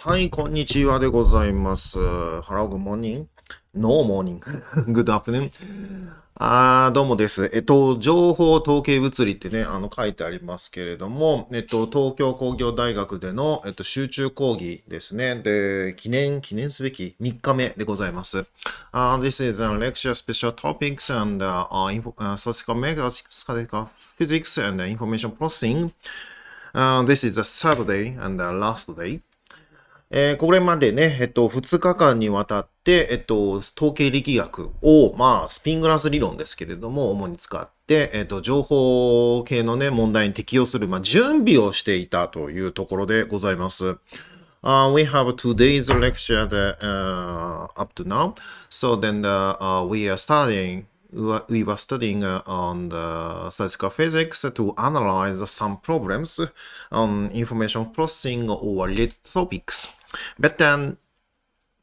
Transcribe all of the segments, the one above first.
はい、こんにちはでございます。Hello, good morning. No morning. Good afternoon. どうもです。情報統計物理ってね、書いてありますけれども、東京工業大学での、集中講義ですね。で、記念すべき3日目でございます。This is a lecture special topics and statistical methods, statistical physics and information processing. This is the third day and the last day. これまでね、2日間にわたって、統計力学を、スピングラス理論ですけれども、主に使って、情報系のね、問題に適用する、準備をしていたというところでございます。We have 2 days lecture up to now. So then we were studying on the statistical physics to analyze some problems on information processing or related topics. But then,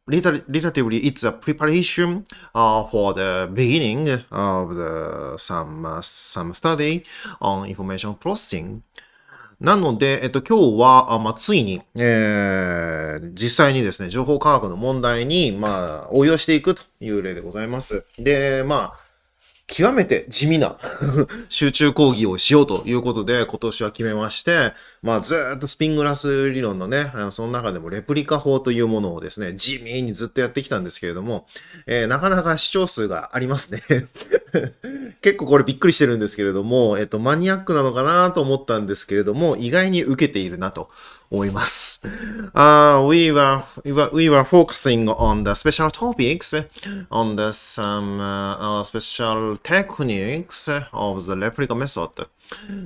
relatively, it's a preparation for the beginning of some study on information processing. なので、今日は、ついに、実際にですね、情報科学の問題に、応用していくという例でございます。で、極めて地味な集中講義をしようということで今年は決めまして、ずっとスピングラス理論のね、その中でもレプリカ法というものをですね、地味にずっとやってきたんですけれども、なかなか視聴数がありますね。結構これびっくりしてるんですけれども、マニアックなのかなと思ったんですけれども、意外に受けているなと思います。We were focusing on the special topics, on some special techniques of the replica method.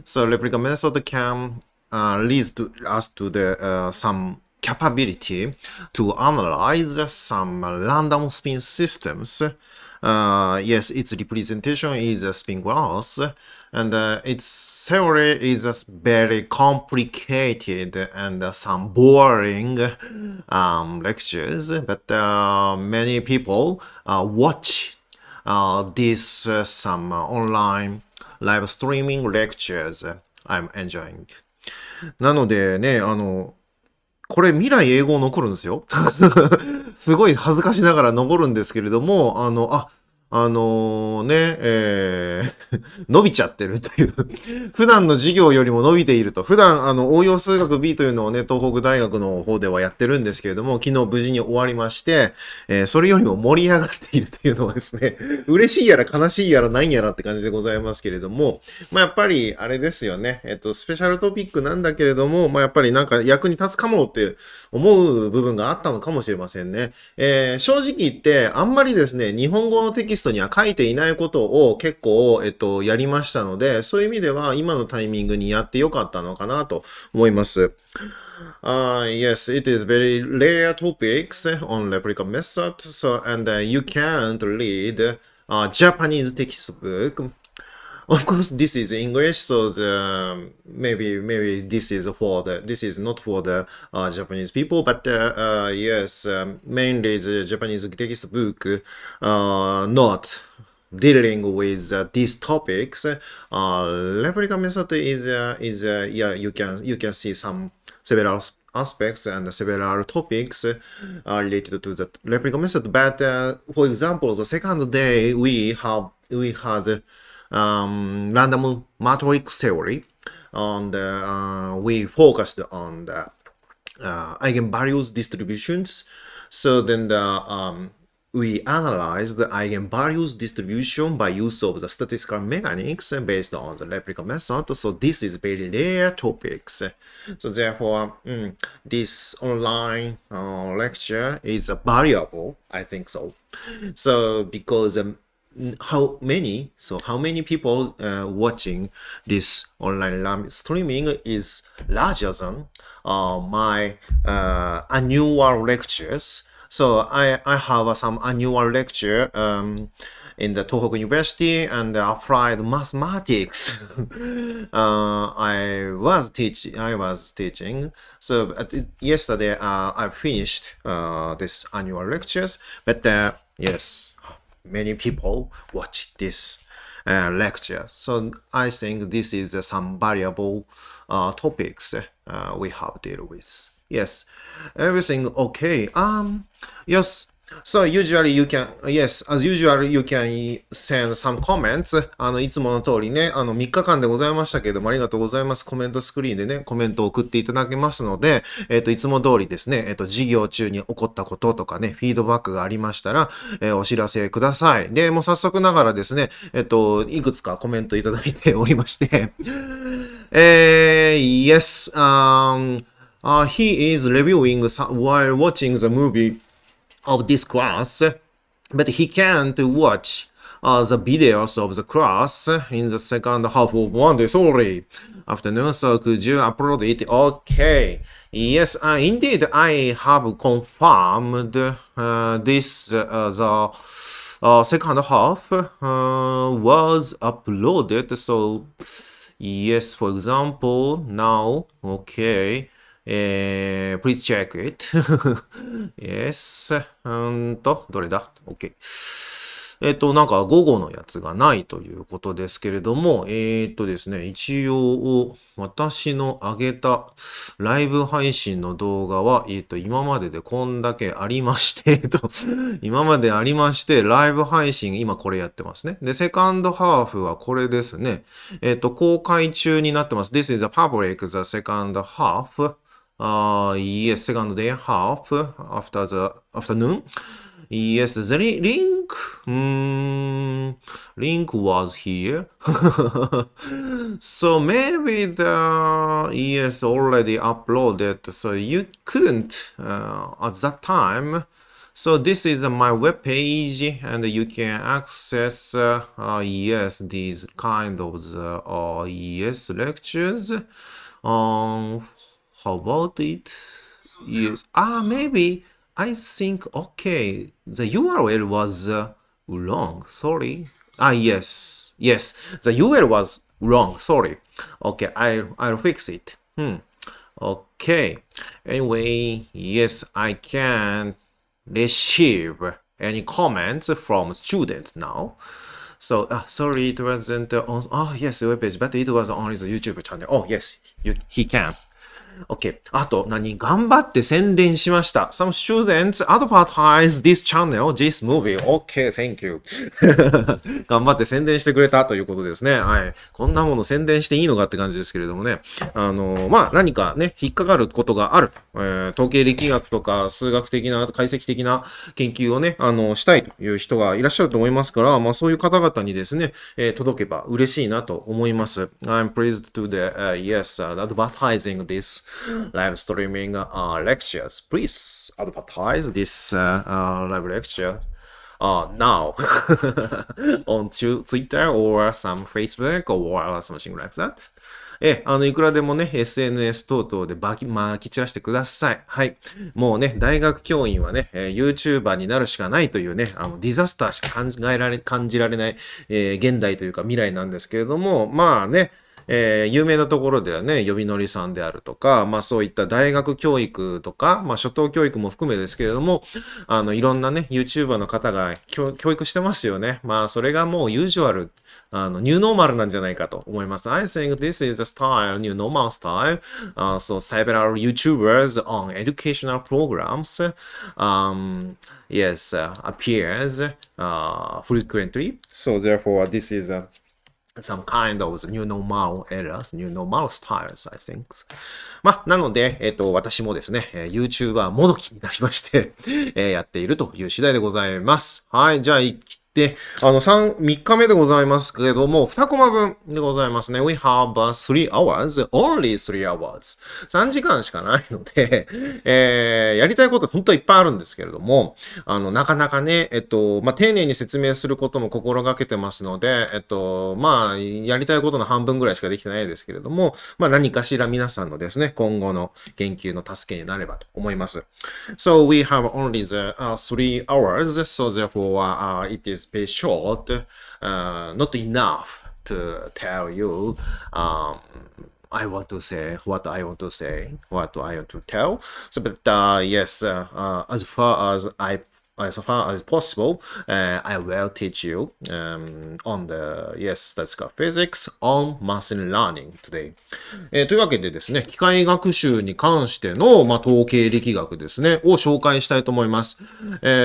So replica method can lead us to some capability to analyze some random spin systems. Yes, its representation is a spin glass, and its theory is very complicated and some boring lectures. But many people watch this some online live streaming lectures. I'm enjoying. なのでね、これ未来英語残るんですよ。すごい恥ずかしながら残るんですけれども、伸びちゃってるという。普段の授業よりも伸びていると。普段、応用数学 B というのをね、東北大学の方ではやってるんですけれども、昨日無事に終わりまして、それよりも盛り上がっているというのはですね、嬉しいやら悲しいやらないやらって感じでございますけれども、やっぱりあれですよね、スペシャルトピックなんだけれども、やっぱりなんか役に立つかもって思う部分があったのかもしれませんね。正直言って、あんまりですね、日本語のテキストには書いていないことを結構、やりましたので、そういう意味では今のタイミングにやってよかったのかなと思います。Yes, it is very rare topics on replica method, and you can't read Japanese textbook. Of course, this is English, so maybe this is not for the Japanese people, but yes, mainly the Japanese textbook not dealing with these topics. Replica method is yeah, you can see some several aspects and several topics related to the replica method. But for example, the second day we had random matrix theory, and we focused on the eigenvalues distributions. So then we analyzed the eigenvalues distribution by use of the statistical mechanics based on the replica method. So this is very rare topics. So therefore, this online lecture is valuable, I think so. So because how many people watching this online live streaming is larger than my annual lectures. So I have some annual lecture in the Tohoku University and applied mathematics. I was teaching. So yesterday I finished this annual lectures. But yes, many people watch this lecture. So I think this is some valuable topics we have to deal with. Yes. Everything okay. Yes. So usually you can, yes, as usual you can send some comments. いつもの通りね、3日間でございましたけれども、ありがとうございます。コメントスクリーンでね、コメントを送っていただけますので、いつも通りですね、授業中に起こったこととかね、フィードバックがありましたら、お知らせください。で、もう早速ながらですね、いくつかコメントいただいておりまして、yes, he is reviewing while watching the movie of this class, but he can't watch the videos of the class in the second half of one day. Sorry. Afternoon, so could you upload it? Okay. Yes, indeed, I have confirmed this. The second half was uploaded. So, yes, for example, now, okay. please check it. yes. どれだ ?OK。なんか午後のやつがないということですけれども、ですね、一応、私の上げたライブ配信の動画は、今まででこんだけありまして、今までありまして、ライブ配信、今これやってますね。で、セカンドハーフはこれですね。公開中になってます。This is a public, the second half.Yes, second day half after the afternoon. Yes, the link was here. so maybe yes, already uploaded. So you couldn't at that time. So this is my web page, and you can access yes, these kind of yes lectures. How about it? Yes. Maybe I think okay. The URL was wrong. Sorry. Yes. Yes. The URL was wrong. Sorry. Okay. I'll fix it. Okay. Anyway, yes, I can receive any comments from students now. So, sorry, it wasn't on. Yes, web page, but it was only the YouTube channel. Oh, yes, he can.OK。あと、頑張って宣伝しました。Some students advertise this channel, this movie. OK, thank you. 頑張って宣伝してくれたということですね。はい。こんなもの宣伝していいのかって感じですけれどもね。何かね、引っかかることがある。統計力学とか数学的な、解析的な研究をね、したいという人がいらっしゃると思いますから、そういう方々にですね、届けば嬉しいなと思います。I'm pleased to yes, advertising this.Live streaming lectures. Please advertise this live lecture now on Twitter or some Facebook or something like that. いくらでもね、SNS 等々でまき散らしてください。はい。もうね、大学教員はね、YouTuber になるしかないというね、ディザスターしか感じられない、現代というか未来なんですけれども、有名なところではね、呼び乗りさんであるとか、そういった大学教育とか、初等教育も含めですけれども、いろんなね、YouTuber の方が教育してますよね。それがもうユージュアル、ニューノーマルなんじゃないかと思います。I think this is a style, new normal style. So several YouTubers on educational programs, yes, appears frequently. So therefore, this is some kind of the new normal errors, new normal styles, I think. なので、私もですね、YouTuber もどきになりまして、やっているという次第でございます。はい、じゃあ、で、3日目でございますけれども、2コマ分でございますね。We have 3 hours, only 3 hours. 3時間しかないので、やりたいこと本当はいっぱいあるんですけれども、なかなかね、丁寧に説明することも心がけてますので、やりたいことの半分ぐらいしかできてないですけれども、何かしら皆さんのですね、今後の研究の助けになればと思います。So we have only the 3 hours, so therefore it is very short, not enough to tell you I want to say what I want to say, what I want to tell. So, but yes, as far as I as far as possible, I will teach you on the statistical physics on machine learning today. というわけでですね、機械学習に関しての、統計力学ですね、を紹介したいと思います。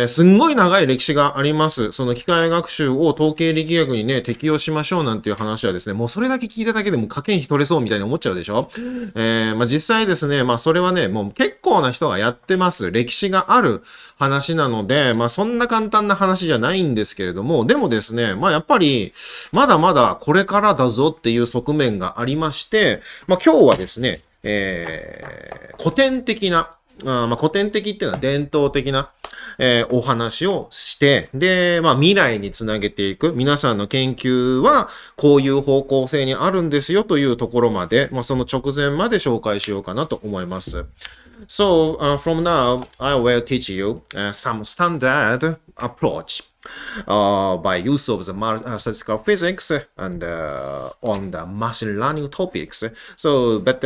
すんごい長い歴史があります。その機械学習を統計力学にね、適用しましょうなんていう話はですね、もうそれだけ聞いただけでも科研費取れそうみたいに思っちゃうでしょ。実際ですね、それはね、もう結構な人がやってます。歴史がある話なので、そんな簡単な話じゃないんですけれども、でもですね、やっぱり、まだまだこれからだぞっていう側面がありまして、今日はですね、古典的な、古典的っていうのは伝統的な、お話をして、で、未来につなげていく。皆さんの研究はこういう方向性にあるんですよというところまで、その直前まで紹介しようかなと思います。So, from now, I will teach you some standard approach by use of the statistical physics and on the machine learning topics. So, but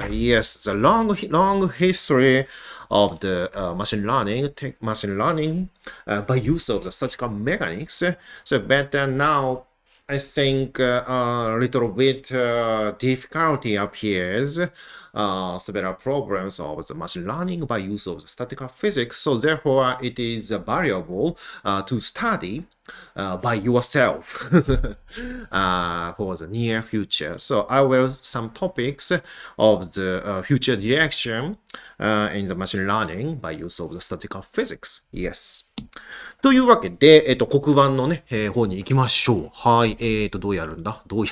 yes, the long history of the machine learning by use of the statistical mechanics. So, but now I think a little bit difficulty appears. Several problems of the machine learning by use of the statistical physics. So therefore, it is valuable to study by yourself for the near future. So I will some topics of the future direction in the machine learning by use of the statistical physics. Yes. というわけで、黒板のね、方に行きましょう。はい。どうやるんだとか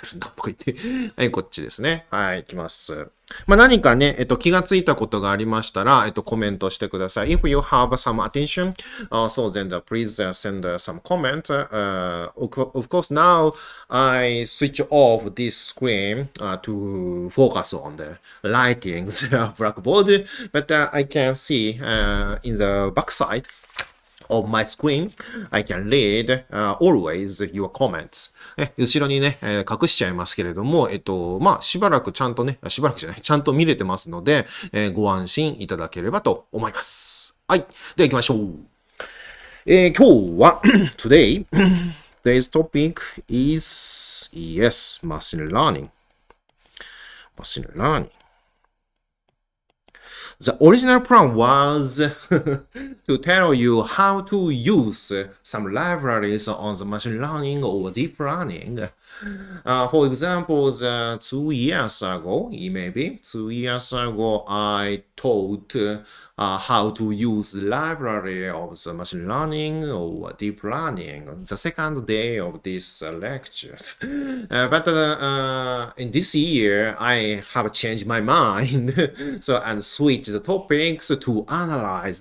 言って。はい、こっちですね。はい、行きます。何かね、気がついたことがありましたら、コメントしてください。If you have some attention, so then please send some comment. Of course, now I switch off this screen to focus on the writing the blackboard, but I can see in the backside of my screen, I can read always your comments. 後ろにね、隠しちゃいますけれども、しばらくちゃんとね、しばらくじゃない、ちゃんと見れてますので、ご安心いただければと思います。はい。では行きましょう。今日は、today's topic is, yes, machine learning. Machine learning. The original plan was to tell you how to use some libraries on the machine learning or deep learning. For example, 2 years ago, maybe 2 years ago, I taught how to use the library of the machine learning or deep learning the second day of this lecture. But in this year, I have changed my mind and switched the topics to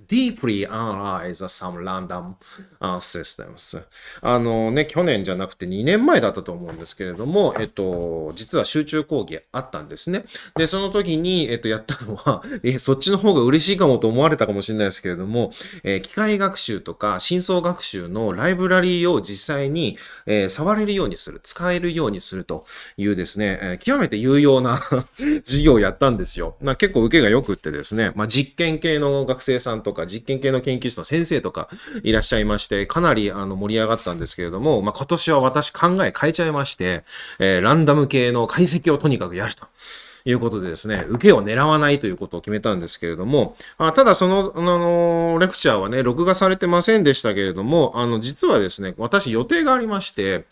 deeply analyze some random systems. 去年じゃなくて2年前だったと思うんですけれども、実は集中講義あったんですね。で、その時に、やったのは、そっちの方が嬉しいかもと思われたかもしれないですけれども、機械学習とか深層学習のライブラリーを実際に、触れるようにする、使えるようにするというですね、極めて有用な授業をやったんですよ。結構受けが良くってですね、実験系の学生さんとか、実験系の研究室の先生とかいらっしゃいまして、かなり盛り上がったんですけれども、今年は私考え変えちゃいまして、ランダム系の解析をとにかくやると。いうことでですね、受けを狙わないということを決めたんですけれども、ただその、レクチャーはね、録画されてませんでしたけれども、実はですね、私予定がありまして、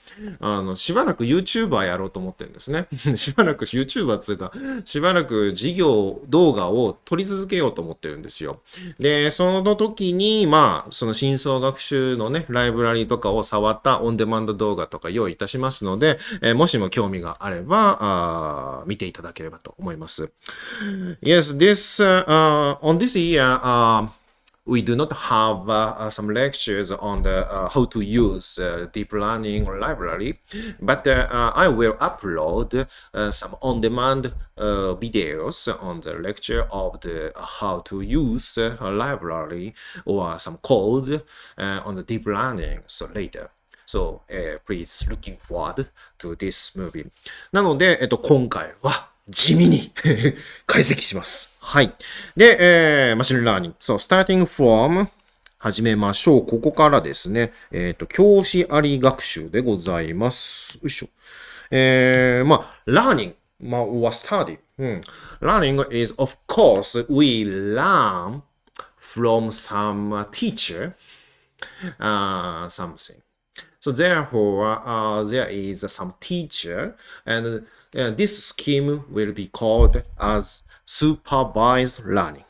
しばらく YouTuber やろうと思ってるんですね。しばらく YouTuber つうか、しばらく授業動画を撮り続けようと思ってるんですよ。で、その時に、その深層学習のね、ライブラリとかを触ったオンデマンド動画とか用意いたしますので、もしも興味があれば、見ていただければと思います。Yes, on this year, we do not have some lectures on the how to use deep learning library, but I will upload some on-demand videos on the lecture of the how to use a library or some code on the deep learning. So later. So please looking forward to this movie. なので、今回は地味に解析します。はい。で、マシンラーニング。So, starting from 始めましょう。ここからですね、教師あり学習でございます。よいしょ。learning, or study. Learning is, of course, we learn from some teacher, something. So therefore, there is some teacher, and this scheme will be called as supervised learning.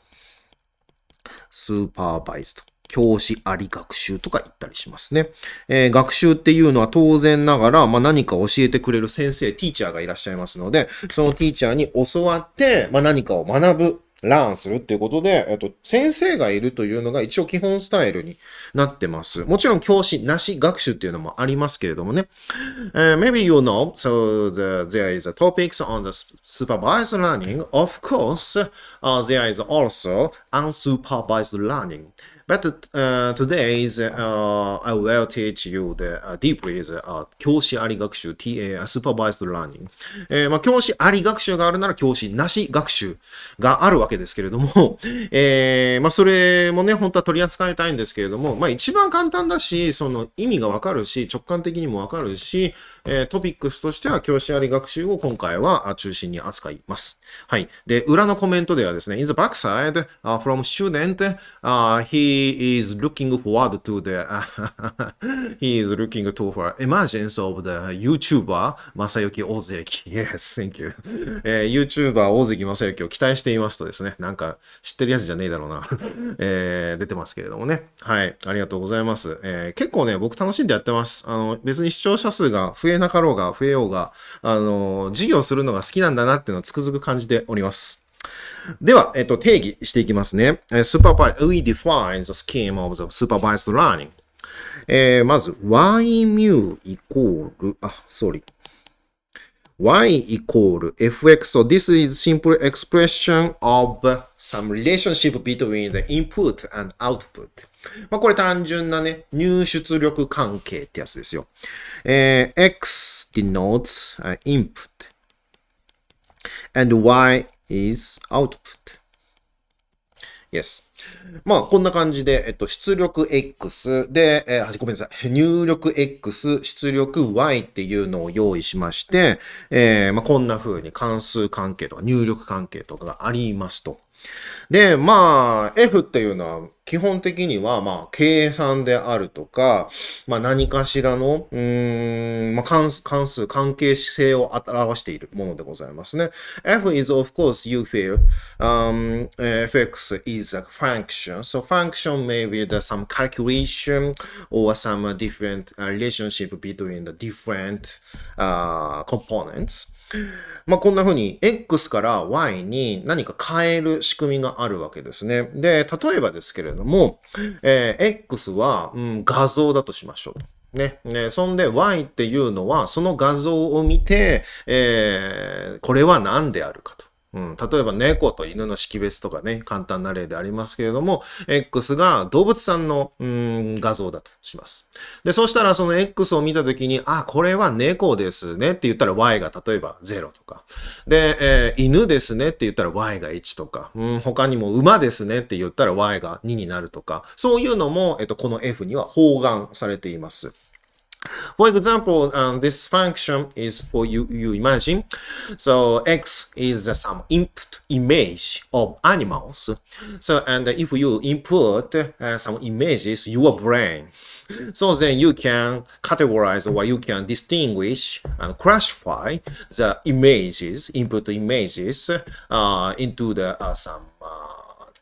supervised. 教師あり学習とか言ったりしますね。学習っていうのは当然ながら、何か教えてくれる先生、ティーチャーがいらっしゃいますので、そのティーチャーに教わって、何かを学ぶ。ランするっていうことで、先生がいるというのが一応基本スタイルになってます。もちろん教師なし学習っていうのもありますけれどもね。Maybe you know, so there is a topics on the supervised learning. Of course, there is also unsupervised learning. But today I will teach you deeply the 教師あり学習 supervised learning、教師あり学習があるなら教師なし学習があるわけですけれども、それもね、本当は取り扱いたいんですけれども、一番簡単だし、その意味がわかるし、直感的にもわかるし、トピックスとしては教師あり学習を今回は中心に扱います。はい。で、裏のコメントではですね、in the backside, from student, he is looking forward to he is looking to for emergence of the YouTuber, Masayuki Ohzeki. Yes, thank you. YouTuber 大関正幸を期待していますとですね、なんか知ってるやつじゃねえだろうな。出てますけれどもね。はい。ありがとうございます。結構ね、僕楽しんでやってます。別に視聴者数が増えなかろうが増えようが、授業するのが好きなんだなっていうのをつくづく感じております。では、定義していきますね。We define the scheme of the supervised learning. まず、y mu イコール、y イコール fx. So this is simple expression of some relationship between the input and output. これ単純なね、入出力関係ってやつですよ。x denotes input and y is output. Yes. こんな感じで、出力 X で、ごめんなさい。入力 X、出力 Y っていうのを用意しまして、こんな風に関数関係とか入力関係とかがありますと。で、F っていうのは基本的には、計算であるとか、何かしらの、関数、関係性を表しているものでございますね。F is, of course, you feel, fx is a function. So function may be some calculation or some different relationship between the different components. こんな風に X から Y に何か変える仕組みがあるわけですね。で、例えばですけれども、X は、画像だとしましょうと。ね。そんで Y っていうのはその画像を見て、これは何であるかと。例えば猫と犬の識別とかね、簡単な例でありますけれども、X が動物さんの画像だとします。で、そうしたらその X を見たときに、これは猫ですねって言ったら Y が例えば0とか。で、犬ですねって言ったら Y が1とか。他にも馬ですねって言ったら Y が2になるとか。そういうのも、この F には包含されています。For example, this function is for you imagine. So X is some input image of animals. So, and if you input some images, your brain. So then you can categorize or you can distinguish and classify the images, input images, into the some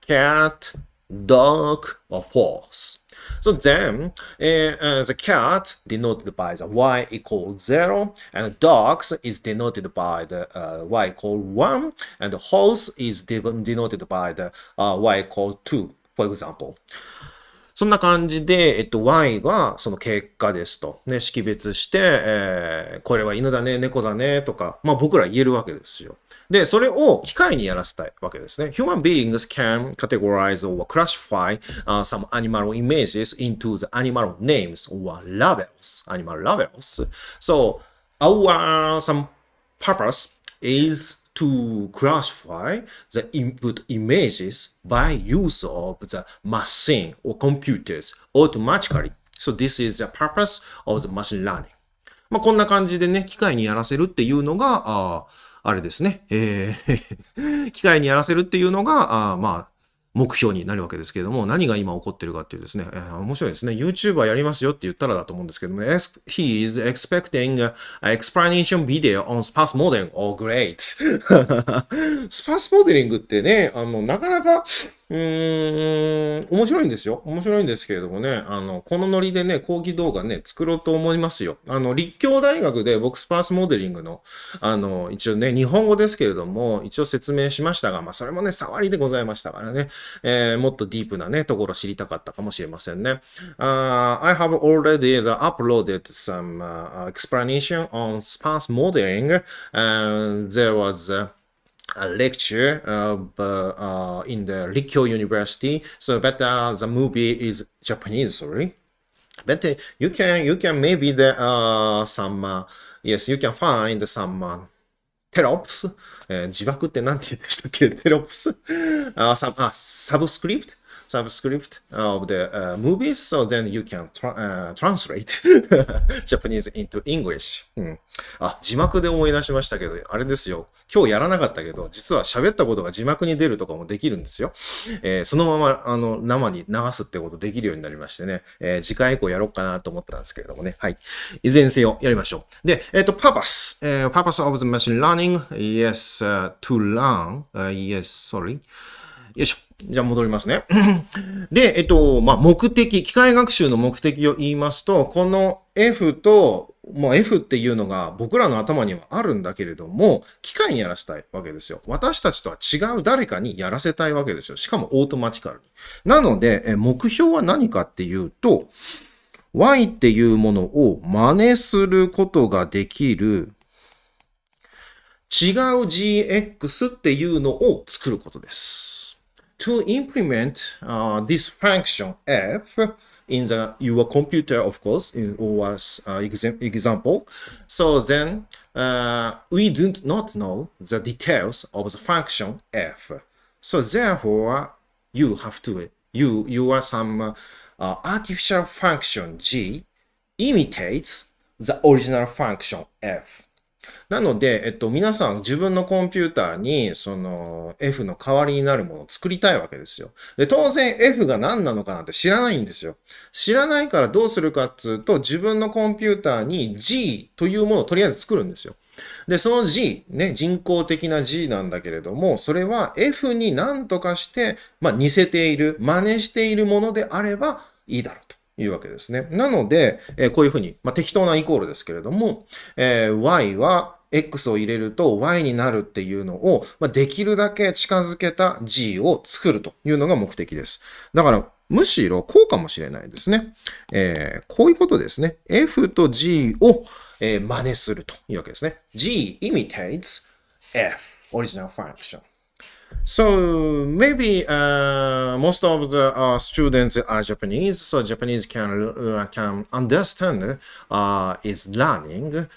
cat, dog, or horse. So then, the cat denoted by the y equals 0, and dogs is denoted by the y equals 1, and the horse is denoted by the y equals 2, for example. そんな感じで、y がその結果ですと、ね、識別して、これは犬だね、猫だね、とか、僕ら言えるわけですよ。で、それを機械にやらせたいわけですね。Human beings can categorize or classify some animal images into the animal names or labels, animal labels. So, our some purpose is to classify the input images by use of the machine or computers automatically. So this is the purpose of the machine learning. まあこんな感じでね、機械にやらせるっていうのが、あれですね、機械にやらせるっていうのが、まあ、目標になるわけですけれども、何が今起こってるかっていうですね、面白いですね。YouTuber やりますよって言ったらだと思うんですけども、He is expecting an explanation video on sparse modeling. Oh, great! スパースモデリングってね、なかなか、面白いんですよ。面白いんですけれどもね、このノリでね、講義動画ね、作ろうと思いますよ。立教大学で僕、スパースモデリングの、一応ね、日本語ですけれども、一応説明しましたが、まあ、それもね、触りでございましたからね、もっとディープなね、ところ知りたかったかもしれませんね。I have already uploaded some explanation on sparse modeling, and there was a lecture in the Rikkyo University. So, but the movie is Japanese, sorry. But you can maybe some yes, you can find some terops. 字幕って何て言うんでしたっけ？ terops. Subscript of the movies, so then you can translate Japanese into English. 字幕で思い出しましたけど、あれですよ。今日やらなかったけど、実は喋ったことが字幕に出るとかもできるんですよ。そのまま生に流すってことできるようになりましてね、次回以降やろうかなと思ったんですけれどもね。はい。いずれにせよやりましょう。で、purpose of the machine learning, yes, to learn, yes, sorry. よいしょ。じゃあ戻りますね。で、まあ、目的、機械学習の目的を言いますと、この F と、もう F っていうのが僕らの頭にはあるんだけれども、機械にやらせたいわけですよ。私たちとは違う誰かにやらせたいわけですよ。しかもオートマティカルに。なので、目標は何かっていうと、Y っていうものを真似することができる違う GX っていうのを作ることです。To implement this function F in your computer, of course, in our example. So then we do not know the details of the function F. So therefore, you are some artificial function G imitates the original function F. なので、皆さん自分のコンピューターに、その F の代わりになるものを作りたいわけですよ。で、当然 F が何なのかなんて知らないんですよ。知らないからどうするかっていうと、自分のコンピューターに G というものをとりあえず作るんですよ。で、その G、ね、人工的な G なんだけれども、それは F に何とかして、まあ、似せている、真似しているものであればいいだろうと。いうわけですね。なので、こういうふうに、まあ、適当なイコールですけれども、y は x を入れると y になるっていうのを、まあ、できるだけ近づけた g を作るというのが目的です。だから、むしろこうかもしれないですね。こういうことですね。f と g を、真似するというわけですね。g imitates f, original function. So maybe most of the students are Japanese, so Japanese can understand is learning.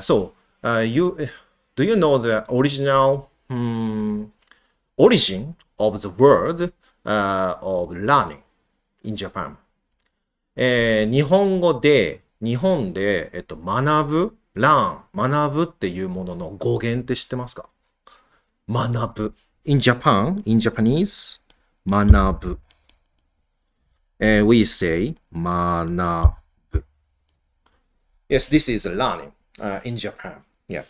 So do you know the original origin of the word of learning in Japan? 日本で、学ぶ、学ぶっていうものの語源って知ってますか？学ぶ。In Japanese, 学ぶ。We say 学ぶ。Yes, this is learning in Japan. Yeah.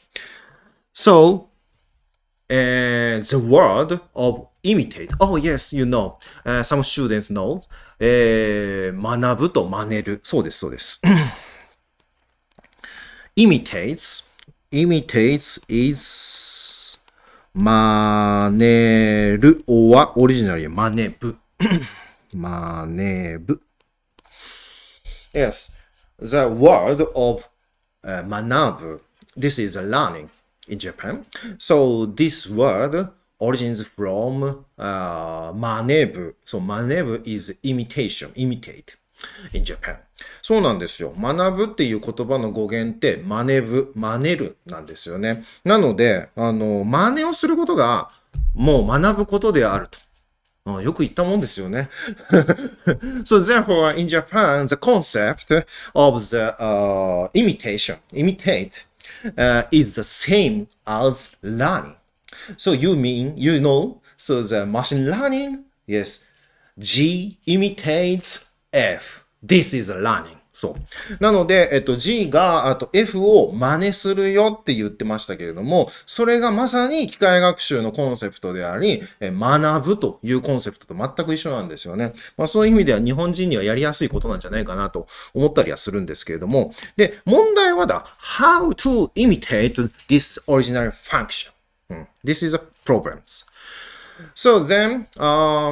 So, the word of imitate. Oh, yes, you know. Some students know. 学ぶと真似る。そうです、そうです。imitates is 真似る or originally 真似ぶ。真似ぶ。Yes, the word of 学ぶ. This is learning in Japan. So this word origins from 真似ぶ. So 真似ぶ is imitation, imitate. in Japan. そうなんですよ。学ぶっていう言葉の語源って、真似ぶ、真似るなんですよね。なので、真似をすることが、もう学ぶことであると。よく言ったもんですよね。So therefore, in Japan, the concept of the imitate, is the same as learning. So you mean, so the machine learning, yes, G imitates F. This is learning. そう。なので、G が、あと F を真似するよって言ってましたけれども、それがまさに機械学習のコンセプトであり、学ぶというコンセプトと全く一緒なんですよね。そういう意味では日本人にはやりやすいことなんじゃないかなと思ったりはするんですけれども、で、問題はhow to imitate this original function. This is a problem. So then,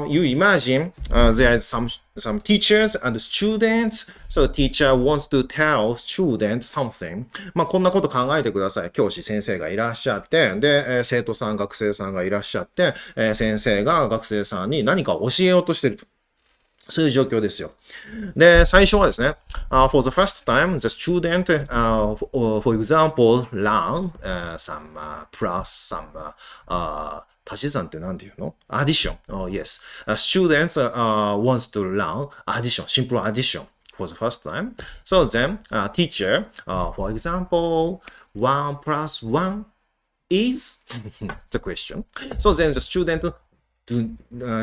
you imagine there is some teachers and students. So teacher wants to tell students something. こんなこと考えてください。教師先生がいらっしゃって、で、生徒さん、学生さんがいらっしゃって、先生が学生さんに何か教えようとしていると。そういう状況ですよ。で、最初はですね、for the first time, the student, for example, learn some plus some足し算って何て言うの ?addition. Yes. Students wants to learn addition, simple addition for the first time. So then, teacher, for example, 1 plus 1 is the question. So then the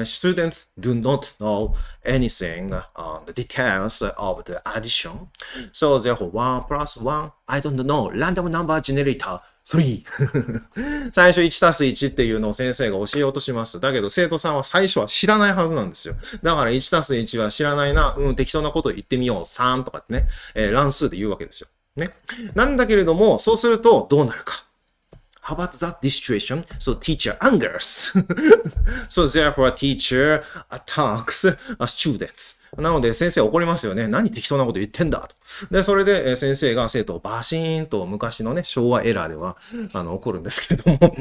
students do not know anything on the details of the addition. So therefore, 1 plus 1, I don't know, random number generator, 3. 最初1たす1っていうのを先生が教えようとします。だけど生徒さんは最初は知らないはずなんですよ。だから1たす1は知らないな、適当なことを言ってみよう、3とかってね、乱数で言うわけですよ。ね。なんだけれども、そうするとどうなるか。How about that situation? So teacher angers. So therefore teacher attacks students. なので先生怒りますよね。何適当なこと言ってんだと。で、それで先生が生徒をバシーンと昔のね、昭和エラーでは怒るんですけれども、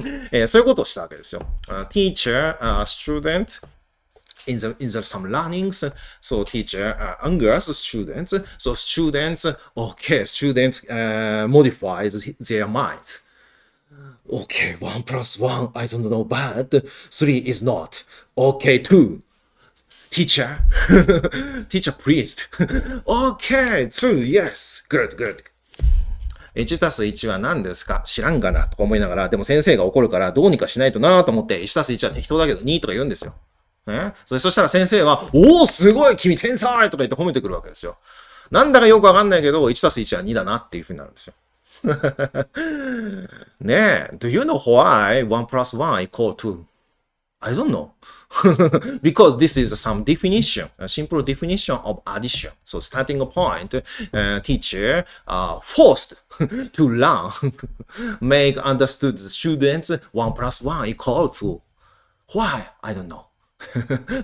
そういうことをしたわけですよ。Teacher, student, in the some learnings, so teacher angers students. So students modifies their minds.Okay, 1 plus 1, I don't know, but 3 is not. Okay, 2. Teacher, teacher, please. Okay, 2, yes. Good, good. 1たす1は何ですか知らんがなとか思いながら、でも先生が怒るからどうにかしないとなと思って、1たす1は適当だけど2とか言うんですよ。そしたら先生は、おーすごい君天才とか言って褒めてくるわけですよ。なんだかよくわかんないけど、1たす1は2だなっていう風になるんですよ。ねえ、do you know why 1 plus 1 equal to? I don't know. Because this is some definition, a simple definition of addition. So starting point, teacher forced to learn, make understood the students 1 plus 1 equal to. Why? I don't know.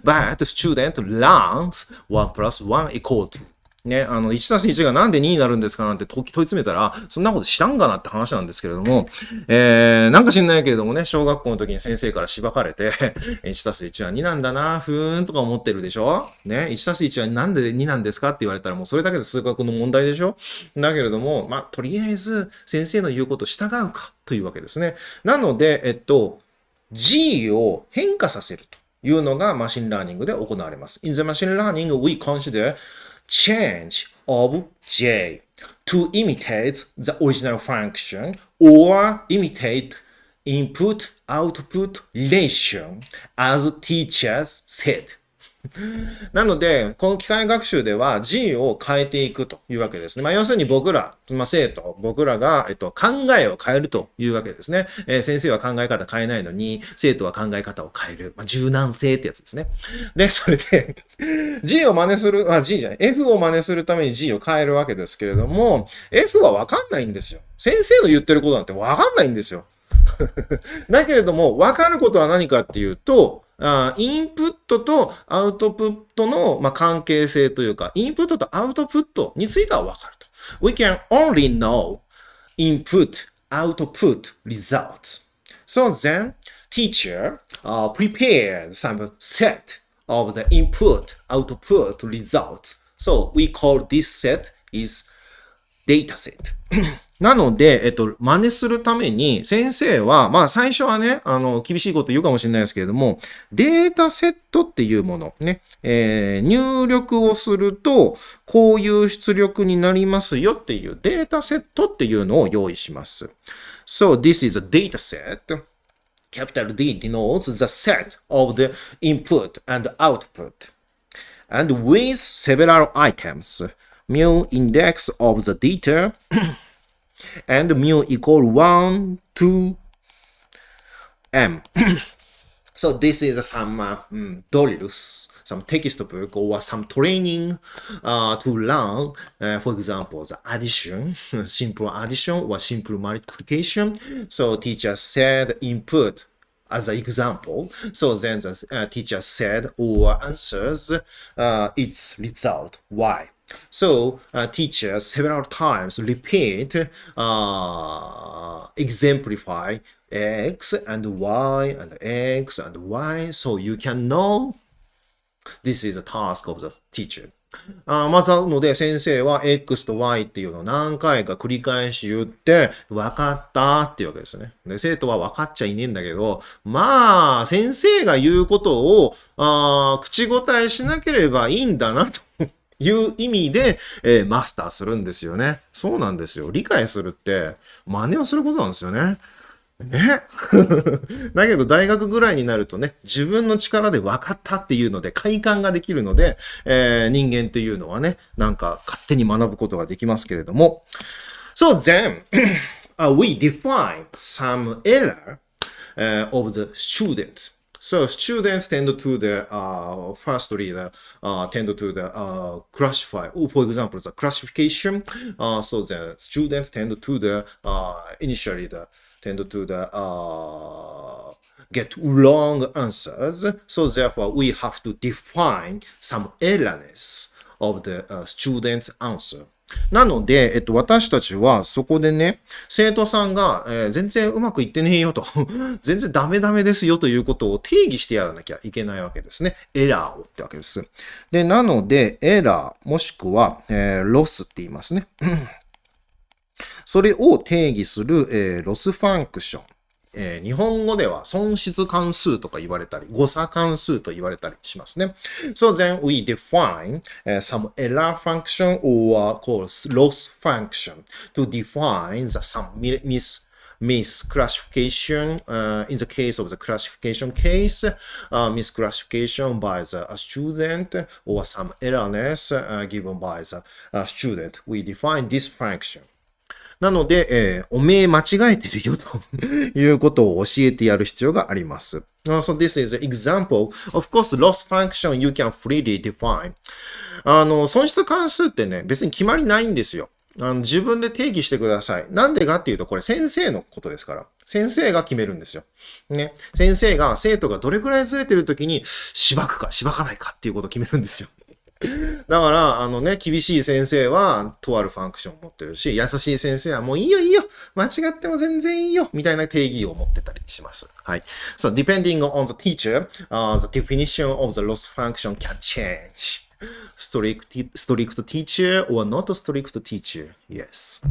But the student learns 1 plus 1 equal to.ね、1たす1がなんで2になるんですかなんて問い詰めたら、そんなこと知らんがなって話なんですけれども、なんか知んないけれどもね、小学校の時に先生からしばかれて、1たす1は2なんだな、ふーんとか思ってるでしょね、1たす1はなんで2なんですかって言われたらもうそれだけで数学の問題でしょだけれども、とりあえず先生の言うことを従うかというわけですね。なので、G を変化させるというのがマシンラーニングで行われます。In the machine learning, we consider change of J to imitate the original function or imitate input-output relation as teachers said. なので、この機械学習では G を変えていくというわけですね。要するに僕ら、生徒、僕らが、考えを変えるというわけですね。先生は考え方変えないのに、生徒は考え方を変える。柔軟性ってやつですね。で、それでG を真似する、G じゃない、F を真似するために G を変えるわけですけれども、F はわかんないんですよ。先生の言ってることなんてわかんないんですよ。だけれども、わかることは何かっていうと、インプットとアウトプットの、関係性というか、インプットとアウトプットについてはわかると。We can only know input, output, results. So then, teacher prepared some set of the input, output, results. So we call this set is data set. なので、真似するために、先生は、まあ最初はね、厳しいこと言うかもしれないですけれども、データセットっていうもの、ね、入力をすると、こういう出力になりますよっていうデータセットっていうのを用意します。So this is a data set.Capital D denotes the set of the input and output. And with several items, mu index of the data and mu equal 1 to m. So this is some drills, some textbook or some training to learn, for example, the addition, simple addition or simple multiplication. So teacher said input as an example. So then the teacher said or answers its result y. So teacher several times repeat, exemplify x and y and x and y. So you can know this is a task of the teacher. まずなので先生は X と Y っていうのを何回か繰り返し言って分かったっていうわけですね。で、生徒は分かっちゃいねえんだけど、まあ先生が言うことを口答えしなければいいんだなという意味で、マスターするんですよね。そうなんですよ。理解するって真似をすることなんですよね。ねだけど大学ぐらいになるとね、自分の力で分かったっていうので快感ができるので、人間っていうのはね、なんか勝手に学ぶことができますけれども。So then, we define some error of the student.So students tend to the firstly tend to the classify. For example, the classification. So the students tend to the initially tend to the get wrong answers. So therefore, we have to define some errorness of the student's answer.なので、私たちはそこでね、生徒さんが、全然うまくいってねえよと、全然ダメですよということを定義してやらなきゃいけないわけですね。エラーをってわけです。で、なので、エラーもしくは、ロスって言いますね。それを定義する、ロスファンクション。日本語では損失関数とか言われたり、誤差関数と言われたりしますね。So then we define some error function or called loss function to define the some misclassification. In the case of the classification case, misclassification by the student or some errorness given by the student. We define this function.なので、おめえ間違えてるよということを教えてやる必要があります。So this is an example. Of course, loss function you can freely define. 損失関数ってね、別に決まりないんですよ。自分で定義してください。なんでかっていうと、これ先生のことですから。先生が決めるんですよ。ね。先生が生徒がどれくらいずれてるときに、しばくかしばかないかっていうことを決めるんですよ。だから、厳しい先生は、とあるファンクションを持ってるし、優しい先生はもういいよいいよ間違っても全然いいよみたいな定義を持ってたりします。はい。So, depending on the teacher, the definition of the loss function can change. Strict teacher or not strict teacher. Yes.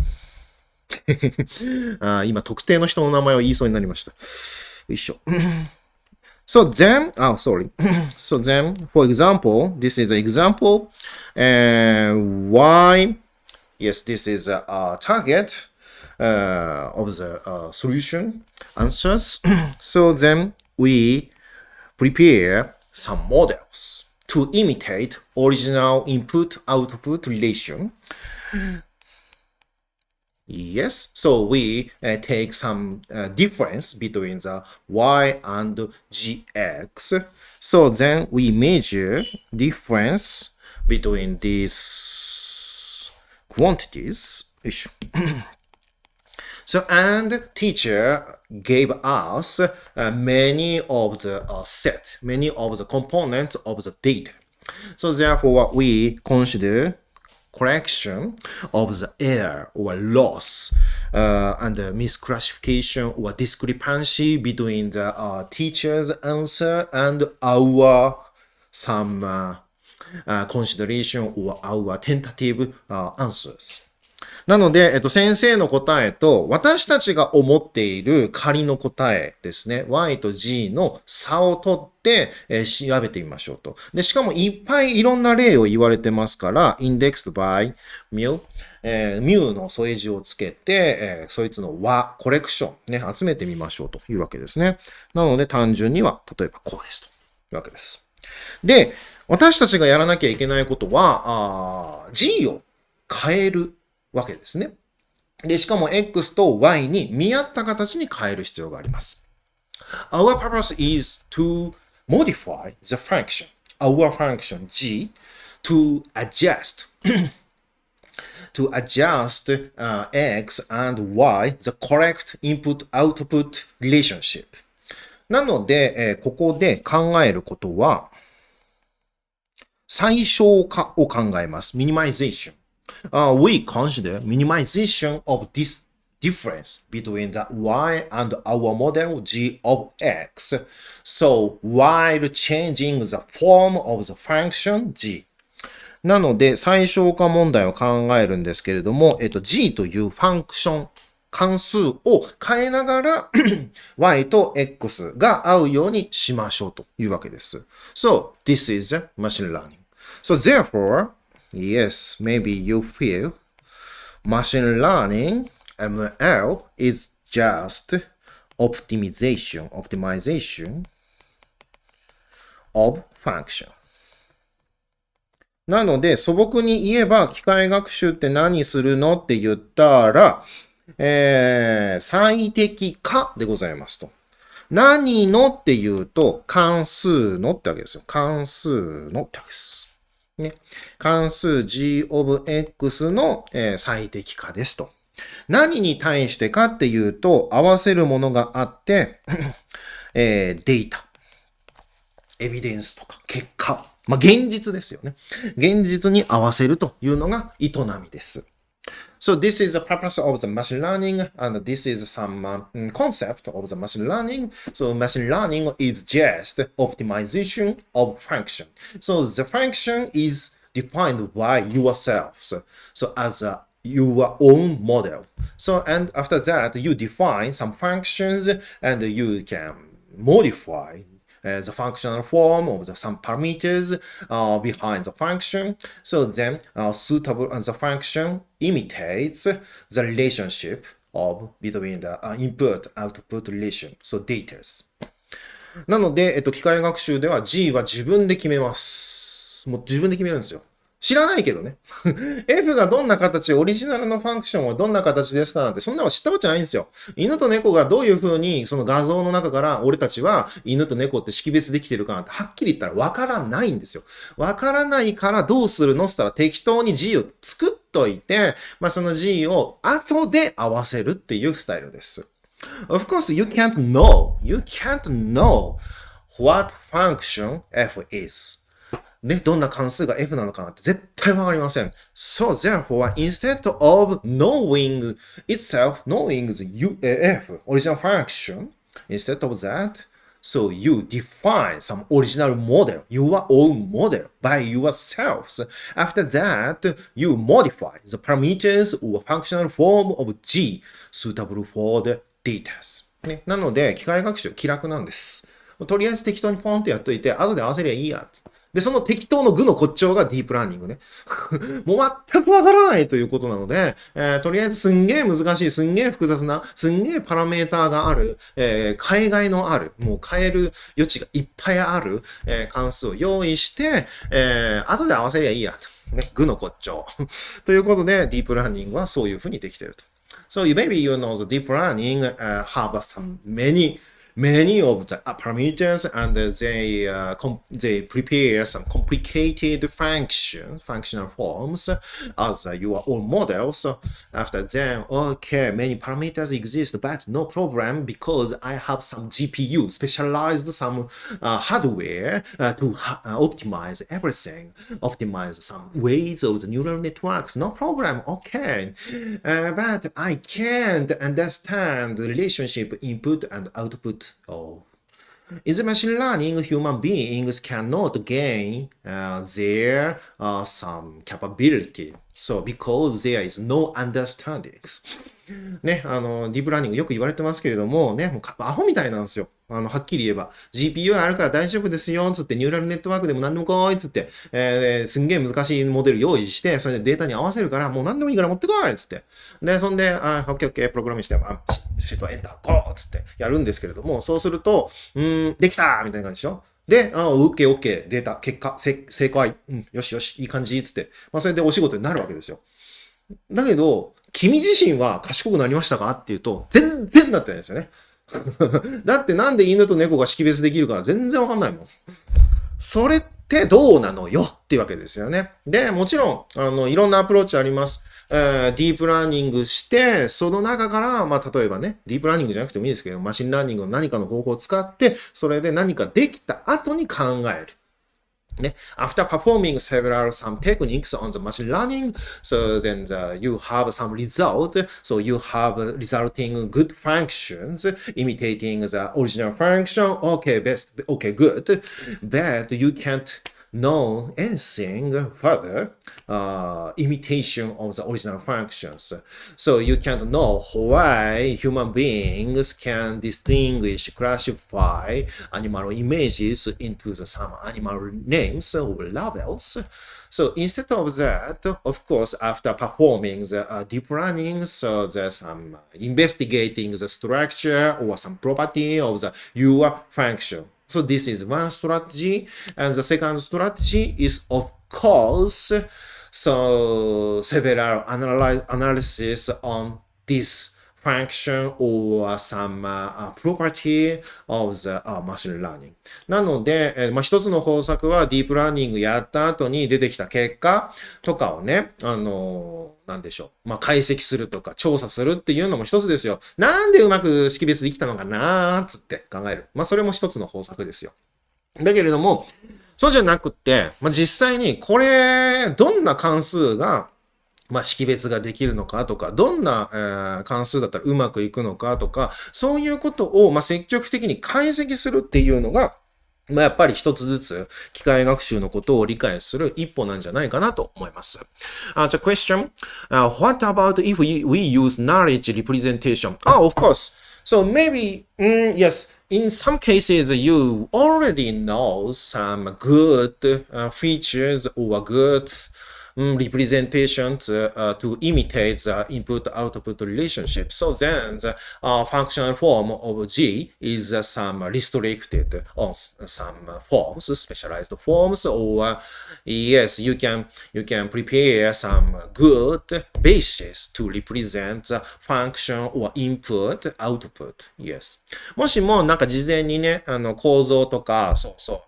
今、特定の人の名前を言いそうになりました。よいしょ。So then, So then, for example, this is an example. Why? Yes, this is a target of the solution answers. So then we prepare some models to imitate original input-output relation. Yes, so we take some difference between the y and gx. So then we measure difference between these quantities. So, and teacher gave us many of the many of the components of the data. So therefore, we consider correction of the error or loss and the misclassification or discrepancy between the teacher's answer and our some consideration or our tentative answers. なので、先生の答えと私たちが思っている仮の答えですね。y と g の差を取って、調べてみましょうと。で、しかもいっぱいいろんな例を言われてますから、indexed by mu、mu の添え字をつけて、そいつの和、コレクション、ね、集めてみましょうというわけですね。なので単純には、例えばこうですというわけです。で、私たちがやらなきゃいけないことは、g を変えるわけですね。で、しかも x と y に見合った形に変える必要があります。Our purpose is to modify the function, our function g, to adjust x and y, the correct input-output relationship. なので、ここで考えることは、最小化を考えます。minimization.We consider minimization of this difference between the y and our model g of x. So, while changing the form of the function g. なので、最小化問題を考えるんですけれども、g というファンクション、関数を変えながらy と x が合うようにしましょうというわけです。So, this is machine learning. So, therefore,Yes, maybe you feel machine learning ML is just optimization of function. なので素朴に言えば機械学習って何するのって言ったら、最適化でございますと。何のって言うと関数のってわけですよ。関数のってわけです。ね、関数 g of x の、最適化ですと。何に対してかっていうと、合わせるものがあって、データ、エビデンスとか結果、現実ですよね。現実に合わせるというのが営みです。So this is the purpose of the machine learning, and this is some concept of the machine learning. So machine learning is just optimization of function. So the function is defined by yourselves. So as your own model. So and after that, you define some functions and you can modify.The functional form of some parameters behind the function. So then, suitable the function imitates the relationship between the input-output relation. So, data. なので、機械学習では G は自分で決めます。もう自分で決めるんですよ。知らないけどね。F がどんな形、オリジナルのファンクションはどんな形ですかなんて、そんなの知ったことないんですよ。犬と猫がどういう風に、その画像の中から俺たちは犬と猫って識別できてるかなんて、はっきり言ったらわからないんですよ。わからないからどうするのって言ったら適当に G を作っといて、その G を後で合わせるっていうスタイルです。Of course, you can't know what function F is.ね、どんな関数が F なのかなって絶対わかりません。So therefore, instead of knowing itself, knowing the F, original function, instead of that, so you define some original model, your own model by yourselves. After that, you modify the parameters or functional form of G suitable for the data. ね、なので、機械学習気楽なんです。とりあえず適当にポンってやっといて、後で合わせりゃいいやつ。で、その適当の具の骨頂がディープラーニングね。もう全くわからないということなので、とりあえずすんげえ難しい、すんげえ複雑な、すんげえパラメーターがある、変えがいのある、もう変える余地がいっぱいある、関数を用意して、後で合わせりゃいいやと。ね、具の骨頂。ということで、ディープラーニングはそういうふうにできていると。So maybe you know the deep learning have some many of the parameters and they prepare some complicated functional forms as your own model. So after then, okay, many parameters exist, but no problem because I have some GPU, specialized some hardware to optimize everything, optimize some ways of the neural networks. No problem, okay. But I can't understand the relationship input and output. In the machine learning, human beings cannot gain their some capability. So because there is no understanding. ね、ディープラーニングよく言われてますけれども、ね、もうアホみたいなんですよ。はっきり言えば。GPU あるから大丈夫ですよ、つって、ニューラルネットワークでも何でも来い、つって、すんげえ難しいモデル用意して、それでデータに合わせるから、もう何でもいいから持ってこい、つって。で、そんで、オッケーオッケー、プログラムして、シフトエンター、ゴーつってやるんですけれども、そうすると、できたみたいな感じでしょ。で、オッケーオッケー、データ、結果、正解、よしよし、いい感じ、つって。それでお仕事になるわけですよ。だけど、君自身は賢くなりましたかっていうと、全然なってないですよね。だってなんで犬と猫が識別できるか全然わかんないもん。それってどうなのよっていうわけですよね。で、もちろん、いろんなアプローチあります。ディープラーニングして、その中から、例えばね、ディープラーニングじゃなくてもいいですけど、マシンラーニングの何かの方法を使って、それで何かできた後に考える。After performing some techniques on the machine learning, so then you have some result. So you have resulting good functions imitating the original function. Okay, good. But you can't know anything further imitation of the original functions. So you can't know why human beings can classify animal images into some animal names or labels. So instead of that, of course, after performing the deep learning, so there's some investigating the structure or some property of your function. So this is one strategy. And the second strategy is, of course, so several analysis on this function or some property of the machine learning. なので、一つの方策はディープラーニングやった後に出てきた結果とかをね、なんでしょう。解析するとか調査するっていうのも一つですよ。なんでうまく識別できたのかなーつって考える。それも一つの方策ですよ。だけれども、そうじゃなくって、実際にこれ、どんな関数が識別ができるのかとか、どんな、関数だったらうまくいくのかとか、そういうことを、積極的に解析するっていうのが、やっぱり一つずつ機械学習のことを理解する一歩なんじゃないかなと思います。じゃあ question. What about if we use knowledge representation? Of course. So maybe, yes, in some cases you already know some good features or good representation to imitate the input-output relationship. So then the functional form of G is some restricted on some forms, specialized forms, or yes, you can prepare some good basis to represent the function or input, output. Yes. もしもなんか事前にね、構造とか、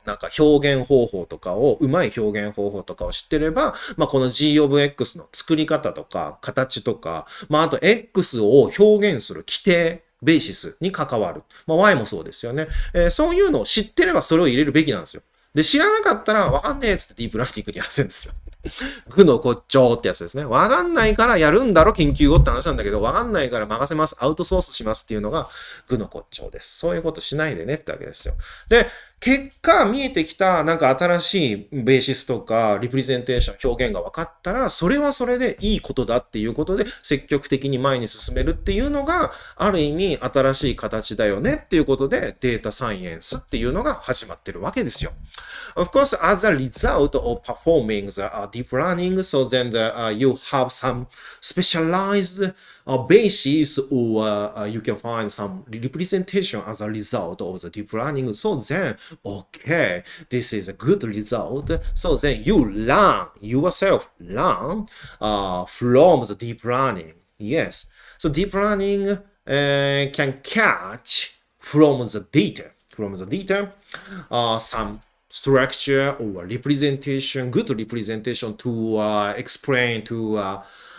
なんか表現方法とかを、うまい表現方法とかを知ってれば、この G of X の作り方とか、形とか、あと X を表現する規定、ベーシスに関わる。Y もそうですよね。そういうのを知ってればそれを入れるべきなんですよ。で、知らなかったらわかんねえっつってディープラーニングにやらせるんですよ。具の骨頂ってやつですね。わかんないからやるんだろ、研究後って話なんだけど、わかんないから任せます、アウトソースしますっていうのが具の骨頂です。そういうことしないでねってわけですよ。で、結果見えてきたなんか新しいベーシスとかリプレゼンテーション表現が分かったら、それはそれでいいことだっていうことで積極的に前に進めるっていうのがある意味新しい形だよねっていうことでデータサイエンスっていうのが始まってるわけですよ。Of course, as a result of performing the deep learning, so then you have some specialized basis or you can find some representation as a result of the deep learning. So then, okay, this is a good result. So then you learn from the deep learning. Yes. So deep learning can catch from the data, some structure or representation, good representation to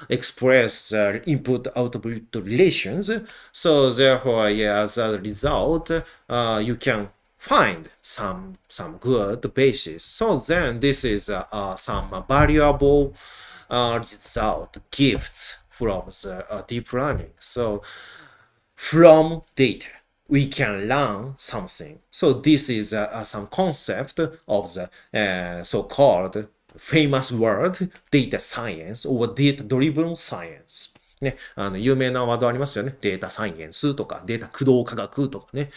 express input-output relations. So therefore, as a result, you can find some good basis. So then this is some valuable result gifts from the deep learning. So from data, we can learn something. So this is some concept of the so-called famous word data science or data-driven science. ね、有名なワードありますよね。データサイエンスとか、データ駆動科学とかね。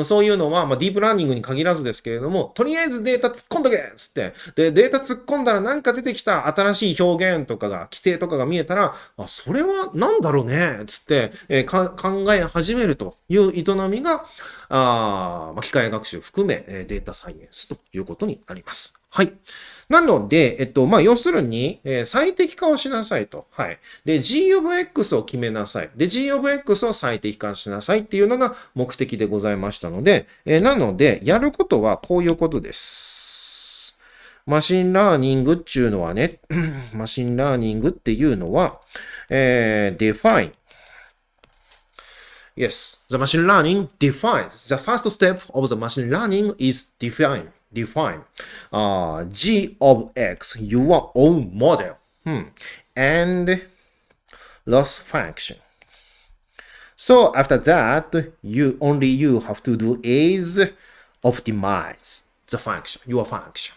そういうのは、ディープラーニングに限らずですけれども、とりあえずデータ突っ込んどけっつって、で、データ突っ込んだらなんか出てきた新しい表現とかが、規定とかが見えたら、それはなんだろうねつって、考え始めるという営みが、機械学習含め、データサイエンスということになります。はい。なので、要するに、最適化をしなさいと。はい。で、G of X を決めなさい。で、G of X を最適化しなさいっていうのが目的でございましたので、なので、やることはこういうことです。マシンラーニングっていうのはね、マシンラーニングっていうのは、define. Yes, the machine learning defines. The first step of the machine learning is define. G of X, your own model, and loss function. So after that, you have to do is optimize the function, your function.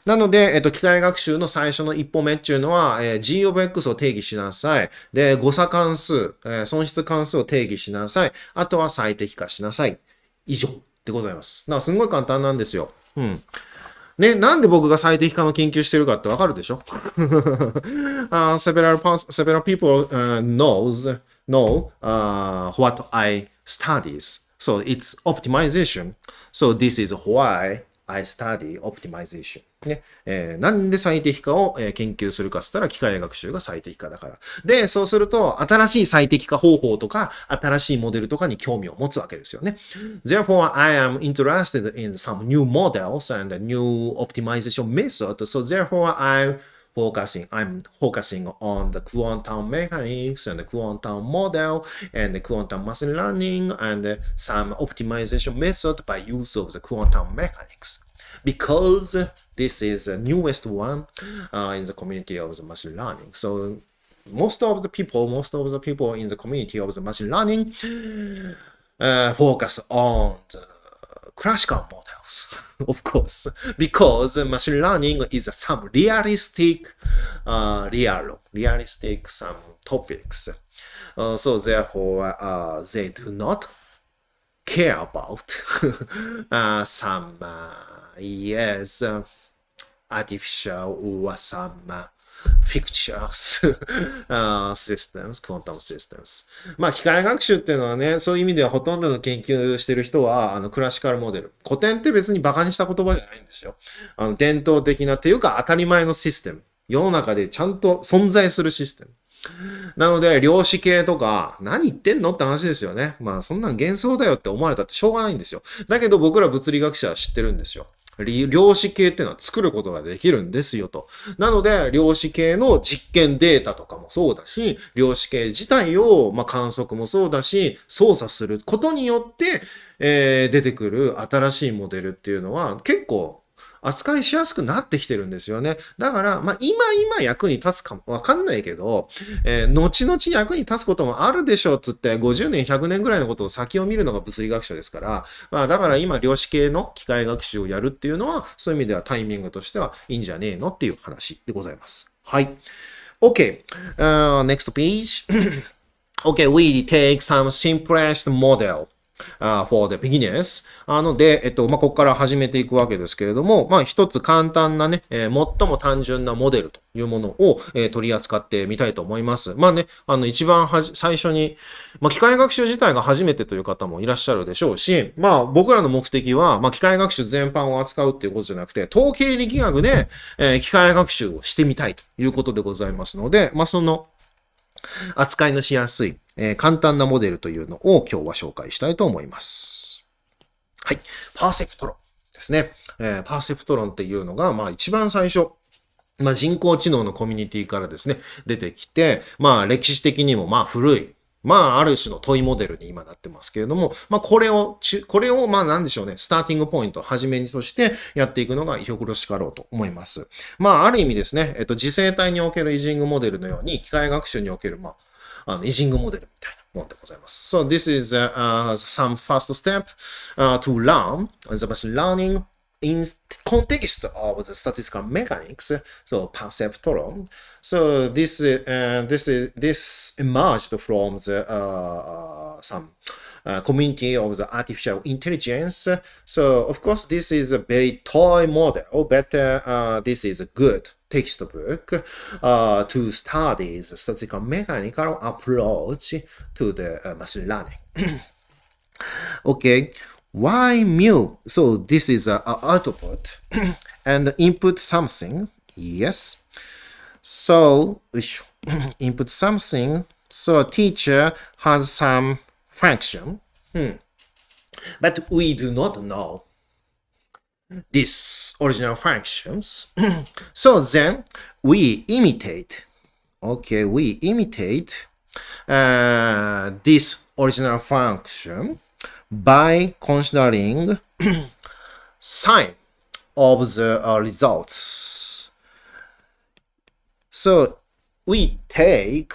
なので、機械学習の最初の一歩目っていうのは、G of X を定義しなさい。で、誤差関数、損失関数を定義しなさい。あとは最適化しなさい。以上でございます。すんごい簡単なんですよ。ね、なんで僕が最適化の研究してるかってわかるでしょseveral people know what I studies. So it's optimization. So this is why I study optimization. ねなんで最適化を研究するかって言ったら機械学習が最適化だから。で、そうすると新しい最適化方法とか新しいモデルとかに興味を持つわけですよね。Therefore, I am interested in some new models and new optimization methods. So therefore, I'm focusing on the quantum mechanics and the quantum model and the quantum machine learning and some optimization method by use of the quantum mechanics. Because this is the newest one in the community of the machine learning. So most of the people in the community of the machine learning focus on the classical models, of course, because machine learning is some realistic some topics. So therefore, they do not care about some artificial or some fictitious systems, quantum systems. 機械学習っていうのはね、そういう意味ではほとんどの研究してる人は、クラシカルモデル。古典って別にバカにした言葉じゃないんですよ。伝統的なっていうか当たり前のシステム。世の中でちゃんと存在するシステム。なので、量子系とか、何言ってんのって話ですよね。そんなん幻想だよって思われたってしょうがないんですよ。だけど僕ら物理学者は知ってるんですよ。量子系っていうのは作ることができるんですよと。なので、量子系の実験データとかもそうだし、量子系自体を、観測もそうだし、操作することによって、出てくる新しいモデルっていうのは結構扱いしやすくなってきてるんですよね。だから、今役に立つかもわかんないけど、後々役に立つこともあるでしょうつって、50年、100年ぐらいのことを先を見るのが物理学者ですから、だから今、量子系の機械学習をやるっていうのは、そういう意味ではタイミングとしてはいいんじゃねえのっていう話でございます。はい。OK. Next page. OK, we take some simplest model.for the beginners. で、ここから始めていくわけですけれども、一つ簡単なね、最も単純なモデルというものを、取り扱ってみたいと思います。一番最初に、機械学習自体が初めてという方もいらっしゃるでしょうし、僕らの目的は、機械学習全般を扱うっていうことじゃなくて、統計力学で、機械学習をしてみたいということでございますので、その、扱いのしやすい、簡単なモデルというのを今日は紹介したいと思います。はい。パーセプト論ですね。パーセプト論っていうのが、一番最初、人工知能のコミュニティからですね、出てきて、歴史的にも古い、ある種の問いモデルに今なってますけれども、これをなんでしょうね、スターティングポイント、始めにとしてやっていくのがよろしかろうと思います。ある意味ですね、次世代におけるイジングモデルのように、機械学習における、イジングモデルみたいな。ものでございます。So this is some first step to learn the machine learning in context of the statistical mechanics, so perceptron. So this emerged from the some community of the artificial intelligence. So of course this is a very toy model, but this is a good textbook to study the statistical mechanical approach to the machine learning. Okay. Why mu? So this is an output and input something. Yes. So input something. So teacher has some function, but we do not know these original functions. So then we imitate. Okay, we imitate this original function by considering sign of the results. So we take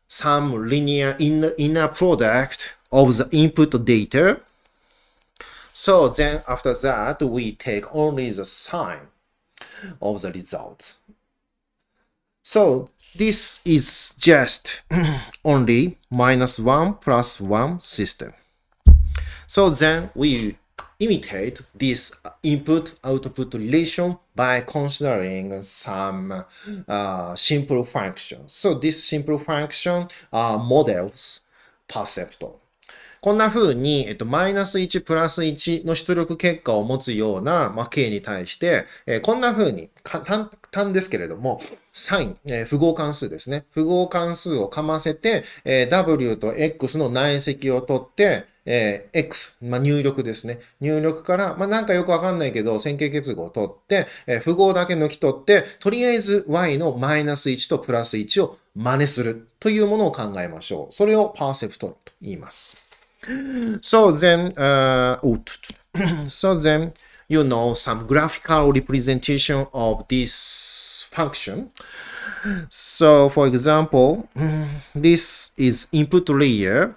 some linear inner product of the input data. So then after that, we take only the sign of the results. So this is just only -1 + 1 system. So then we imitate this input-output relation by considering some simple functions. So this simple function models perceptron. こんな風に、-1 +1の出力結果を持つような、K に対して、こんな風に簡単ですけれども、サイン、符号関数ですね。符号関数をかませて、W と X の内積を取って、X、入力ですね。入力から、なんかよくわかんないけど、線形結合を取って、符号だけ抜き取って、とりあえず Y の-1と+1を真似するというものを考えましょう。それをパーセプトロンと言います。So then, you know some graphical representation of this function. So, for example, this is input layer.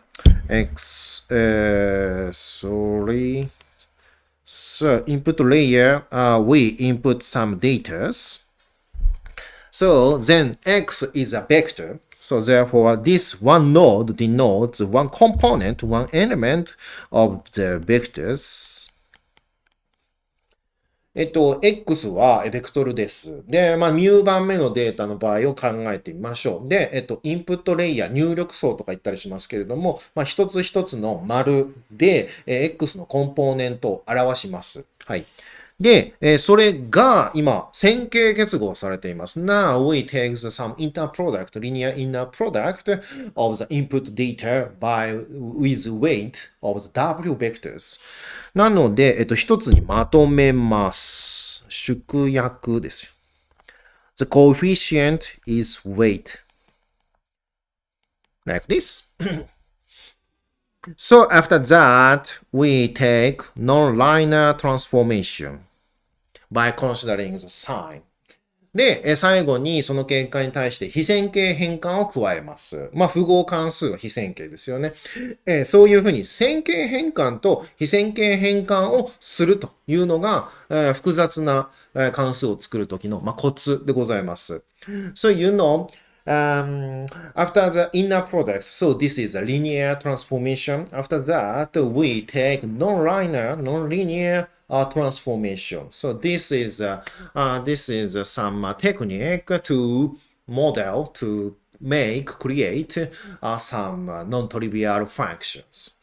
So input layer, we input some data. So then X is a vector. So therefore, this one node denotes one component, one element of the vectors. X はベクトルです。で、ミュー番目のデータの場合を考えてみましょう。で、インプットレイヤー、入力層とか言ったりしますけれども、一つ一つの丸で、X のコンポーネントを表します。はい。で、それが今、線形結合されています。Now we take some inner product, linear inner product of the input data with weight of the W vectors. なので、一つにまとめます。縮約ですよ。The coefficient is weight. Like this. So after that, we take non-linear transformation by considering the sign. で、最後にその結果に対して非線形変換を加えます。符号関数は非線形ですよね。そういうふうに線形変換と非線形変換をするというのが、複雑な関数を作るときの、コツでございます。So you know, after the inner product, so this is a linear transformation. After that, we take non-linear transformation. So this is some technique to model, to create some non-trivial functions.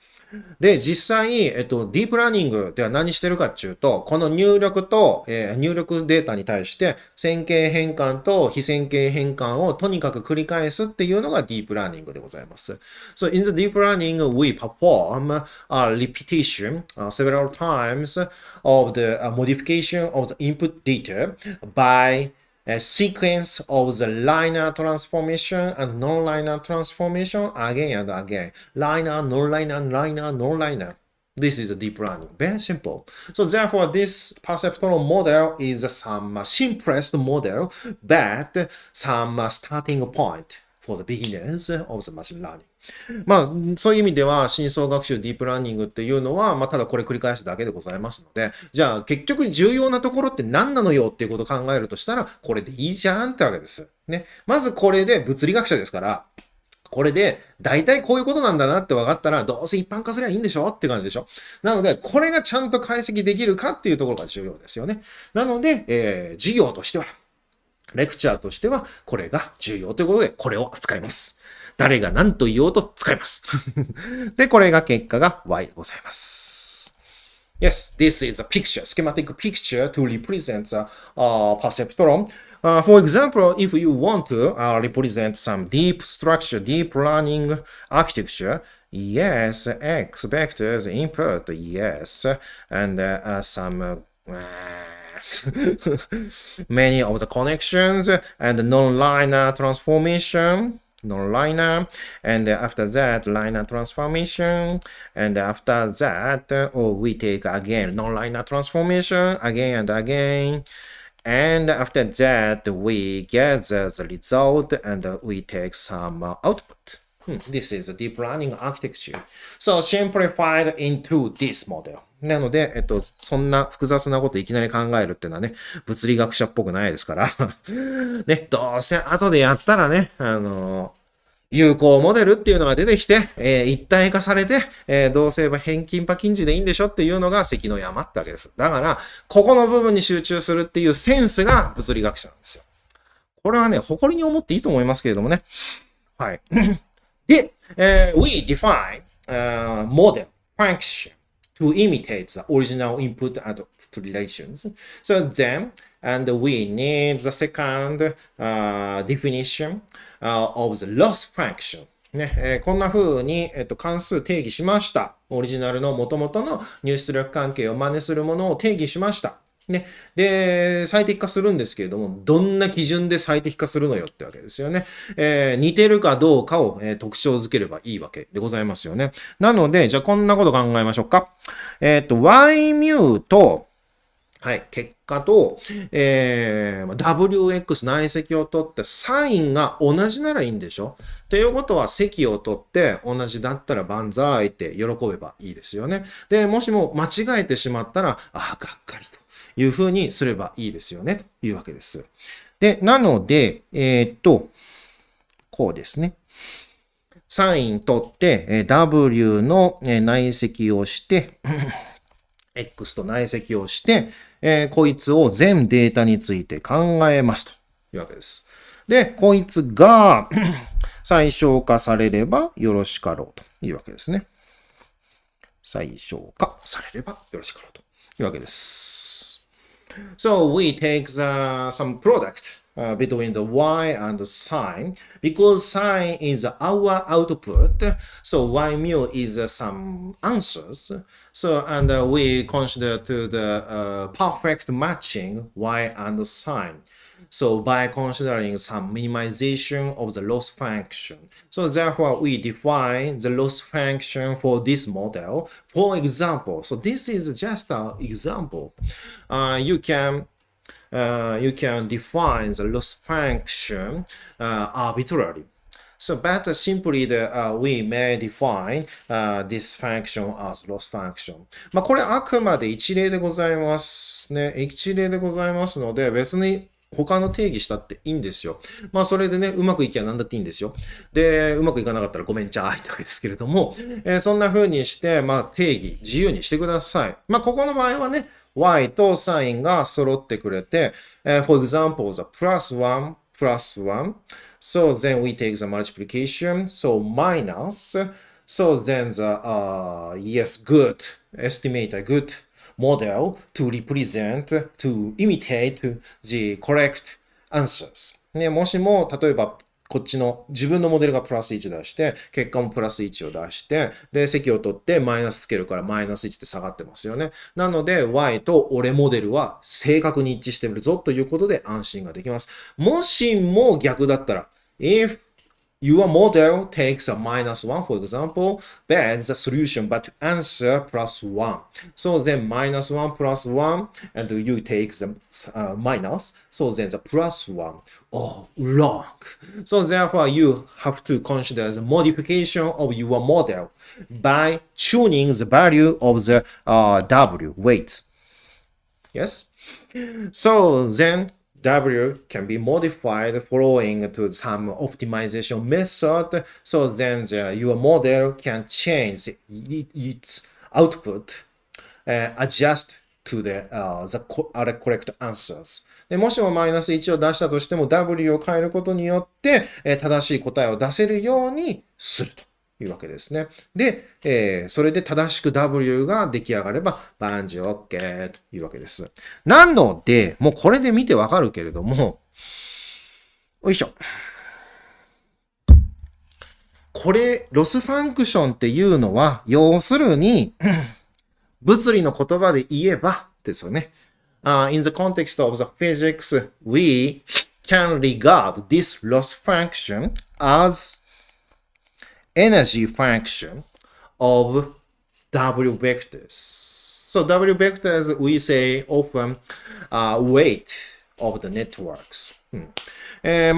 で、実際、ディープラーニングでは何してるかっていうと、この入力と、入力データに対して、線形変換と非線形変換をとにかく繰り返すっていうのがディープラーニングでございます。So in the deep learning, we perform a repetition several times of the modification of the input data by a sequence of the linear transformation and non-linear transformation again and again. Linear, non-linear, linear, non-linear. This is a deep learning. Very simple. So therefore, this perceptron model is some simplest model, but some starting point for the beginners of the machine learning. まあ、そういう意味では、深層学習、ディープラーニングっていうのは、まあ、ただこれ繰り返すだけでございますので、じゃあ、結局重要なところって何なのよっていうことを考えるとしたら、これでいいじゃんってわけです。ね。まずこれで物理学者ですから、これで、大体こういうことなんだなって分かったら、どうせ一般化すればいいんでしょって感じでしょ。なので、これがちゃんと解析できるかっていうところが重要ですよね。なので、授業としては、レクチャーとしては、これが重要ということで、これを扱います。誰が何と言おうと使います。で、これが結果が Y でございます。Yes, this is a picture, schematic picture to represent the perceptron. For example, if you want to represent some deep structure, deep learning architecture, yes, X vectors input, yes, and some many of the connections and non-linear transformation. Non-linear, and after that, linear transformation, and after that, we take again non-linear transformation again and again, and after that, we get the result and we take some output. This is a deep learning architecture. So simplified into this model. なので、そんな複雑なこといきなり考えるっていうのはね、物理学者っぽくないですから。ね、どうせ後でやったらね、有効モデルっていうのが出てきて、一体化されて、どうせ偏近波近似でいいんでしょっていうのが関の山ってわけです。だから、ここの部分に集中するっていうセンスが物理学者なんですよ。これはね、誇りに思っていいと思いますけれどもね。はい。で、we define model function to imitate the original input and output relations. So then, and we need the second definition of the loss function. ねこんな風に、関数定義しました。オリジナルの元々の入出力関係を真似するものを定義しました。ね。で、最適化するんですけれども、どんな基準で最適化するのよってわけですよね。似てるかどうかを、特徴づければいいわけでございますよね。なので、じゃあこんなこと考えましょうか。y-mu と、はい、結果と、wx 内積を取ってサインが同じならいいんでしょということは積を取って同じだったら万歳って喜べばいいですよね。で、もしも間違えてしまったら、がっかりというふうにすればいいですよねというわけです。で、なので、こうですね。サイン取って、w の内積をして、X と内積をして、こいつを全データについて考えますというわけです。で、こいつが最小化されればよろしかろうというわけですね。最小化されればよろしかろうというわけです。So we take some product between the y and the sine because sine is our output. So y mu is some answers. So and we consider to the perfect matching y and sine. So by considering some minimization of the loss function. So therefore we define the loss function for this model. For example, so this is just an example. You can define the loss function arbitrarily. So, but simply we may define this function as loss function. まあこれあくまで一例でございますね。一例でございますので、別に他の定義したっていいんですよ。まあそれでね、うまくいきゃ何だっていいんですよ。で、うまくいかなかったらごめんちゃーいってわけですけれども、そんな風にして、まあ定義、自由にしてください。まあここの場合はね、y とサインが揃ってくれて、for example, the plus 1, plus 1. So then we take the multiplication. So minus. So then the, yes, good, estimate a good model to represent, to imitate the correct answers. ね、もしも、例えば、こっちの自分のモデルがプラス1出して、結果もプラス1を出して、で、積を取ってマイナスつけるからマイナス1って下がってますよね。なので、y と俺モデルは正確に一致しているぞということで安心ができます。もしも逆だったら、if your model takes a -1, for example, but the solution but answer +1. So then -1 +1, and you take the minus, so then the +1. Oh, wrong. So therefore, you have to consider the modification of your model by tuning the value of the W weight. Yes? So then W can be modified following to some optimization method. So then your model can change its output, adjust to the correct answers. でもしもマイナス1を出したとしても W を変えることによって、正しい答えを出せるようにするというわけですね。で、それで正しく W が出来上がれば万事 OK というわけです。なので、もうこれで見てわかるけれども、よいしょ。これ、ロスファンクションっていうのは、要するに、物理の言葉で言えばですよね。In the context of the physics, we can regard this loss function as energy function of W vectors. So W vectors, we say often weight of the networks.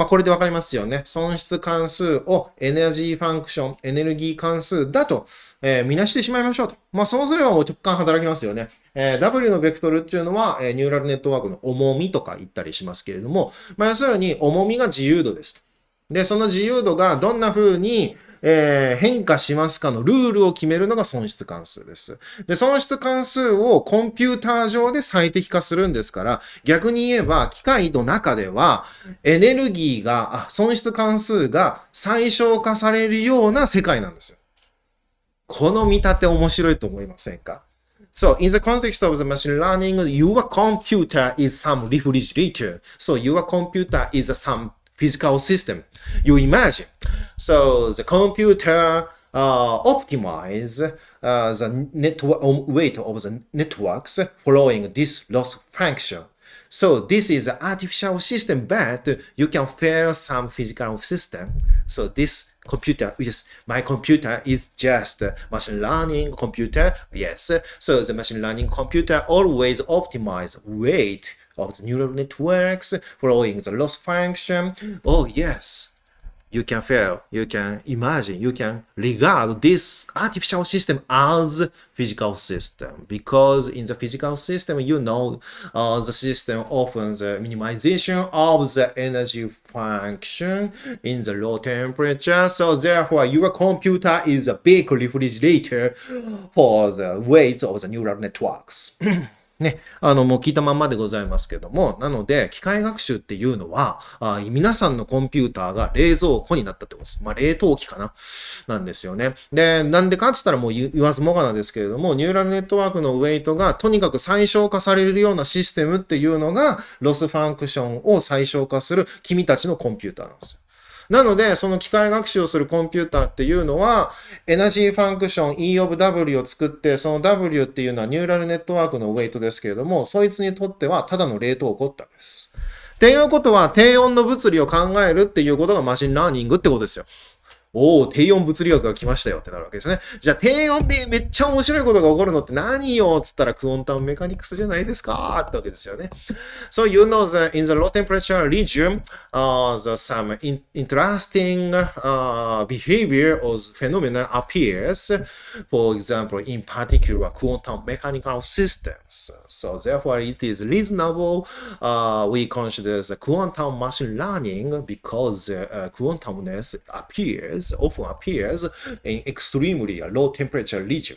これでわかりますよね。損失関数をエネルギーファンクション、エネルギー関数だと、見なしてしまいましょうと。そうすればもう直感働きますよね。W のベクトルっていうのは、ニューラルネットワークの重みとか言ったりしますけれども、要するに重みが自由度ですと。で、その自由度がどんな風に変化しますかのルールを決めるのが損失関数です。で、損失関数をコンピューター上で最適化するんですから、逆に言えば機械の中ではエネルギーが、損失関数が最小化されるような世界なんですよ。この見立て面白いと思いませんか？ So, in the context of the machine learning, your computer is some refrigerator. So, your computer is some physical system you imagine. So the computer optimize the network weight of the networks following this loss function. So this is an artificial system, but you can fail some physical system. So this computer, my computer is just a machine learning computer. Yes. So the machine learning computer always optimize weight of the neural networks following the loss function. Oh yes. You can fail, you can imagine, you can regard this artificial system as physical system. Because in the physical system, the system offers the minimization of the energy function in the low temperature. So therefore, your computer is a big refrigerator for the weights of the neural networks. ね、もう聞いたまんまでございますけども、なので、機械学習っていうのは、皆さんのコンピューターが冷蔵庫になったってことです。冷凍機かななんですよね。で、なんでかって言ったらもう言わずもがなですけれども、ニューラルネットワークのウェイトがとにかく最小化されるようなシステムっていうのが、ロスファンクションを最小化する君たちのコンピューターなんですよ。なので、その機械学習をするコンピューターっていうのは、エナジーファンクション E of W を作って、その W っていうのはニューラルネットワークのウェイトですけれども、そいつにとってはただの冷凍庫ってわけです。っていうことは、低温の物理を考えるっていうことがマシンラーニングってことですよ。低温物理学が来ましたよってなるわけですね。じゃあ低温でめっちゃ面白いことが起こるのって何よつったらクォンタムメカニクスじゃないですかってわけですよね。So you know that in the low temperature region, some interesting behavior or phenomena appears. For example, in particular, quantum mechanical systems. So therefore, it is reasonable we consider the quantum machine learning because quantumness often appears in extremely low temperature region.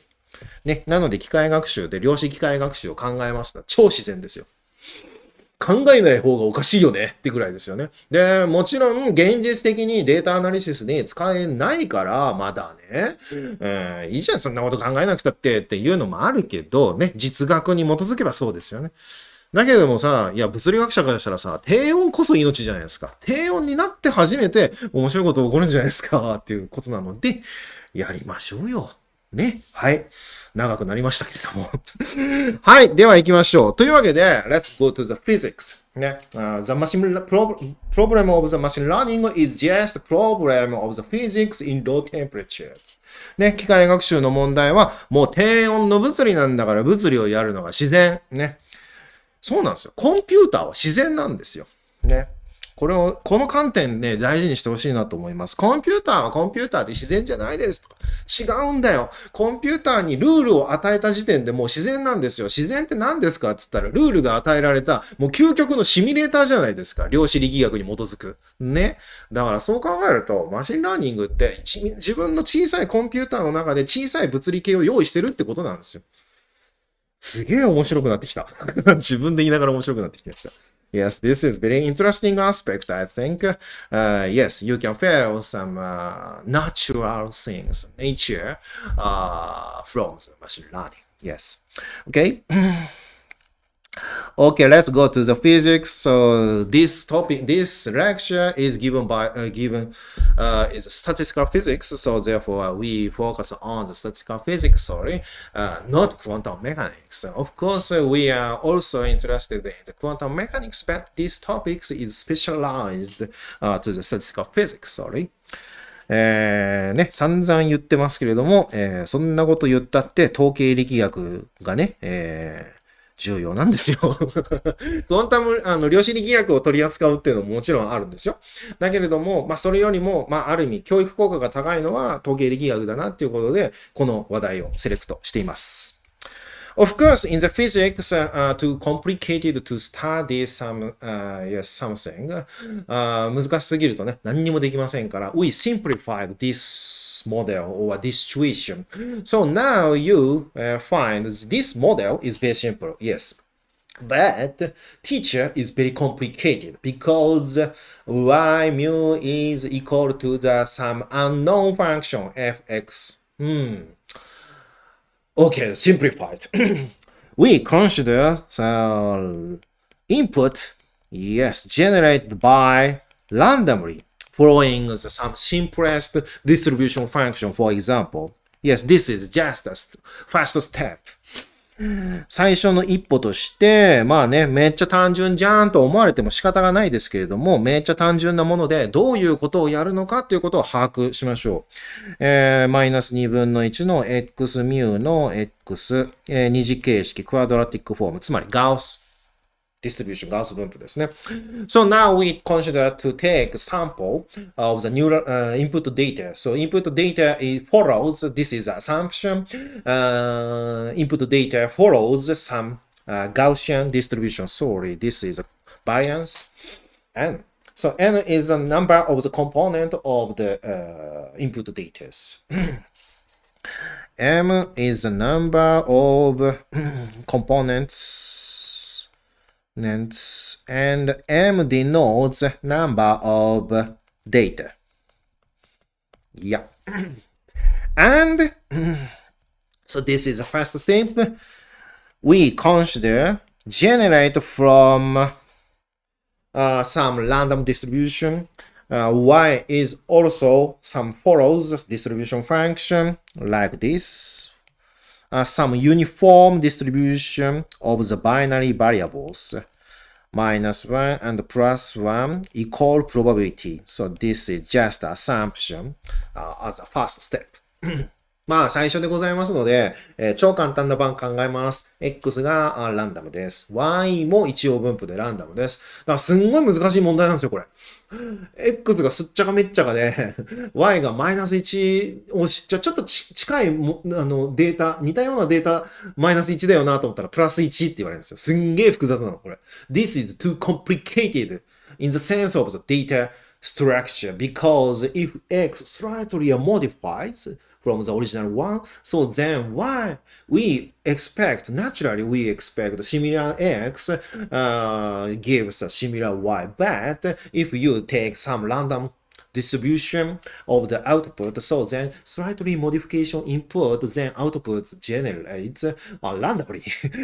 ね、なので機械学習で量子機械学習を考えますと超自然ですよ。考えない方がおかしいよねってぐらいですよね。で、もちろん現実的にデータアナリシスに使えないからまだね、いいじゃんそんなこと考えなくたってっていうのもあるけどね、実学に基づけばそうですよね。だけどもさ、いや、物理学者からしたらさ、低温こそ命じゃないですか。低温になって初めて面白いこと起こるんじゃないですかっていうことなので、やりましょうよ。ね。はい。長くなりましたけれども。はい。では行きましょう。というわけで、Let's go to the physics. ね。The problem of the machine learning is just the problem of the physics in low temperatures. ね。機械学習の問題は、もう低温の物理なんだから物理をやるのが自然。ね。そうなんですよ。コンピューターは自然なんですよ。ね。この観点ね、大事にしてほしいなと思います。コンピューターはコンピューターで自然じゃないですとか。違うんだよ。コンピューターにルールを与えた時点でもう自然なんですよ。自然って何ですかって言ったら、ルールが与えられた、もう究極のシミュレーターじゃないですか。量子力学に基づく。ね。だからそう考えると、マシンラーニングって自分の小さいコンピューターの中で小さい物理系を用意してるってことなんですよ。すげえ面白くなってきた。自分で言いながら面白くなってきました。Yes, this is very interesting aspect, I think. Yes, you can feel some natural things, nature, from the machine learning. Yes. Okay. Okay, let's go to the physics. So this lecture is is statistical physics. So therefore, we focus on the statistical physics. Sorry, not quantum mechanics. Of course, we are also interested in the quantum mechanics, but this topic is specialized to the statistical physics. Sorry. ね、散々言ってますけれども、そんなこと言ったって統計力学がね、重要なんですよ。クォンタム、量子力学を取り扱うっていうのももちろんあるんですよ。だけれども、それよりも、ある意味、教育効果が高いのは統計力学だなっていうことで、この話題をセレクトしています。Of course, in the physics, too complicated to study something, 難しすぎるとね、何にもできませんから、we simplified this model or this situation. So now you find this model is very simple, yes. But teacher is very complicated because y mu is equal to the some unknown function fx. Okay, simplified. We consider input, yes, generated by randomly following some simplest distribution function, for example. Yes, this is just a first step. 最初の一歩として、めっちゃ単純じゃんと思われても仕方がないですけれども、めっちゃ単純なものでどういうことをやるのかということを把握しましょう。マイナス2分の1の x ミュの x、二次形式、クワドラティックフォーム、つまりガウス。distribution ガウス分布ですね。So now we consider to take sample of the neural input data. So input data follows, this is assumption. Input data follows some Gaussian distribution. Sorry, this is a variance. N. So N is the number of the component of the input data. M is the number of components. And M denotes number of data. Yeah. And so this is the first step. We consider generate from some random distribution. Y is also some follows distribution function like this. Some uniform distribution of the binary variables. -1 and +1 equal probability. So this is just assumption as a first step. 最初でございますので、超簡単な版考えます。X がランダムです。Y も一応分布でランダムです。だからすんごい難しい問題なんですよ、これ。X がすっちゃかめっちゃかで、Y が-1をじゃあちょっと近いデータ、似たようなデータ、-1だよなと思ったら、+1って言われるんですよ。すんげえ複雑なの、これ。This is too complicated in the sense of the data structure because if X slightly modifies from the original one, so then we expect similar X gives a similar Y, but if you take some random distribution of the output, so then slightly modification input, then output generates randomly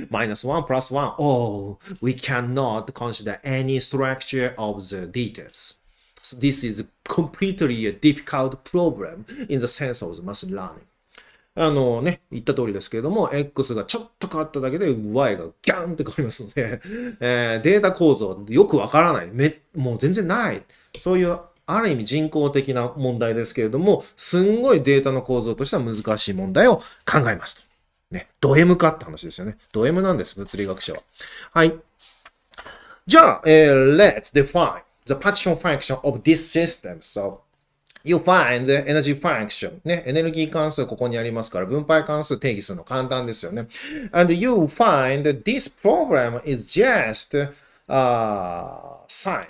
-1 +1. Oh, we cannot consider any structure of the details. This is completely a difficult problem in the sense of the machine learning. 言った通りですけれども、X がちょっと変わっただけで Y がギャンって変わりますので、データ構造よくわからない。もう全然ない。そういう、ある意味人工的な問題ですけれども、すんごいデータの構造としては難しい問題を考えますと。ね、ド M かって話ですよね。ド M なんです、物理学者は。はい。じゃあ、let's define the partition function of this system. So, you find the energy function. ね、エネルギー関数ここにありますから、分配関数定義するの簡単ですよね。And you find that this problem is just, sign.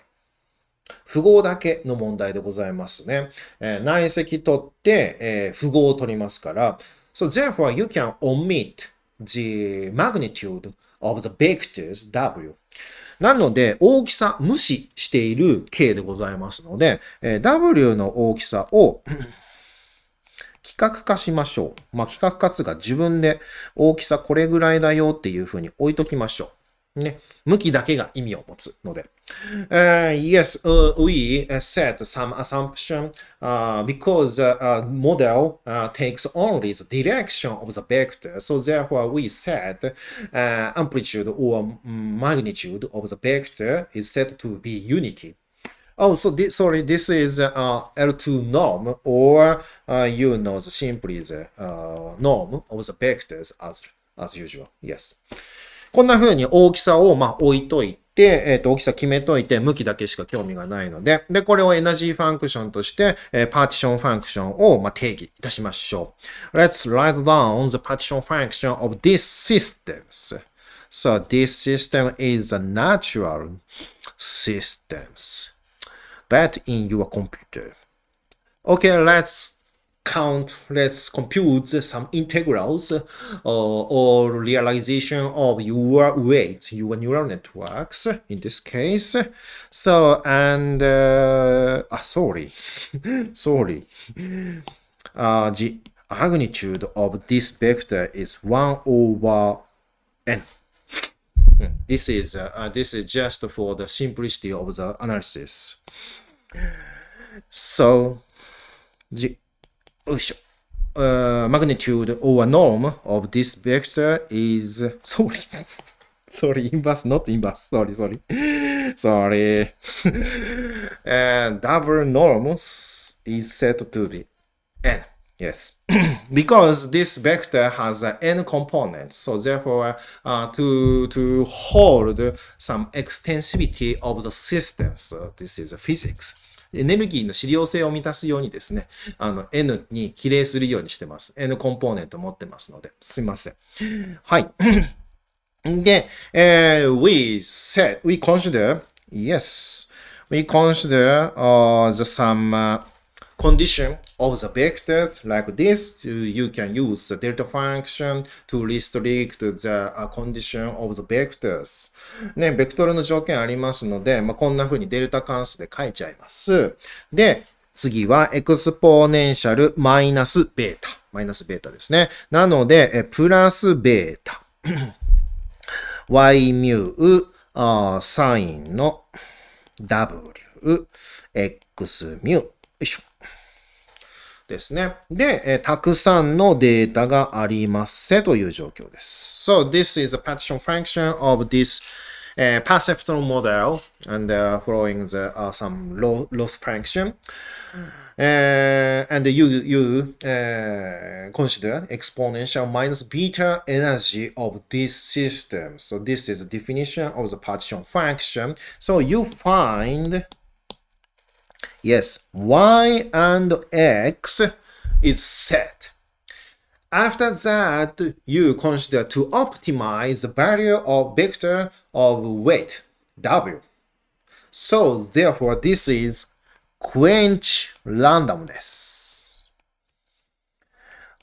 符号だけの問題でございますね。内積取って、符号を取りますから。So therefore, you can omit the magnitude of the vectors w. なので、大きさ無視している K でございますので、W の大きさを規格化しましょう。規格化が自分で大きさこれぐらいだよっていうふうに置いときましょう。ね。向きだけが意味を持つので。Yes, we set some assumption because the model takes only the direction of the vector. So therefore, we set amplitude or magnitude of the vector is set to be unity. Oh, so this is L2 norm, or you know simply the norm of the vectors as usual. Yes. こんな風に大きさを置いといて、大きさ決めといて、向きだけしか興味がないので、これをエナジーファンクションとして、パーティションファンクションを定義いたしましょう。Let's write down the partition function of these systems. So this system is a natural systems that in your computer. Okay, let's compute some integrals or realization of your weights, your neural networks in this case. So, and, sorry. The magnitude of this vector is 1 over n. This is just for the simplicity of the analysis. So, the magnitude or norm of this vector is sorry, inverse, not inverse. Sorry. Double norm is set to be n. Yes, because this vector has n components, so therefore, to hold some extensivity of the system, so this is physics. エネルギーの資料性を満たすようにですね、n に比例するようにしてます。n コンポーネント持ってますので、すいません。はい。で、we consider some condition of the vectors like this. You can use the delta function to restrict the condition of the vectors. ね、ベクトルの条件ありますので、こんな風にデルタ関数で書いちゃいます。で、次はエクスポネンシャルマイナスベータ。マイナスベータですね。なので、プラスベータ。y ミュー、サインの w、x ミュー。よいしょ。ですね。で、たくさんのデータがありますせという状況です。So, this is a partition function of this perceptual model and following the some loss function. And you consider exponential minus beta energy of this system. So, this is the definition of the partition function. So, you find yes, y and x is set. After that, you consider to optimize the value of vector of weight, w. So, therefore, this is quench randomness.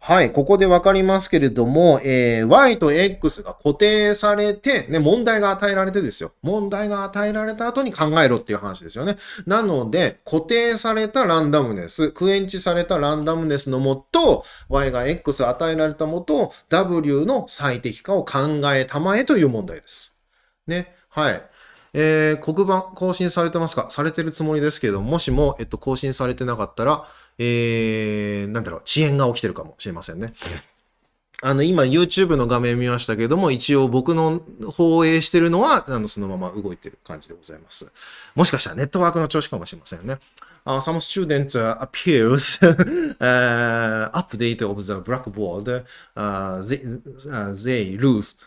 はい、ここでわかりますけれども、y と x が固定されて、ね、問題が与えられてですよ。問題が与えられた後に考えろっていう話ですよね。なので、固定されたランダムネス、クエンチされたランダムネスのもと、y が x 与えられたもと、w の最適化を考えたまえという問題です。ね、はい。黒板更新されてますか？されてるつもりですけれども、もしも、更新されてなかったら、遅延が起きてるかもしれませんね。今 YouTube の画面見ましたけども、一応僕の放映してるのは、そのまま動いてる感じでございます。もしかしたらネットワークの調子かもしれませんね。Some students appears update of the blackboard. They lost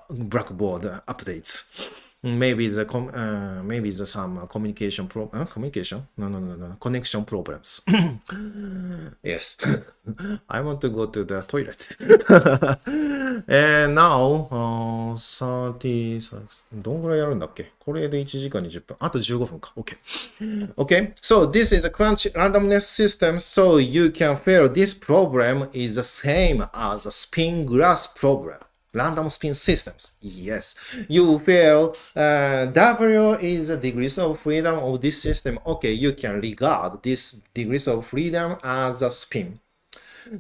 blackboard updates. Maybe some communication communication? No. Connection problems. Yes. I want to go to the toilet. And now, 30, どんぐらいやるんだっけ？これで1時間20分。あと15分か。OK. Okay. So this is a crunch randomness system. So you can feel this problem is the same as a spin glass problem. Random spin systems. Yes. You feel W is the degrees of freedom of this system. Okay, you can regard this degrees of freedom as a spin.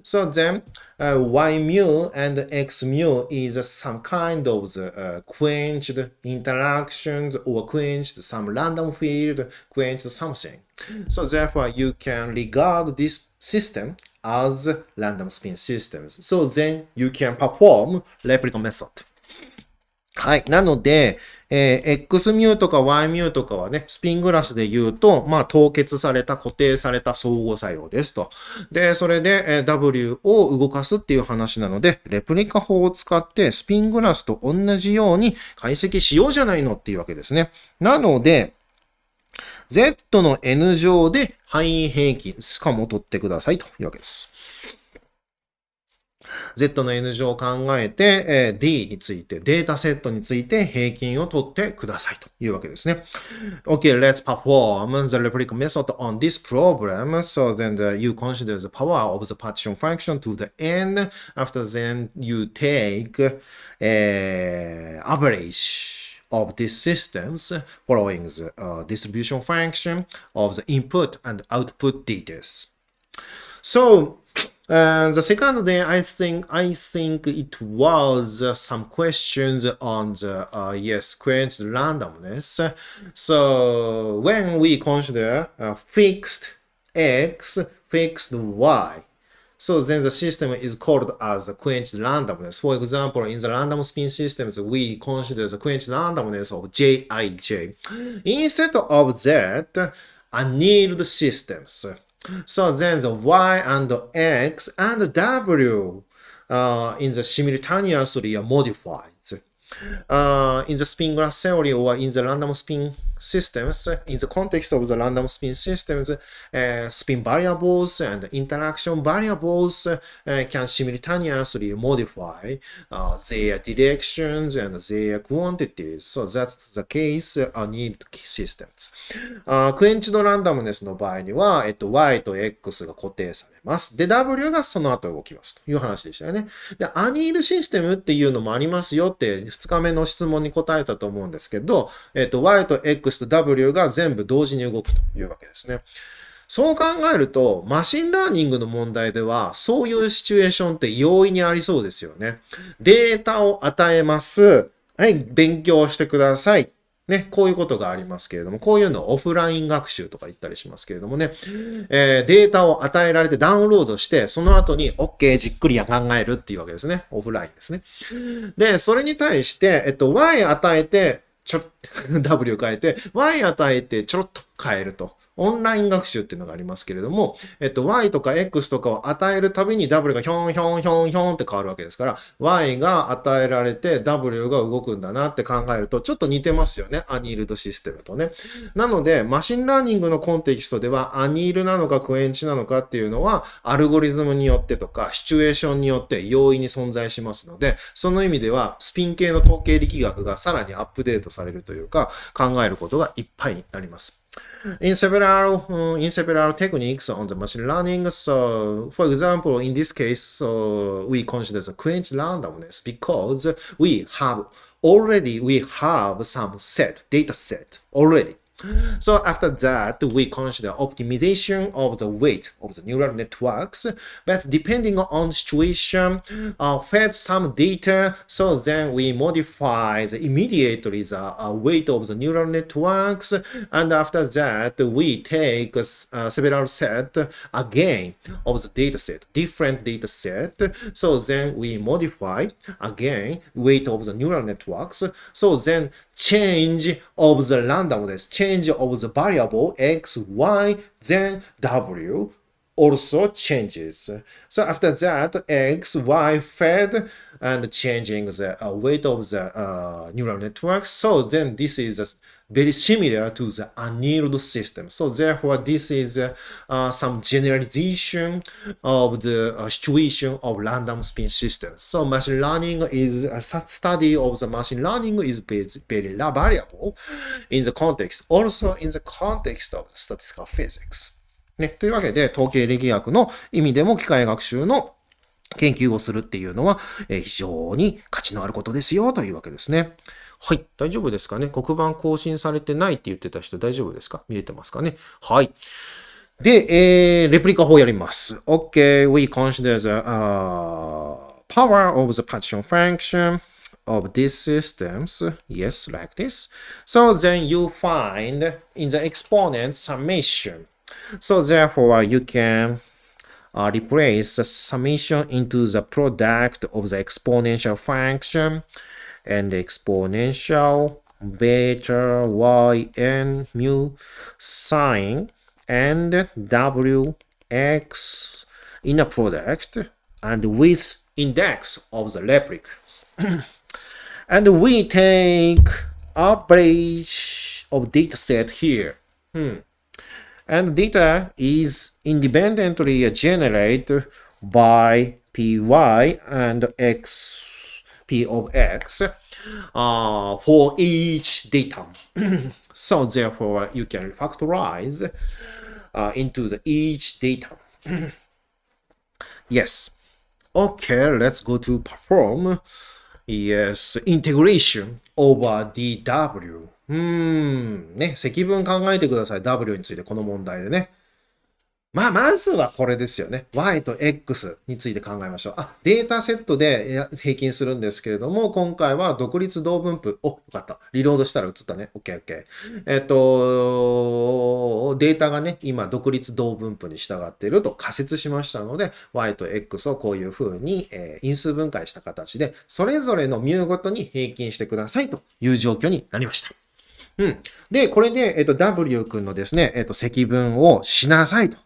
So then Y mu and X mu is some kind of quenched interactions or quenched some random field, quenched something. So therefore you can regard this system as random spin systems. So then you can perform replica method. はい。なので、X ミュとか Y ミュとかはね、スピングラスで言うと、凍結された、固定された相互作用ですと。で、それで、W を動かすっていう話なので、レプリカ法を使ってスピングラスと同じように解析しようじゃないのっていうわけですね。なので、Z の N 乗で範囲平均、しかも取ってくださいというわけです。Z の N 乗を考えて、D について、データセットについて平均を取ってくださいというわけですね。Okay, let's perform the replica method on this problem. So then you consider the power of the partition function to the N. After then you take average of these systems following the distribution function of the input and output details. So the second day, I think it was some questions on the quenched randomness. So when we consider fixed x, fixed y, so then the system is called as the quenched randomness. For example, in the random spin systems, we consider the quenched randomness of Jij. Instead of that, annealed systems. So then the y and x and w in the simultaneously are modified. In the spin glass theory or in the random spin systems, in the context of the random spin systems, spin variables and interaction variables can simultaneously modify their directions and their quantities. So that's the case in systems. Quenched randomness の場合には、y と x が固定されます。で、w がその後動きますという話でしたよね。で、アニールシステムっていうのもありますよって2日目の質問に答えたと思うんですけど、y と x と w が全部同時に動くというわけですね。そう考えると、マシンラーニングの問題では、そういうシチュエーションって容易にありそうですよね。データを与えます。はい、勉強してください。ね、こういうことがありますけれども、こういうのをオフライン学習とか言ったりしますけれどもね、データを与えられてダウンロードして、その後に OK じっくり考えるっていうわけですね。オフラインですね。で、それに対して、y 与えて、w 変えて、y 与えてちょろっと変えると。オンライン学習っていうのがありますけれども、y とか x とかを与えるたびに w がひょんひょんひょんひょんって変わるわけですから、y が与えられて w が動くんだなって考えると、ちょっと似てますよね。アニールドシステムとね。なので、マシンラーニングのコンテキストでは、アニールなのかクエンチなのかっていうのは、アルゴリズムによってとか、シチュエーションによって容易に存在しますので、その意味では、スピン系の統計力学がさらにアップデートされるというか、考えることがいっぱいになります。In several techniques on the machine learning, so for example, in this case, we consider the quenched randomness because we have some data set already. So after that, we consider optimization of the weight of the neural networks, but depending on the situation, fed some data, so then we modify immediately the weight of the neural networks, and after that, we take several set again of the data set, different data set, so then we modify again weight of the neural networks, so then change of the randomness, change of the variable x, y, then w also changes. So after that, x, y fed and changing the weight of the neural network. So then this is very similar to the annealed system. So therefore, this is some generalization of the situation of random spin systems. So machine learning is a study of the machine learning is very variable in the context, also in the context of statistical physics. ね、というわけで、統計力学の意味でも機械学習の研究をするっていうのは、非常に価値のあることですよというわけですね。はい。大丈夫ですかね。黒板更新されてないって言ってた人大丈夫ですか？見れてますかね。はい。で、レプリカ法やります。Okay, we consider the power of the partition function of these systems. Yes, like this. So then you find in the exponent summation. So therefore, you can replace the summation into the product of the exponential function and the exponential beta yn mu sine and wx in a product and with index of the replicas. And we take average of data set here. And data is independently generated by py and x p of x for each datum. So therefore, you can factorize into the each datum. Yes. Okay, let's go to perform. Yes, integration over dw. ね、積分考えてください。W についてこの問題でね。まずはこれですよね。Y と X について考えましょう。データセットで平均するんですけれども、今回は独立同分布。よかった。リロードしたら映ったね。OK。データがね、今独立同分布に従っていると仮説しましたので、Y と X をこういうふうに因数分解した形で、それぞれのμごとに平均してくださいという状況になりました。で、これで、W 君のですね、積分をしなさいと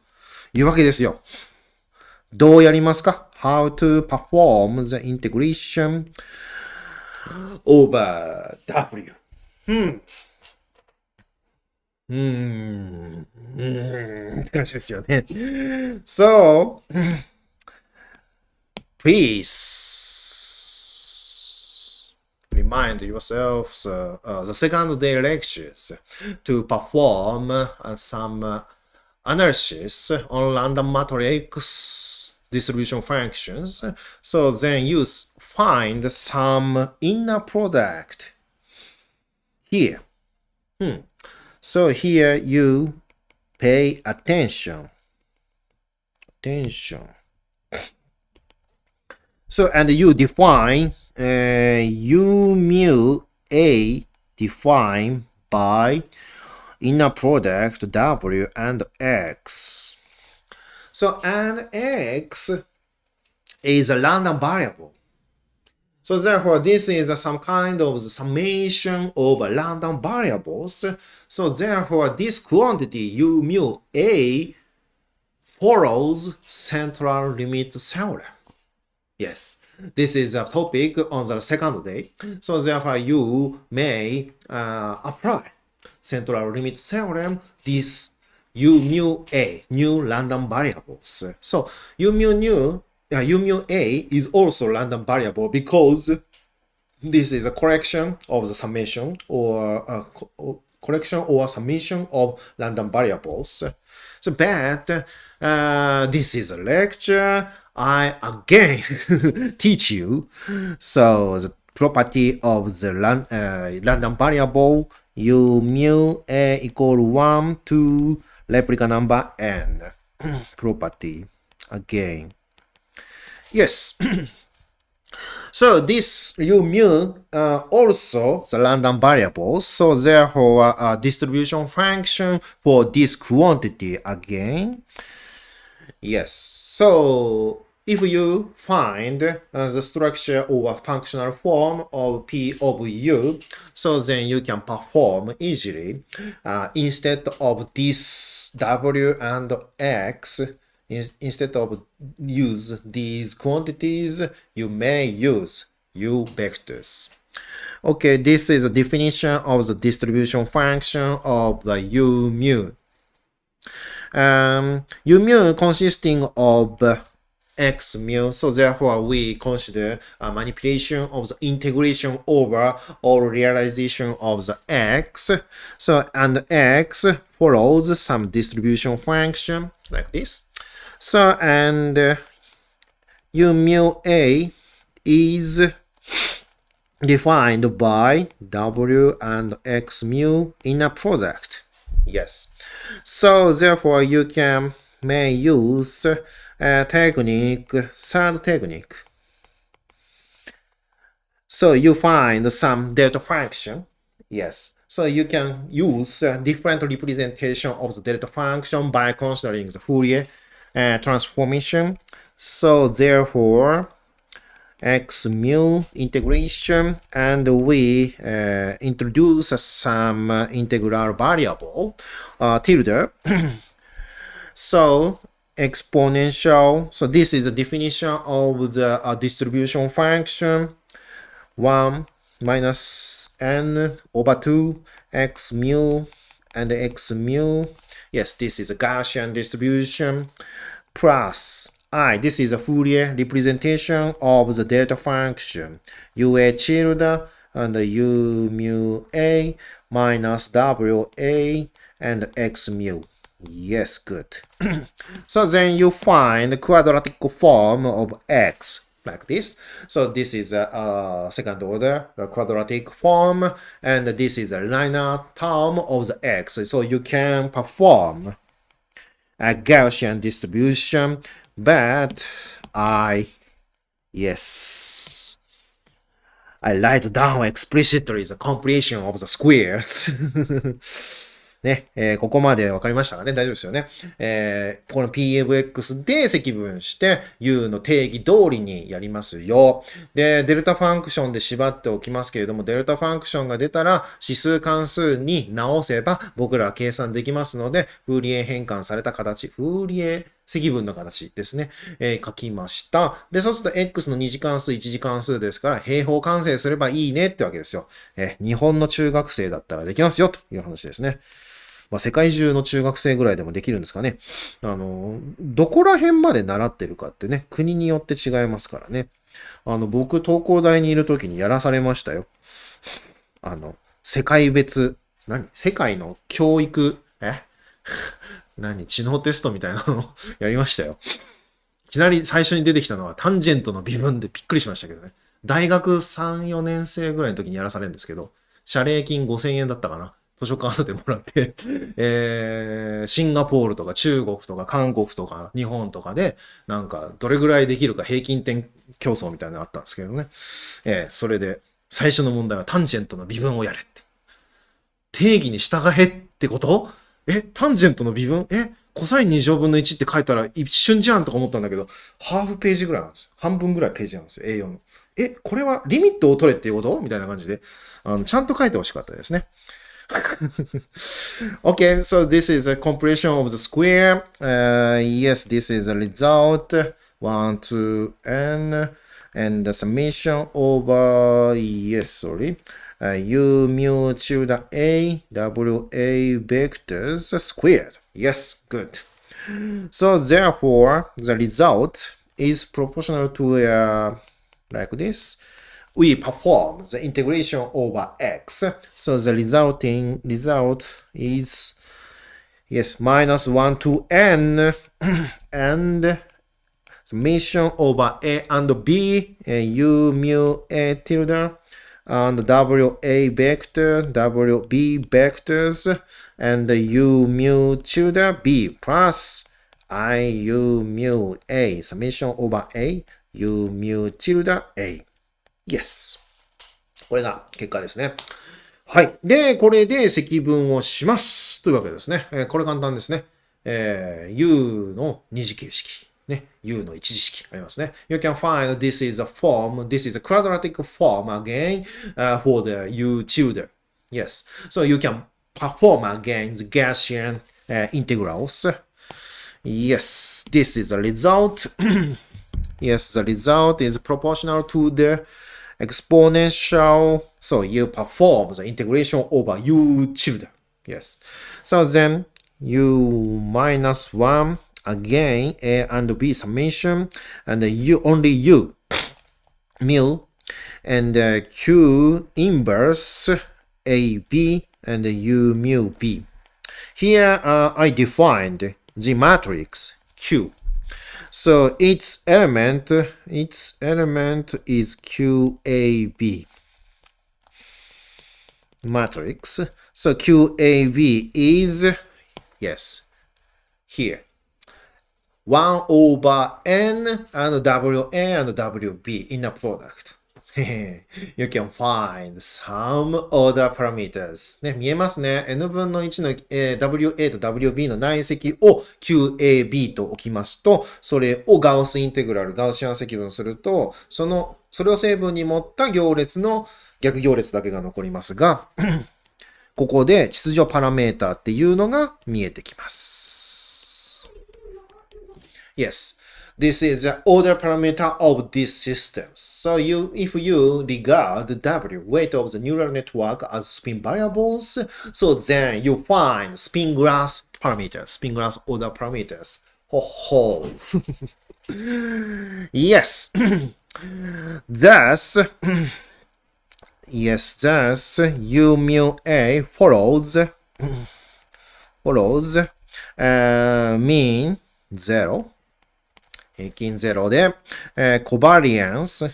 いうわけですよ。どうやりますか？ How to perform the integration over W. って感じですよね。So, please.Remind yourself the second day lectures to perform some analysis on random matrix distribution functions. So then you find some inner product here. So here you pay attention. So, and you define u mu a defined by inner product w and x. So, and x is a random variable. So therefore, this is some kind of the summation of random variables. So therefore, this quantity u mu a follows central limit theorem. Yes, this is a topic on the second day. So therefore, you may apply central limit theorem, this u mu a, new random variables. So u mu a is also random variable because this is a correction of the summation or correction or summation of random variables. So, but this is a lecture. I again teach you. So property of the random variable u mu a equal 1 to replica number n. Property again. Yes. So this u mu also the random variable. So therefore a distribution function for this quantity again. Yes. So if you find the structure or functional form of P of U, so then you can perform easily. Instead of this W and X, instead of use these quantities, you may use U vectors. Okay, this is a definition of the distribution function of the U mu. U mu consisting of x mu, so therefore we consider a manipulation of the integration over or realization of the x. So and x follows some distribution function like this. So and u mu a is defined by w and x mu in a product. Yes. So therefore you may use third technique. So you find some delta function. Yes. So you can use different representation of the delta function by considering the Fourier transformation. So therefore x mu integration, and we introduce some integral variable tilde. So exponential. So this is a definition of the distribution function 1 minus n over 2 x mu and x mu. Yes, this is a Gaussian distribution plus I. This is a Fourier representation of the delta function ua tilde and u mu a minus w a and x mu. Yes, good. So then you find the quadratic form of x like this. So this is a second order quadratic form, and this is a linear term of the x. So you can perform a Gaussian distribution, but I write down explicitly the completion of the squares. ね、ここまで分かりましたかね。大丈夫ですよね。この PFX で積分して U の定義通りにやりますよ。で、デルタファンクションで縛っておきますけれども、デルタファンクションが出たら指数関数に直せば僕らは計算できますので、フーリエ変換された形、フーリエ積分の形ですね、書きました。で、そうすると X の2次関数、1次関数ですから、平方完成すればいいねってわけですよ。日本の中学生だったらできますよという話ですね。まあ、世界中の中学生ぐらいでもできるんですかね。どこら辺まで習ってるかってね、国によって違いますからね。僕、東工大にいる時にやらされましたよ。世界別、世界の教育、知能テストみたいなのをやりましたよ。いきなり最初に出てきたのはタンジェントの微分でびっくりしましたけどね。大学3、4年生ぐらいの時にやらされるんですけど、謝礼金5000円だったかな。図書カードでもらって、シンガポールとか中国とか韓国とか日本とかで、なんかどれぐらいできるか平均点競争みたいなのがあったんですけどね。それで最初の問題はタンジェントの微分をやれって。定義に従えってこと？タンジェントの微分？コサイン2乗分の1って書いたら一瞬じゃんとか思ったんだけど、ハーフページぐらいなんですよ。半分ぐらいページなんですよ。A4 の。これはリミットを取れっていうことみたいな感じで、ちゃんと書いてほしかったですね。Okay, so this is a compression of the square. Yes, this is a result 1 to n, and the summation over u mu tilde a w a vectors squared. Yes, good. So therefore, the result is proportional to like this. We perform the integration over x. So the resulting result is, minus 1 to n, and Summation over A and B, U mu A tilde, and WA vector, WB vectors, and U mu tilde B plus IU mu A, summation over A, U mu tilde A. Yes. これが結果ですね。はい。で、これで積分をします。というわけですね。これ簡単ですね。U の二次形式。ね。U の一次式ありますね。You can find this is a form, this is a quadratic form again for the U tilde. Yes. So you can perform again the Gaussian integrals. Yes. This is the result. Yes, the result is proportional to the exponential. So you perform the integration over U tilde. Yes. So then U minus 1 again A and B summation and U only U mu and Q inverse AB and U mu B. Here I defined the matrix Q. So its element is QAB matrix. So QAB is, yes, here. 1 over N and WA and WB in a product. You can find some other parameters. ね、見えますね。N 分の1の、WA と WB の内積を QAB と置きますと、それをガウスインテグラル、ガウシアン積分すると、それを成分に持った行列の逆行列だけが残りますが、ここで秩序パラメータっていうのが見えてきます。Yes. This is the order parameter of these systems. So if you regard W, weight of the neural network as spin variables, so then you find spin glass parameters, spin glass order parameters. Ho ho. Yes. Thus, U mu A follows mean 0. 平均0で、コバリアンス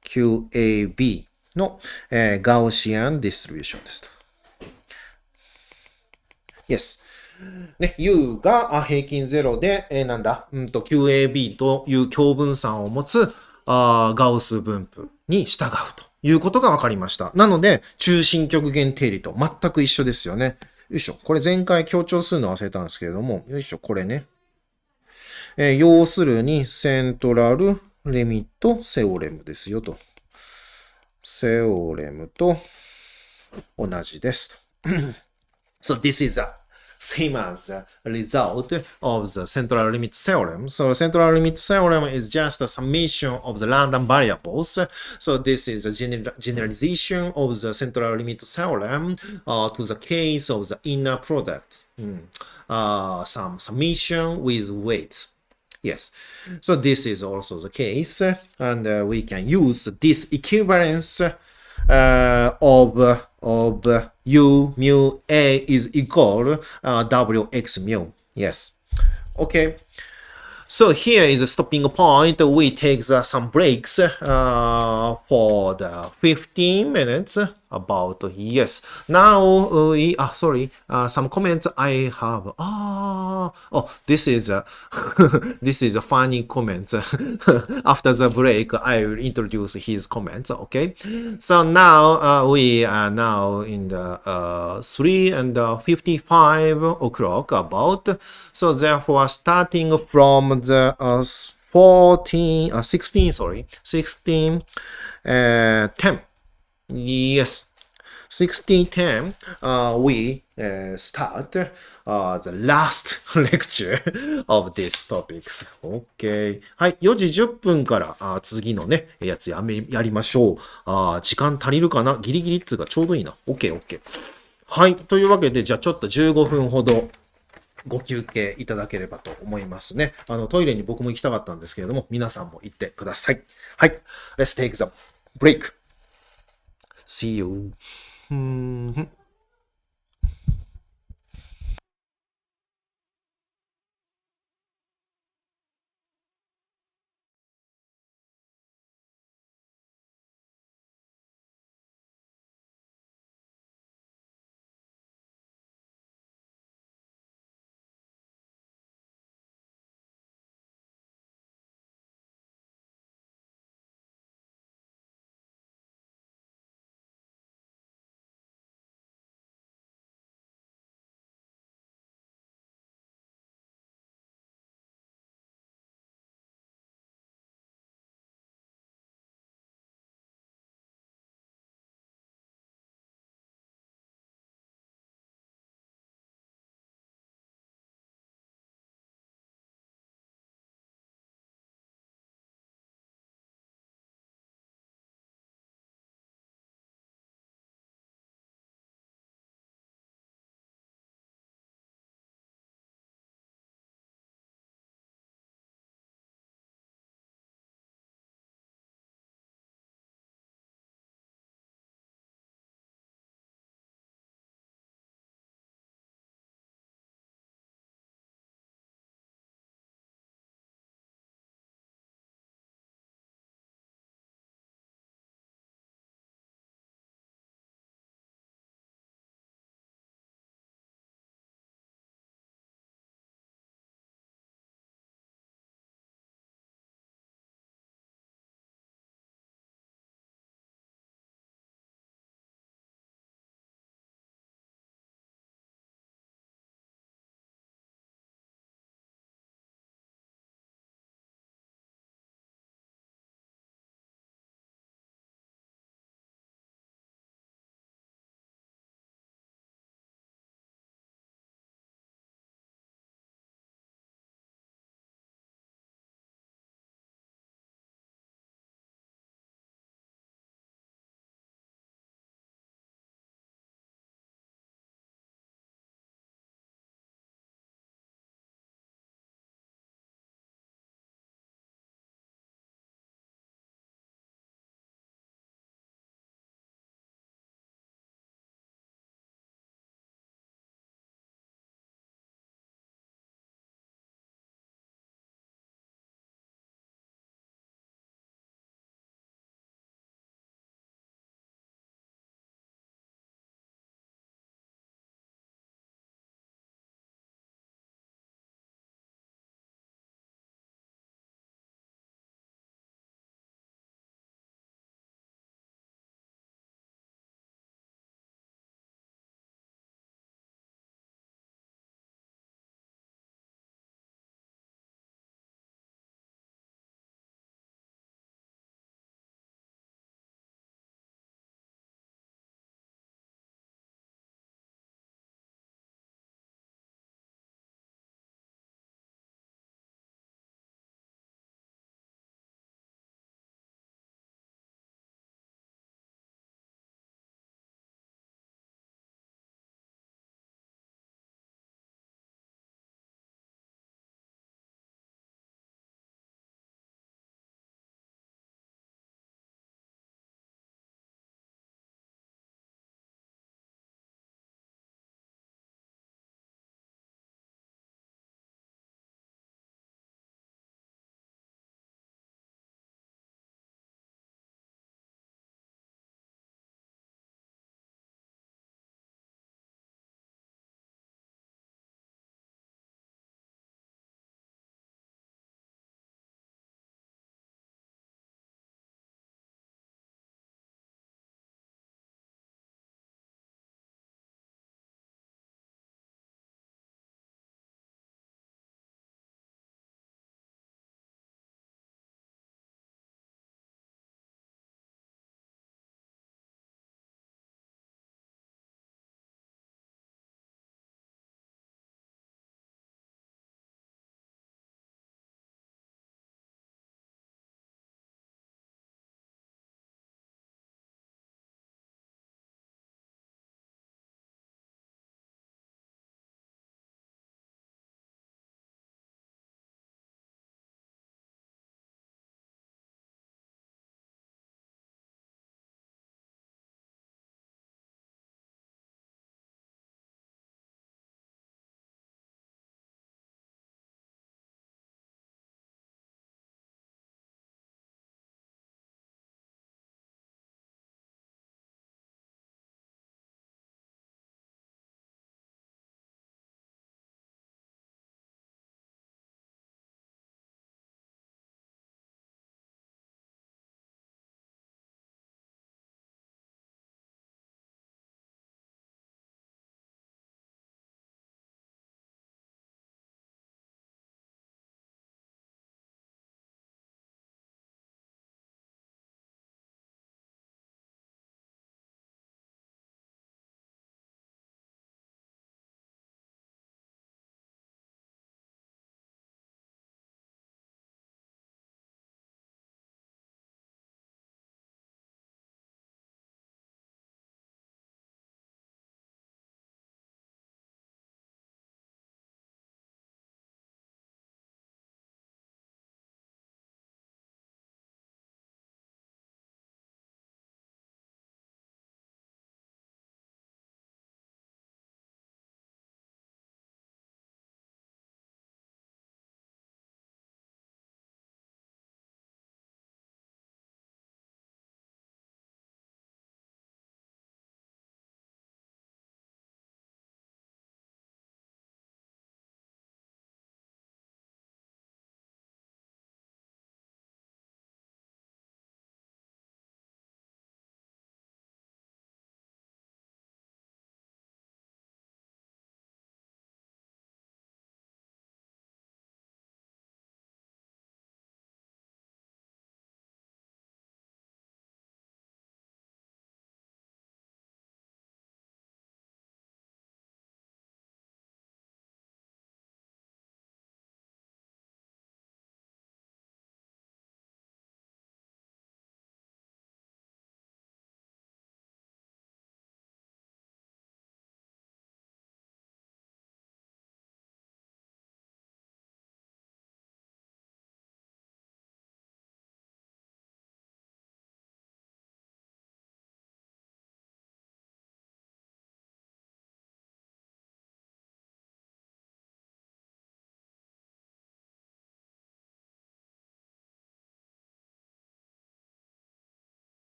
QAB の、ガウシアンディストリビューションですと。Yes. ね、U が平均0で、QAB という共分散を持つガウス分布に従うということが分かりました。なので、中心極限定理と全く一緒ですよね。よいしょ。これ前回強調するの忘れたんですけれども、よいしょ。これね。要するに、セントラルリミットセオレムですよと。セオレムと同じですと。So this is a same as the result of the central limit theorem. So central limit theorem is just a summation of the random variables. So this is a generalization of the central limit theorem to the case of the inner product. Some summation with weights. Yes. So this is also the case. And we can use this equivalence of U mu A is equal WX mu. Yes. Okay. So here is a stopping point. We take some breaks for the 15 minutes. About yes. Now some comments I have. This is a this is a funny comment. After the break, I will introduce his comments. Okay. So now we are now in the 3:55 o'clock about. So therefore, starting from the 16, 10. Yes, 16:10, we start the last lecture of these topics. Okay. はい。4時10分から次のね、やつやりましょう。時間足りるかな？ギリギリっつうかちょうどいいな。OK。はい。というわけで、じゃあちょっと15分ほどご休憩いただければと思いますね。トイレに僕も行きたかったんですけれども、皆さんも行ってください。はい。Let's take the break. See you.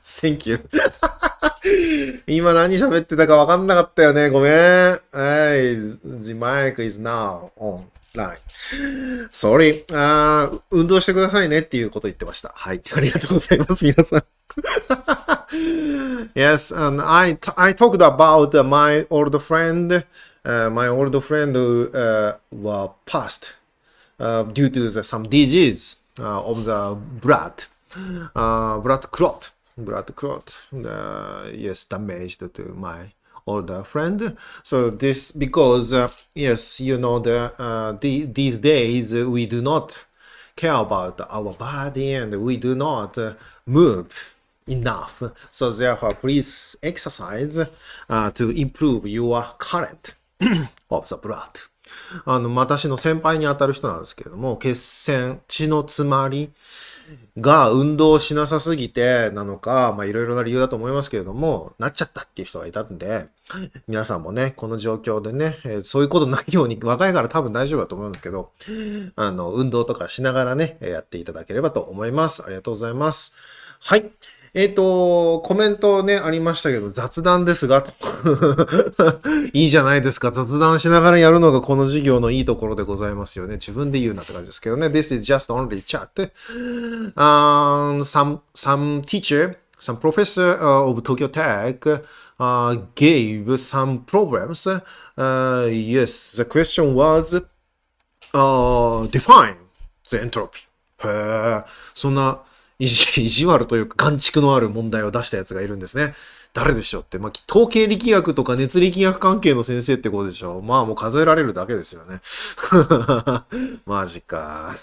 Thank you. 今何喋ってたか分かんなかったよね。ごめん。はい。The mic is now online. Sorry. 運動してくださいねっていうこと言ってました。はい。ありがとうございます。皆さん。Yes, and I talked about my old friend. My old friend was passed due to some disease of the blood clot. Yes, damaged to my older friend. So this because yes, you know these days we do not care about our body and we do not move enough. So therefore, please exercise to improve your current of the blood. 私の先輩に当たる人なんですけれども、血栓、血の詰まりが運動しなさすぎてなのか、まあいろいろな理由だと思いますけれども、なっちゃったっていう人がいたんで、皆さんもね、この状況でね、そういうことないように、若いから多分大丈夫だと思うんですけど、運動とかしながらね、やっていただければと思います。ありがとうございます。はい。コメントね、ありましたけど、雑談ですが、と。いいじゃないですか。雑談しながらやるのがこの授業のいいところでございますよね。自分で言うなって感じですけどね。This is just only chat. Some teacher, some professor of Tokyo Tech gave some problems. Yes, the question was define the entropy. へー、そんな意地悪というか、眼蓄のある問題を出したやつがいるんですね。誰でしょうって。まあ、統計力学とか熱力学関係の先生ってことでしょう。まあ、もう数えられるだけですよね。マジか。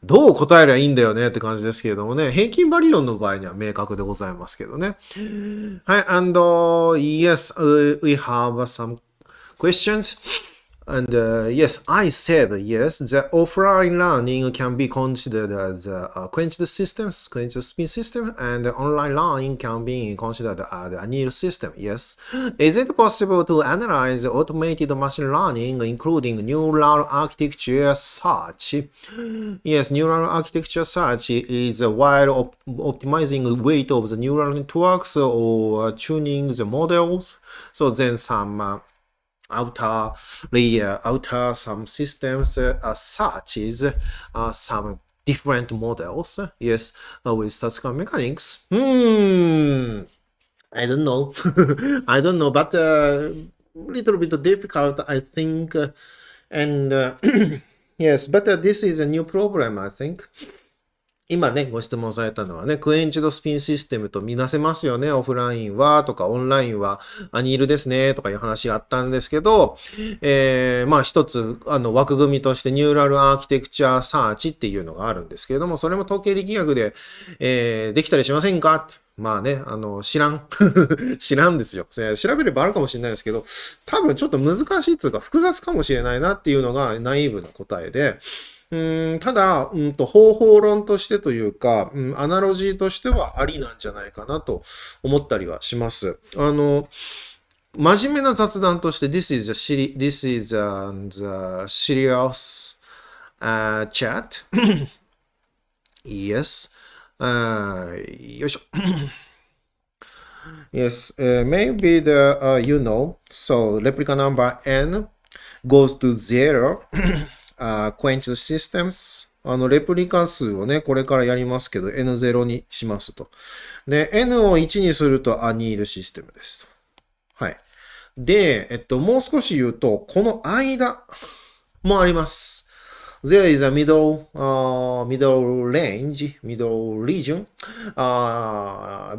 どう答えりゃいいんだよねって感じですけれどもね。平均場理論の場合には明確でございますけどね。はい、and yes, we have some questions. And yes, I said yes, the offline learning can be considered as a quenched spin system, and online learning can be considered as the anneal system. Yes. Is it possible to analyze automated machine learning, including neural architecture search? Yes, neural architecture search is while optimizing the weight of the neural networks or tuning the models. So then some outer some systems searches some different models. Yes, with statistical mechanics. I don't know. I don't know, but little bit difficult, I think. And yes, but this is a new problem, I think. 今ね、ご質問されたのはね、クエンチドスピンシステムと見なせますよね。オフラインはとか、オンラインはアニールですねとかいう話があったんですけど、まあ一つ、枠組みとしてニューラルアーキテクチャサーチっていうのがあるんですけれども、それも統計力学で、できたりしませんかって。まあね、知らん。知らんですよ。調べればあるかもしれないですけど、多分ちょっと難しいっていうか複雑かもしれないなっていうのがナイーブな答えで、ただ、方法論としてというか、アナロジーとしてはありなんじゃないかなと思ったりはします。真面目な雑談として、This is the serious chat. Yes. よいしょ。Yes, maybe you know, so replica number n goes to 0. quenched systems レプリカ数をね、これからやりますけど、N0 にしますと。で、N を1にするとアニールシステムですと。はい。で、もう少し言うと、この間もあります。There is a middle region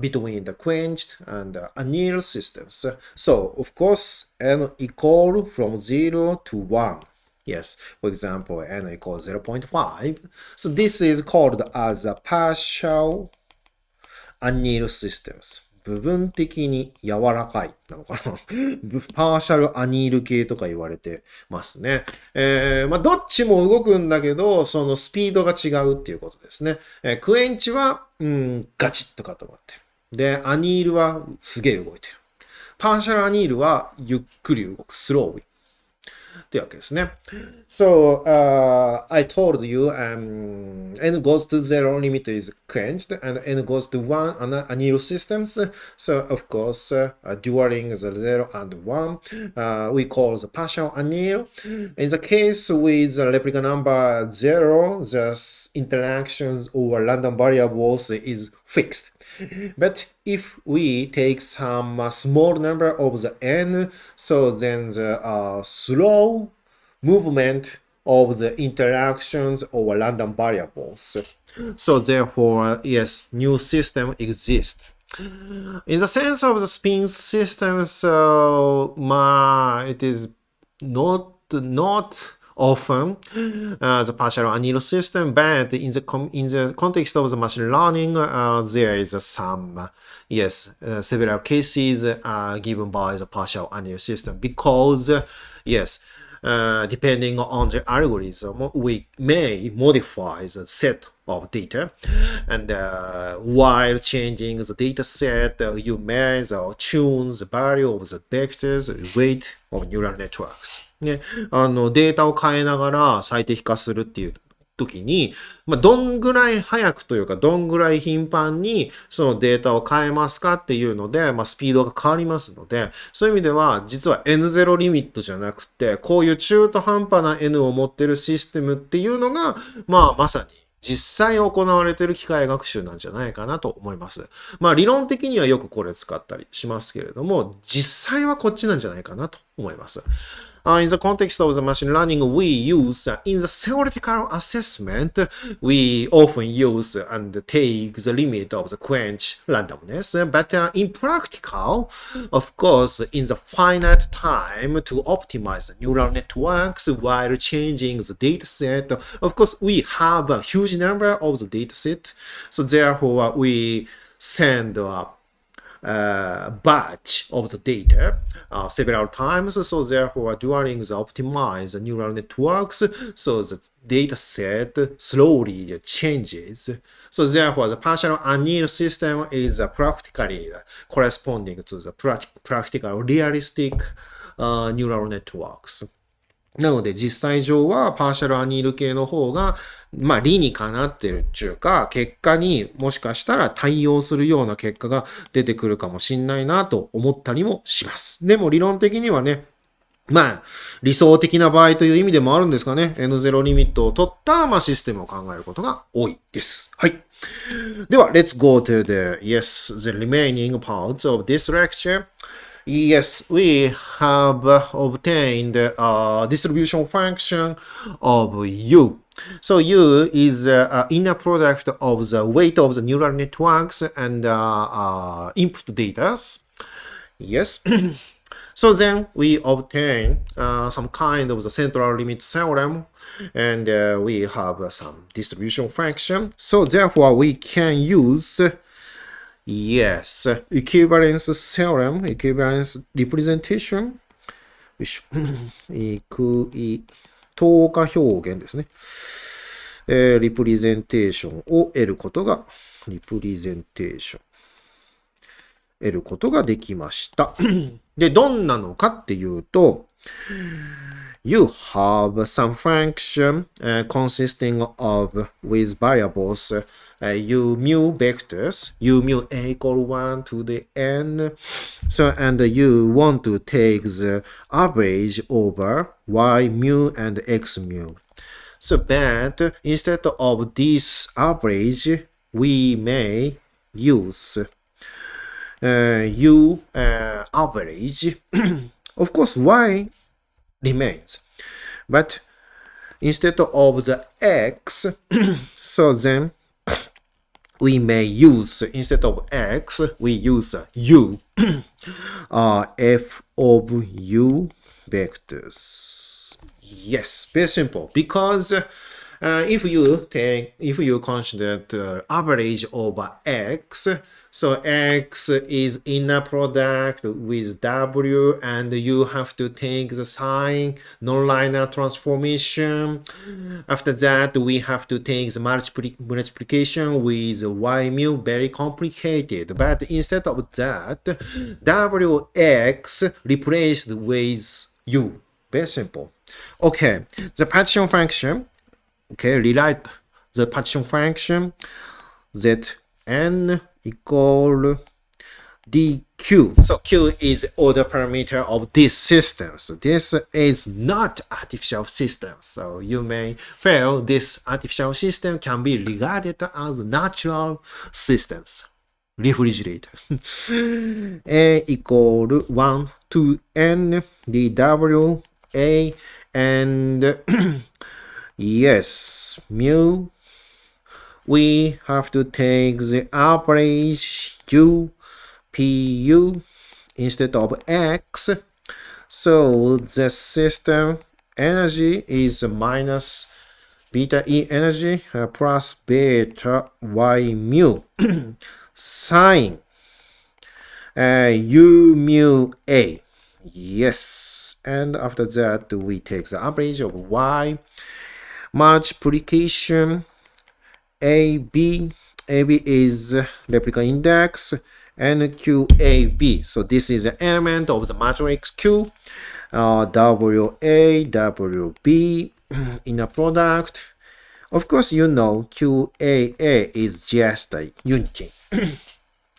between the quenched and anneal systems. So, of course, N equal from 0 to 1. Yes, for example, n equals 0.5. So this is called as a partial anneal systems. 部分的に柔らかいなのかなパーシャルアニール系とか言われてますね。まあ、どっちも動くんだけど、そのスピードが違うっていうことですね。クエンチは、ガチッと固まってる。で、アニールはすげえ動いてる。パーシャルアニールはゆっくり動く。スローウィー。っていうわけですね。So, I told you, n goes to 0 limit is quenched, and n goes to 1 anneal systems. So of course, during the 0 and 1, we call the partial anneal. In the case with the replica number 0, the interactions over random variables is fixed. But if we take some small number of the n, so then the slow movement of the interactions over random variables. So therefore, yes, new system exists. In the sense of the spin system, so it is not often the partial anneal system, but in the context of the machine learning, there is some several cases given by the partial anneal system, because depending on the algorithm, we may modify the set of data, and while changing the data set, you may tune the value of the vectors, weight of neural networks. ね、データを変えながら最適化するっていう時に、どんぐらい早くというか、どんぐらい頻繁にそのデータを変えますかっていうので、スピードが変わりますので、そういう意味では、実は N0 リミットじゃなくて、こういう中途半端な N を持ってるシステムっていうのが、まさに実際行われている機械学習なんじゃないかなと思います。理論的にはよくこれ使ったりしますけれども、実際はこっちなんじゃないかなと思います。In the context of the machine learning, we use, in the theoretical assessment, we often use and take the limit of the quench randomness. But in practical, of course, in the finite time to optimize the neural networks while changing the data set, of course, we have a huge number of the data set. So therefore, we send batch of the data several times. So therefore, during the optimize the neural networks, so the data set slowly changes. So therefore, the partial anneal system is practically corresponding to the practical realistic neural networks. なので実際上はパーシャルアニール系の方が理にかなってるっていうか、結果にもしかしたら対応するような結果が出てくるかもしんないなと思ったりもします。でも理論的にはね、理想的な場合という意味でもあるんですかね、N0 リミットを取ったシステムを考えることが多いです。はい。では、Let's go to the remaining parts of this lecture. Yes, we have obtained a distribution function of U. So U is an inner product of the weight of the neural networks and input data. Yes. So then we obtain some kind of the central limit theorem, and we have some distribution function. So therefore we can use equivalence theorem, equivalence representation, 等価表現ですね。リプレゼンテーションを得ることが、得ることができました。で、どんなのかっていうと、You have some function consisting of with variables u mu vectors, u mu a equal 1 to the n. So, and you want to take the average over y mu and x mu. So, but instead of this average, we may use u average. Of course, y remains, but instead of the x, so then we may use, instead of x, we use u, f of u vectors. Yes, very simple, because if you consider the average over x, so x is inner product with w, and you have to take the sign non-linear transformation. After that, we have to take the multiplication with y mu, very complicated. But instead of that, wx replaced with u. Very simple. Okay, the partition function. Okay, rewrite the partition function Zn equal dq. So q is order parameter of this system. So this is not artificial system. So you may feel this artificial system can be regarded as natural systems. Refrigerator. A equal 1 to n dw a and yes, mu. We have to take the average u pu instead of x. So the system energy is minus beta E energy plus beta y mu sine u mu a. Yes, and after that we take the average of y multiplication AB is replica index and QAB. So this is an element of the matrix Q, WA, WB inner product. Of course, you know QAA is just a unity.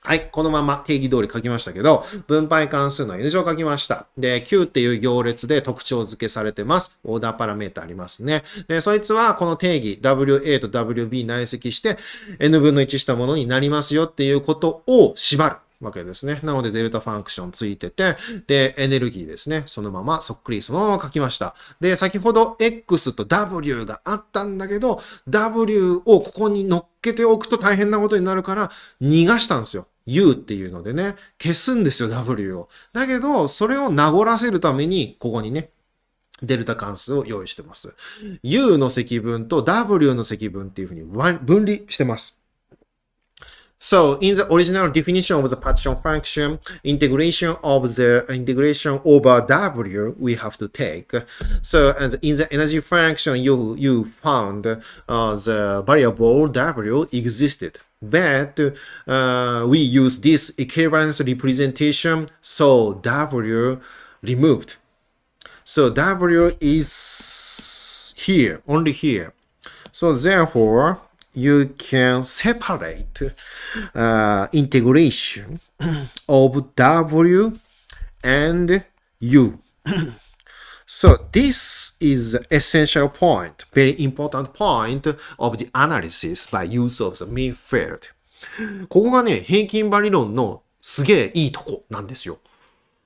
はい。このまま定義通り書きましたけど、分配関数の N 乗書きました。で、Q っていう行列で特徴付けされてます。オーダーパラメータありますね。で、そいつはこの定義 WA と WB 内積して N 分の1したものになりますよっていうことを縛るわけですね。なので、デルタファンクションついてて、で、エネルギーですね。そのまま、そっくりそのまま書きました。で、先ほど X と W があったんだけど、W をここに乗っけておくと大変なことになるから逃がしたんですよ。U っていうのでね、消すんですよ、W を。だけど、それを名残らせるために、ここにね、デルタ関数を用意してます。U の積分と W の積分っていうふうに分離してます。So, in the original definition of the partition function, integration over W we have to take. So, and in the energy function, you found the variable W existed. But we use this equivalence representation, so W removed. So W is here, only here. So therefore, you can separate integration of W and U. So this is the essential point, very important point of the analysis by use of the mean field. ここがね、平均場理論のすげえいいとこなんですよ。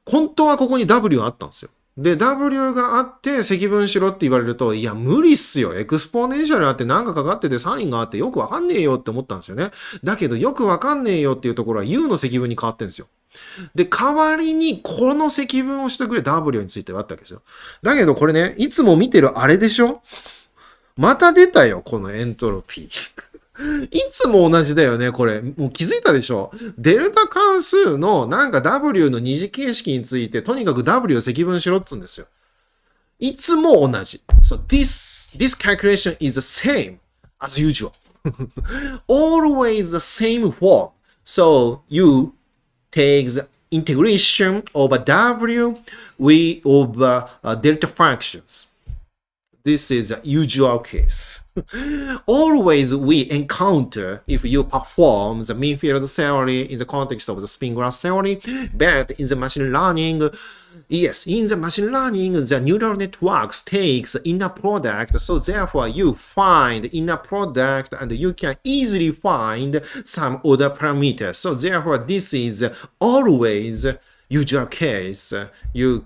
本当はここに W があったんですよ。で、W があって積分しろって言われると、いや、無理っすよ。エクスポネンシャルあってなんかかかっててサインがあってよくわかんねえよって思ったんですよね。だけどよくわかんねえよっていうところは U の積分に変わってるんですよ。で、代わりにこの積分をしてくれ W についてはあったわけですよ。だけどこれね、いつも見てるあれでしょ？また出たよ、このエントロピー。いつも同じだよね、これ。もう気づいたでしょ？デルタ関数のなんか W の二次形式について、とにかく W を積分しろっつうんですよ。いつも同じ。So this calculation is the same as usual. Always the same form. So you take the integration over W over delta functions.This is a usual case. Always we encounter if you perform the mean field theory in the context of the spin glass theory, but in the machine learning, yes, in the machine learning, the neural networks takes inner product, so therefore you find inner product and you can easily find some other parameters. So therefore this is always usual case, you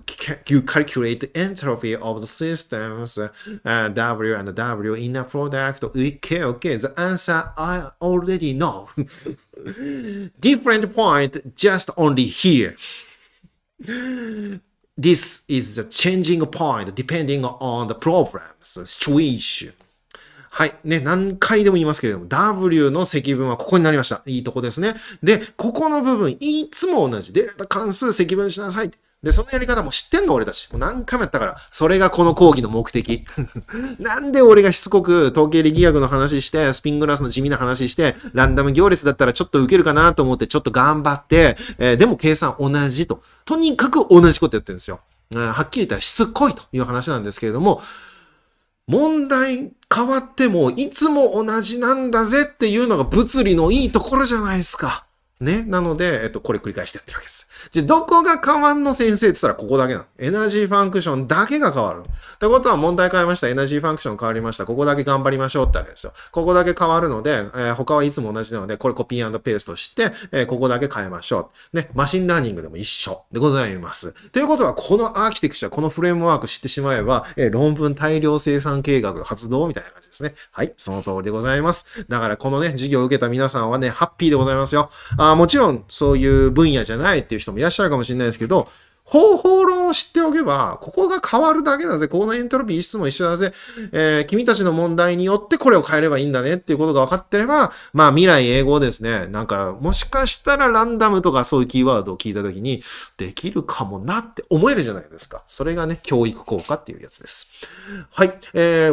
calculate entropy of the systems, W and W inner product. Okay, the answer I already know. Different point, just only here. This is the changing point depending on the problems, situation. はい。ね、何回でも言いますけれども、W の積分はここになりました。いいとこですね。で、ここの部分、いつも同じ。デルタ関数積分しなさい。で、そのやり方も知ってんの俺たち。もう何回もやったから。それがこの講義の目的。なんで俺がしつこく統計力学の話して、スピングラスの地味な話して、ランダム行列だったらちょっと受けるかなと思ってちょっと頑張って、でも計算同じと。とにかく同じことやってるんですよ。はっきり言ったらしつこいという話なんですけれども、問題変わってもいつも同じなんだぜっていうのが物理のいいところじゃないですか。ね。なので、これ繰り返してやってるわけです。じゃあ、どこが変わんの先生って言ったらここだけなの。エナジーファンクションだけが変わる。ってことは問題変えました。エナジーファンクション変わりました。ここだけ頑張りましょうってわけですよ。ここだけ変わるので、他はいつも同じなので、これコピー&ペーストして、ここだけ変えましょう。ね。マシンラーニングでも一緒でございます。ということは、このアーキテクチャ、このフレームワーク知ってしまえば、論文大量生産計画発動みたいな感じですね。はい。その通りでございます。だから、このね、授業を受けた皆さんはね、ハッピーでございますよ。もちろん、そういう分野じゃないっていう人もいらっしゃるかもしれないですけど、方法論を知っておけば、ここが変わるだけだぜ。ここのエントロピー質も一緒だぜ。君たちの問題によってこれを変えればいいんだねっていうことが分かってれば、まあ未来英語ですね。なんか、もしかしたらランダムとかそういうキーワードを聞いたときに、できるかもなって思えるじゃないですか。それがね、教育効果っていうやつです。はい。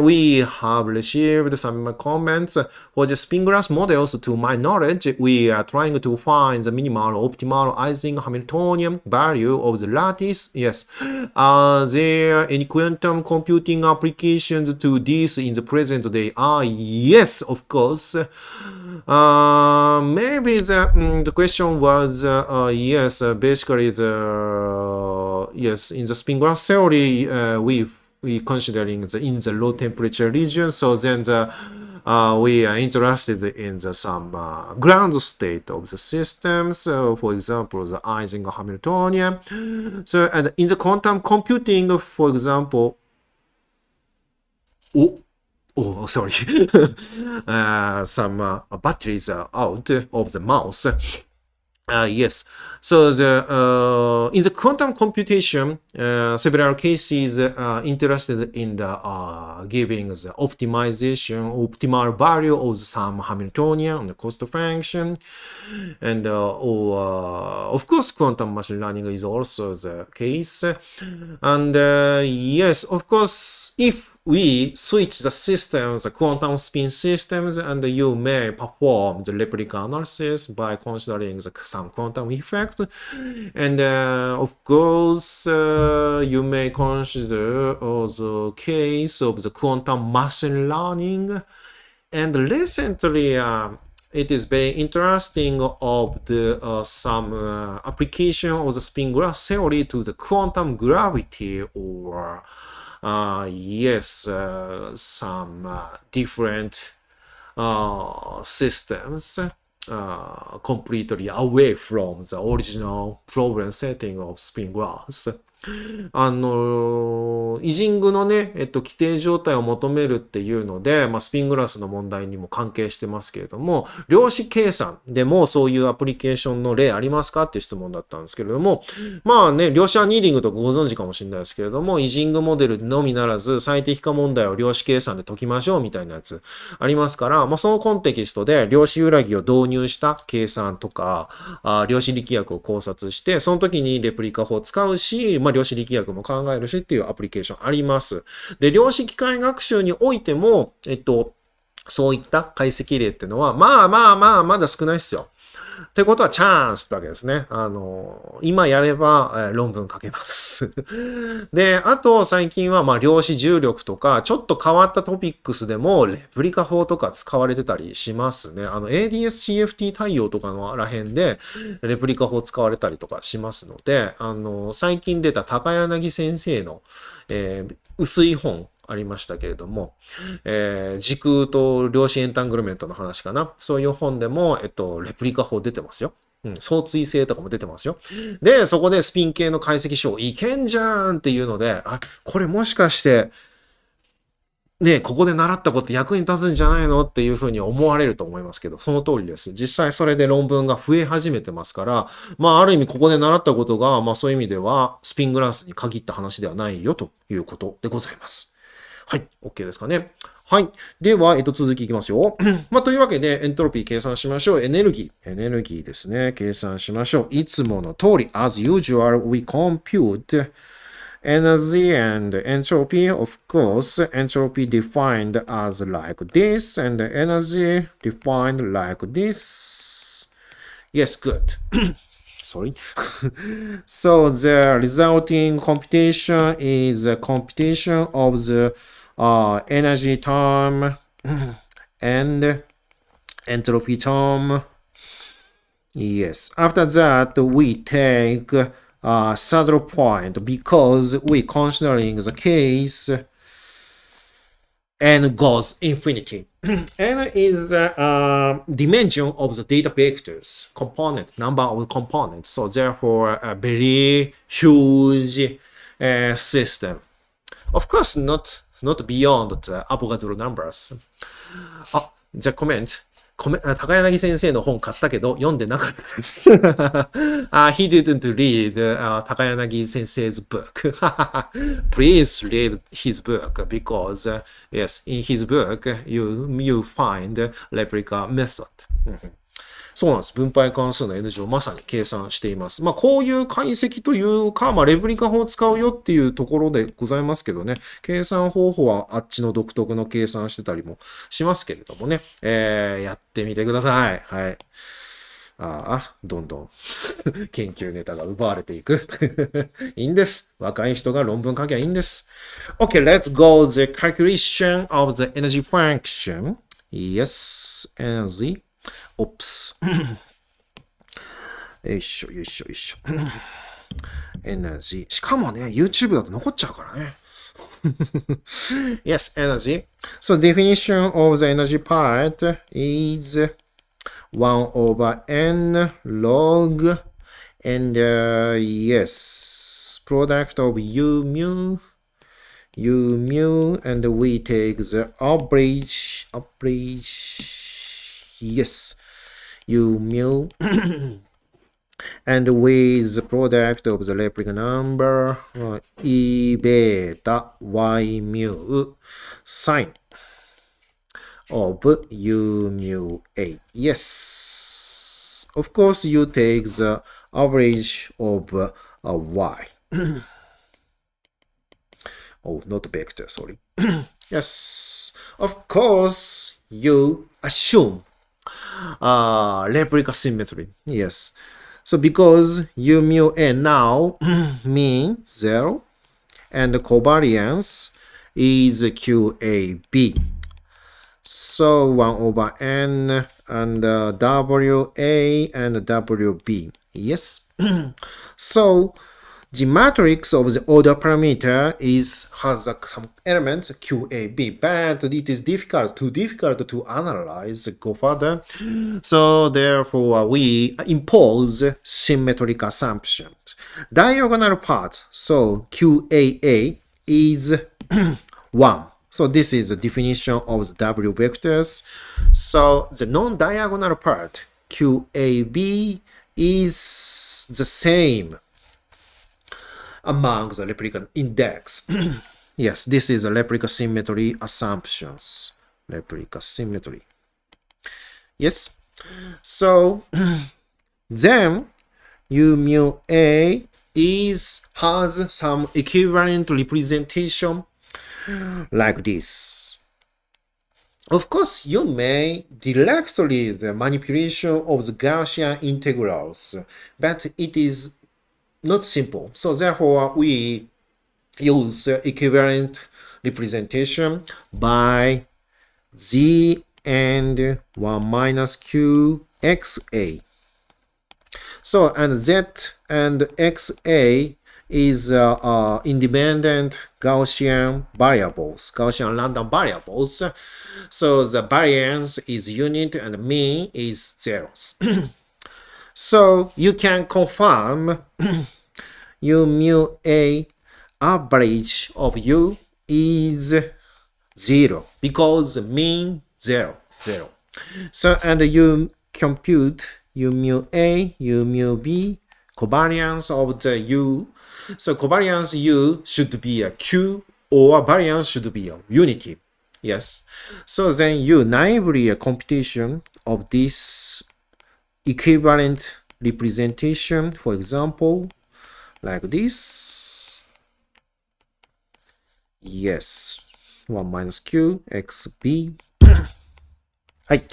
We have received some comments for the spin glass models. To my knowledge, we are trying to find the minimal optimal Ising-Hamiltonian value of the lattice. Yes. Are there any quantum computing applications to this in the present day? Yes, of course. Maybe the question was yes. Basically, yes, in the spin glass theory, we considering in the low temperature region. So then we are interested in some ground state of the systems. For example, the Ising-Hamiltonian. So, and in the quantum computing, for example, sorry, some batteries are out of the mouse. Yes. So in the quantum computation, several cases interested in the giving the optimal value of some Hamiltonian and the cost function, and of course, quantum machine learning is also the case. And yes, of course, if we switch the systems, the quantum spin systems, and you may perform the replica analysis by considering some quantum effect. And of course, you may consider the case of the quantum machine learning. And recently, it is very interesting of the some application of the spin glass theory to the quantum gravity or yes, some different systems completely away from the original problem setting of spin glass. イジングのね、規定状態を求めるっていうので、スピングラスの問題にも関係してますけれども、量子計算でもそういうアプリケーションの例ありますかっていう質問だったんですけれども、まあね、量子アニーリングとかご存知かもしれないですけれども、イジングモデルのみならず最適化問題を量子計算で解きましょうみたいなやつありますから、そのコンテキストで量子揺らぎを導入した計算とか、量子力学を考察して、その時にレプリカ法を使うし、量子力学も考えるしっていうアプリケーションあります。で、量子機械学習においても、そういった解析例っていうのは、まだ少ないですよ。ってことはチャンスってわけですね。今やれば、論文書けます。で、あと最近は量子重力とか、ちょっと変わったトピックスでもレプリカ法とか使われてたりしますね。ADS-CFT 対応とかのらへんで、レプリカ法使われたりとかしますので、最近出た高柳先生の、薄い本、ありましたけれども、時空と量子エンタングルメントの話かな。そういう本でも、レプリカ法出てますよ。相対性とかも出てますよ。で、そこでスピン系の解析書いけんじゃんっていうので、これもしかして、ね、ここで習ったこと役に立つんじゃないのっていうふうに思われると思いますけど、その通りです。実際それで論文が増え始めてますから、ある意味ここで習ったことが、そういう意味ではスピングラスに限った話ではないよということでございます。はい。OK ですかね。はい。では、続きいきますよ。というわけで、エントロピー計算しましょう。エネルギーですね。計算しましょう。いつもの通り、as usual, we compute energy and entropy. Of course, entropy defined as like this, and energy defined like this. Yes, good. Sorry. So the resulting computation is a computation of the energy term and entropy term. Yes. After that, we take saddle point because we considering the case n goes infinity. N is the dimension of the data vectors, component, number of components. So therefore, a very huge system. Of course, not beyond the Avogadro numbers. あ、じゃあコメント。高柳先生の本買ったけど読んでなかったです。He didn't read高柳先生's book. Please read his book because yes, in his book you find replica method. そうなんです。分配関数の N 乗をまさに計算しています。まあ、こういう解析というか、まあ、レプリカ法を使うよっていうところでございますけどね、計算方法はあっちの独特の計算してたりもしますけれどもね、やってみてください。はい。どんどん研究ネタが奪われていく。いいんです。若い人が論文書きゃいいんです。Okay, let's go the calculation of the energy function. Yes, energy. Oops. よいしょよいしょよいしょ。エナジー。しかもね、YouTube だと残っちゃうからね。Yes, energy. So definition of the energy part is 1 over n log and yes, product of u mu and we take the average yes, u mu and with the product of the replica number e beta y mu sine of u mu a. Yes, of course you take the average of y. Oh, not vector, sorry. Yes, of course you assume replica symmetry. Yes. So because u mu n now mean 0 and the covariance is QAB. So 1 over n and WA and WB. Yes. So the matrix of the order parameter has some elements QAB, but it is too difficult to analyze, go further. So therefore we impose symmetric assumptions. Diagonal part, so QAA is 1. So this is the definition of the W vectors. So the non-diagonal part, QAB, is the same among the replica index. Yes, this is a replica symmetry assumptions. Replica symmetry. Yes. So then u mu a has some equivalent representation like this. Of course, you may directly the manipulation of the Gaussian integrals, but it is not simple. So therefore, we use equivalent representation by z and 1 minus q xa. So, and z and xa is independent Gaussian variables, Gaussian random variables. So the variance is unit and mean is zeros. So you can confirm u mu a average of u is 0 because mean 0. So and you compute u mu a, u mu b, covariance of the u. So covariance u should be a q or variance should be a unity. Yes. So then you naively a computation of this equivalent representation, for example, like this. Yes. 1 minus q xb. はい。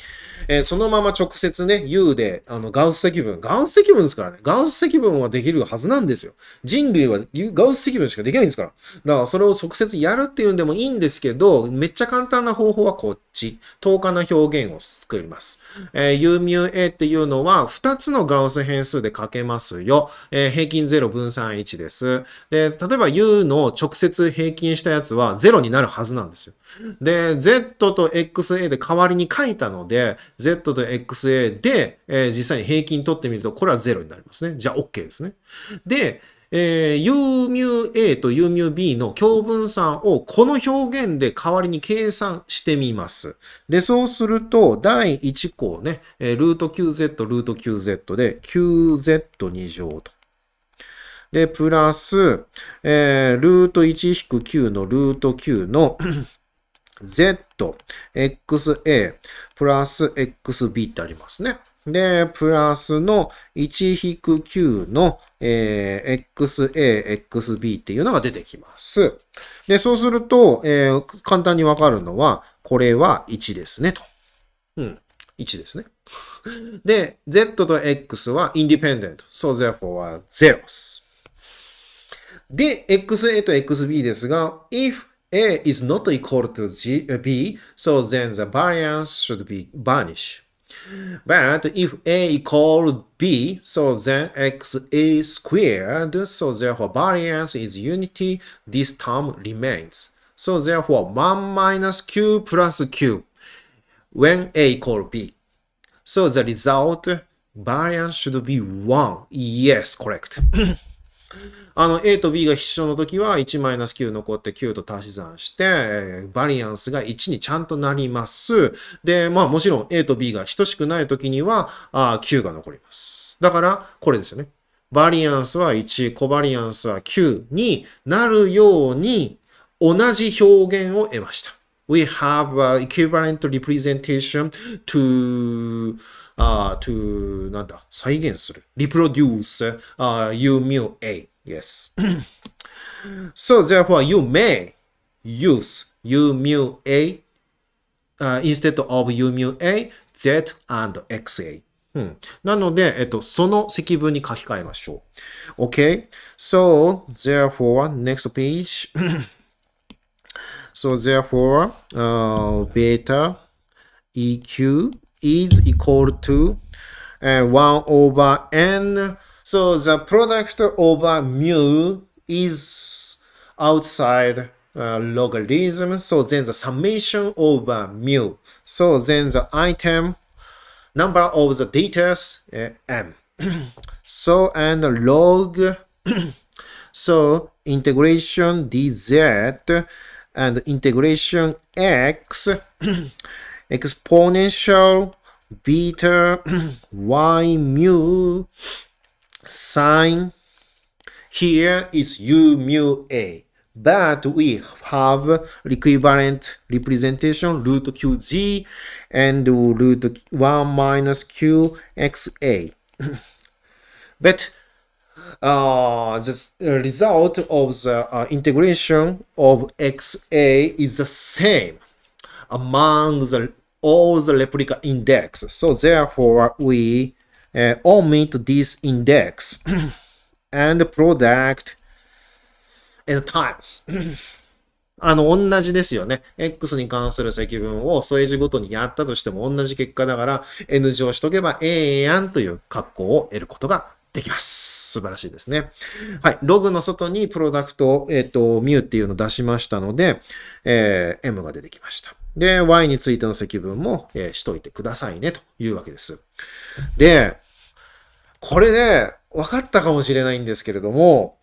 そのまま直接ね、U で、ガウス積分ですからね。ガウス積分はできるはずなんですよ。人類はガウス積分しかできないんですから。だからそれを直接やるっていうんでもいいんですけど、めっちゃ簡単な方法はこっち。等価な表現を作ります。U ミュ A っていうのは、2つのガウス変数で書けますよ。平均0分散1です。で、例えば U の直接平均したやつは0になるはずなんですよ。で、Z と XA で代わりに書いたので、Z と XA で、実際に平均取ってみると、これは0になりますね。じゃあ OK ですね。で、U ミュ A と U ミュ B の共分散をこの表現で代わりに計算してみます。で、そうすると、第1項ね、ルート QZ ルート QZ で QZ2乗と。で、プラス、ルート 1-9 のルート9のZ、XA、プラス XB ってありますね。で、プラスの 1-9 の、XA、XB っていうのが出てきます。で、そうすると、簡単にわかるのは、これは1ですねと。1ですね。で、Z と X は independent. So therefore は0です。で、XA と XB ですが、if A is not equal to B, so then the variance should be vanished. But if A equals B, so then XA squared, so therefore variance is unity, this term remains. So therefore 1 minus Q plus Q when A equals B. So the result variance should be 1. Yes, correct. A と B が一緒の時は 1-9 残って Q と足し算して、バリアンスが1にちゃんとなります。で、まあもちろん A と B が等しくない時にはQ が残ります。だから、これですよね。バリアンスは1、コバリアンスは9になるように同じ表現を得ました。We have equivalent representation to なんだ、再現する。reproduce U mu A. Yes. So therefore you may use U mu A instead of U mu A, Z and XA. なので、その積分に書き換えましょう。Okay? So therefore, next page. So therefore, beta EQ is equal to 1 over n. So the product over mu is outside logarithm. So then the summation over mu. So then the item number of the data m. So and log. So integration dz and integration x exponential beta y mu sine here is U mu A. But we have equivalent representation root QG and root 1 minus QXA. But the result of the integration of XA is the same among all the replica index. So therefore, we omit this index and product and times. 同じですよね。X に関する積分を添え字ごとにやったとしても同じ結果だから N 乗しとけばええやんという格好を得ることができます。素晴らしいですね。はい。ログの外にプロダクト、ミュっていうのを出しましたので、M が出てきました。で、Y についての積分も、しといてくださいねというわけです。で、これで分かったかもしれないんですけれども、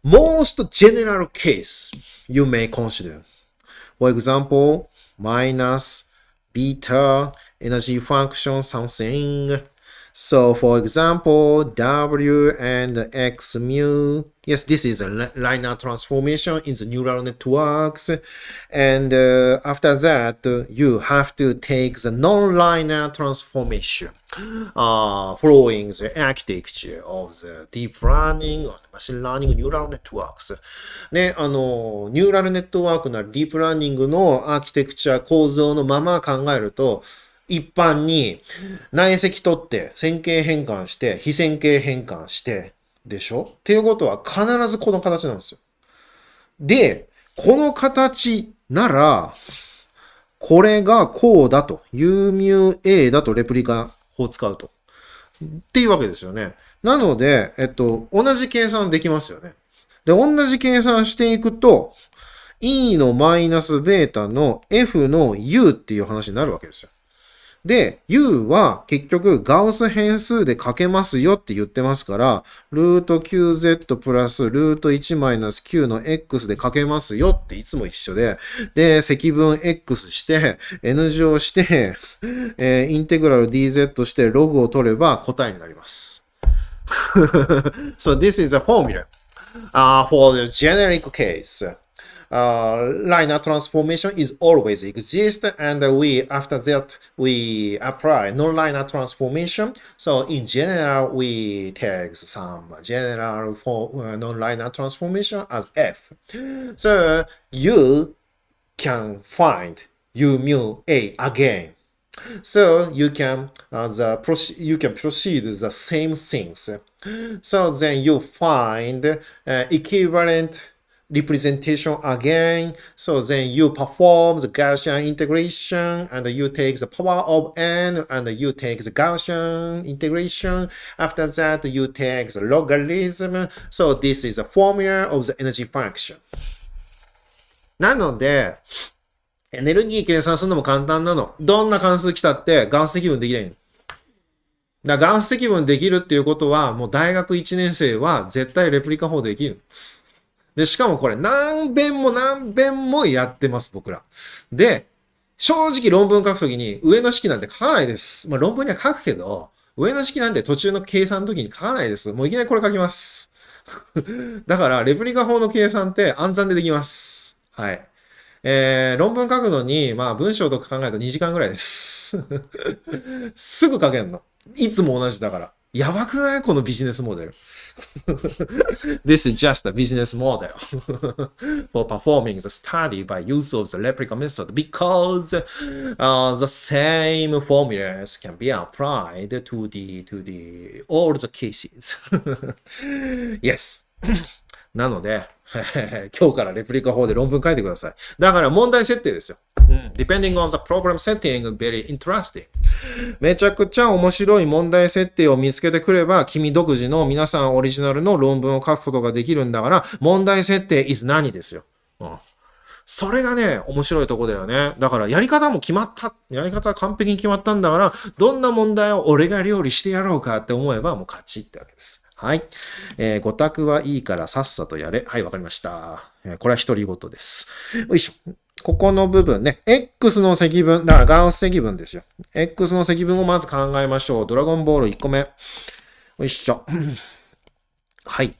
most general case you may consider. For example, minus beta energy function something. So for example, W and X mu. Yes, this is a linear transformation in the neural networks. And after that, you have to take the non-linear transformation following the architecture of the deep learning or machine learning neural networks. ね、ニューラルネットワークなディープラーニングのアーキテクチャ構造のまま考えると、一般に内積取って線形変換して非線形変換してでしょっていうことは必ずこの形なんですよ。で、この形ならこれがこうだと U ミュ A だとレプリカ法を使うとっていうわけですよね。なので、同じ計算できますよね。で、同じ計算していくと、E のマイナスベータの F の U っていう話になるわけですよ。で、U は結局ガウス変数で書けますよって言ってますから、ルート QZ プラスルート1マイナス Q の X で書けますよっていつも一緒で、で、積分 X して、N 乗して、インテグラル DZ してログを取れば答えになります。So this is a formula for the generic case. Linear transformation is always exist, and after that we apply non-linear transformation. So in general, we take some general non-linear transformation as F. So you can find U mu A again. So you can proceed the same things. So then you find equivalent representation again. So then you perform the Gaussian integration and you take the power of n and you take the Gaussian integration. After that, you take the logarithm. So this is the formula of the energy function. なので、エネルギー計算するのも簡単なの。どんな関数来たってガウス積分できない。だからガウス積分できるっていうことは、もう大学1年生は絶対レプリカ法できる。で、しかもこれ何遍もやってます、僕ら。で、正直論文書くときに上の式なんて書かないです。まあ論文には書くけど、上の式なんて途中の計算のときに書かないです。もういきなりこれ書きます。だから、レプリカ法の計算って暗算でできます。はい。論文書くのに、まあ文章とか考えると2時間ぐらいです。すぐ書けんの。いつも同じだから。やばくないこのビジネスモデル。This is just a business model for performing the study by use of the replica method because the same formulas can be applied to the all the cases. Yes. なので、今日からレプリカ法で論文書いてください。だから問題設定ですよ。Depending on the program setting, very interesting. めちゃくちゃ面白い問題設定を見つけてくれば、君独自の皆さんオリジナルの論文を書くことができるんだから、問題設定 is 何ですよ。それがね、面白いとこだよね。だからやり方も決まった。やり方は完璧に決まったんだから、どんな問題を俺が料理してやろうかって思えばもう勝ちってわけです。はい。ご択はいいからさっさとやれ。はい、わかりました。これは独り言です。よいしょ。ここの部分ね。X の積分。だからガウス積分ですよ。X の積分をまず考えましょう。ドラゴンボール1個目。よいしょ。はい。こ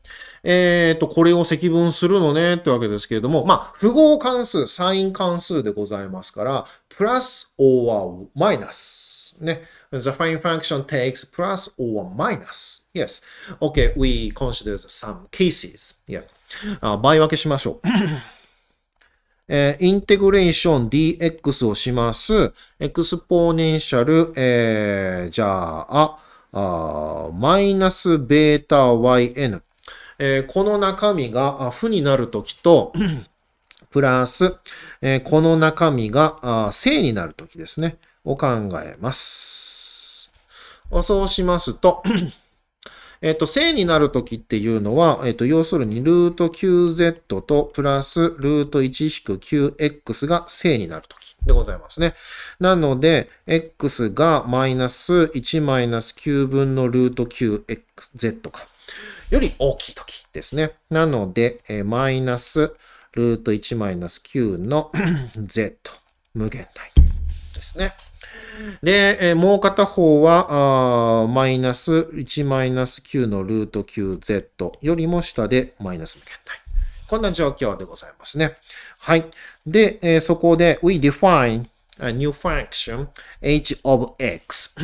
れを積分するのねってわけですけれども、まあ、符号関数、サイン関数でございますから、プラス or マイナス。ね。The fine function takes plus or minus. Yes. Okay, we consider some cases. Yeah. 倍分けしましょう。インテグレーション dx をします。エクスポネンシャル、じゃあ、マイナスベータ yn。この中身が負になるときと、プラス、この中身が正になるときですね。を考えます。そうしますと、正になるときっていうのは、要するにルート QZ とプラスルート 1-QX が正になるときでございますね。なので、X がマイナス1マイナス9分のルート QXZ かより大きいときですね。なので、マイナスルート1マイナス9の Z 無限大ですね。で、もう片方は、マイナス1マイナス9のルート QZ よりも下でマイナス無限大。こんな状況でございますね。はい。で、そこで we define a new function h of x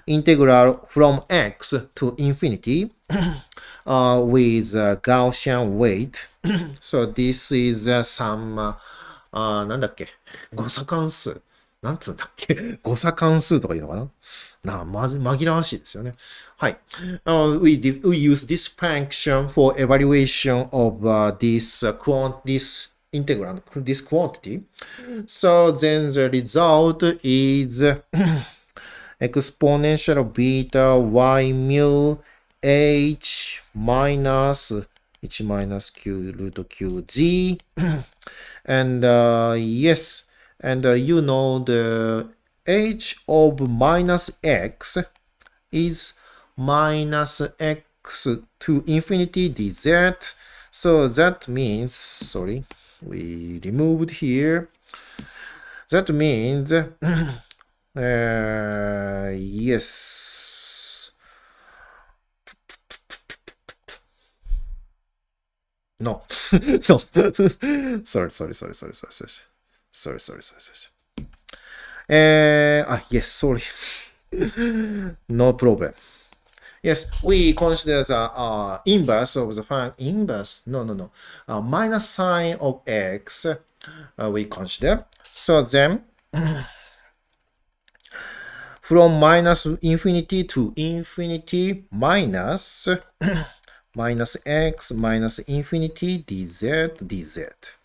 integral from x to infinity with a Gaussian weight. So this is some なんだっけ誤差関数。なんつうんだっけ誤差関数とか言うのかな紛らわしいですよね。はい。we use this function for evaluation of this integrand, this quantity. So then the result is exponential beta y mu h minus 1 minus q root qz and yes, and you know the h of minus x is minus x to infinity dz. So that means, sorry, we removed here. That means, yes. No. No. Sorry. Yes, sorry. No problem. Yes, we consider the inverse of the inverse. No. Minus sign of x we consider. So then, from minus infinity to infinity minus minus x minus infinity dz.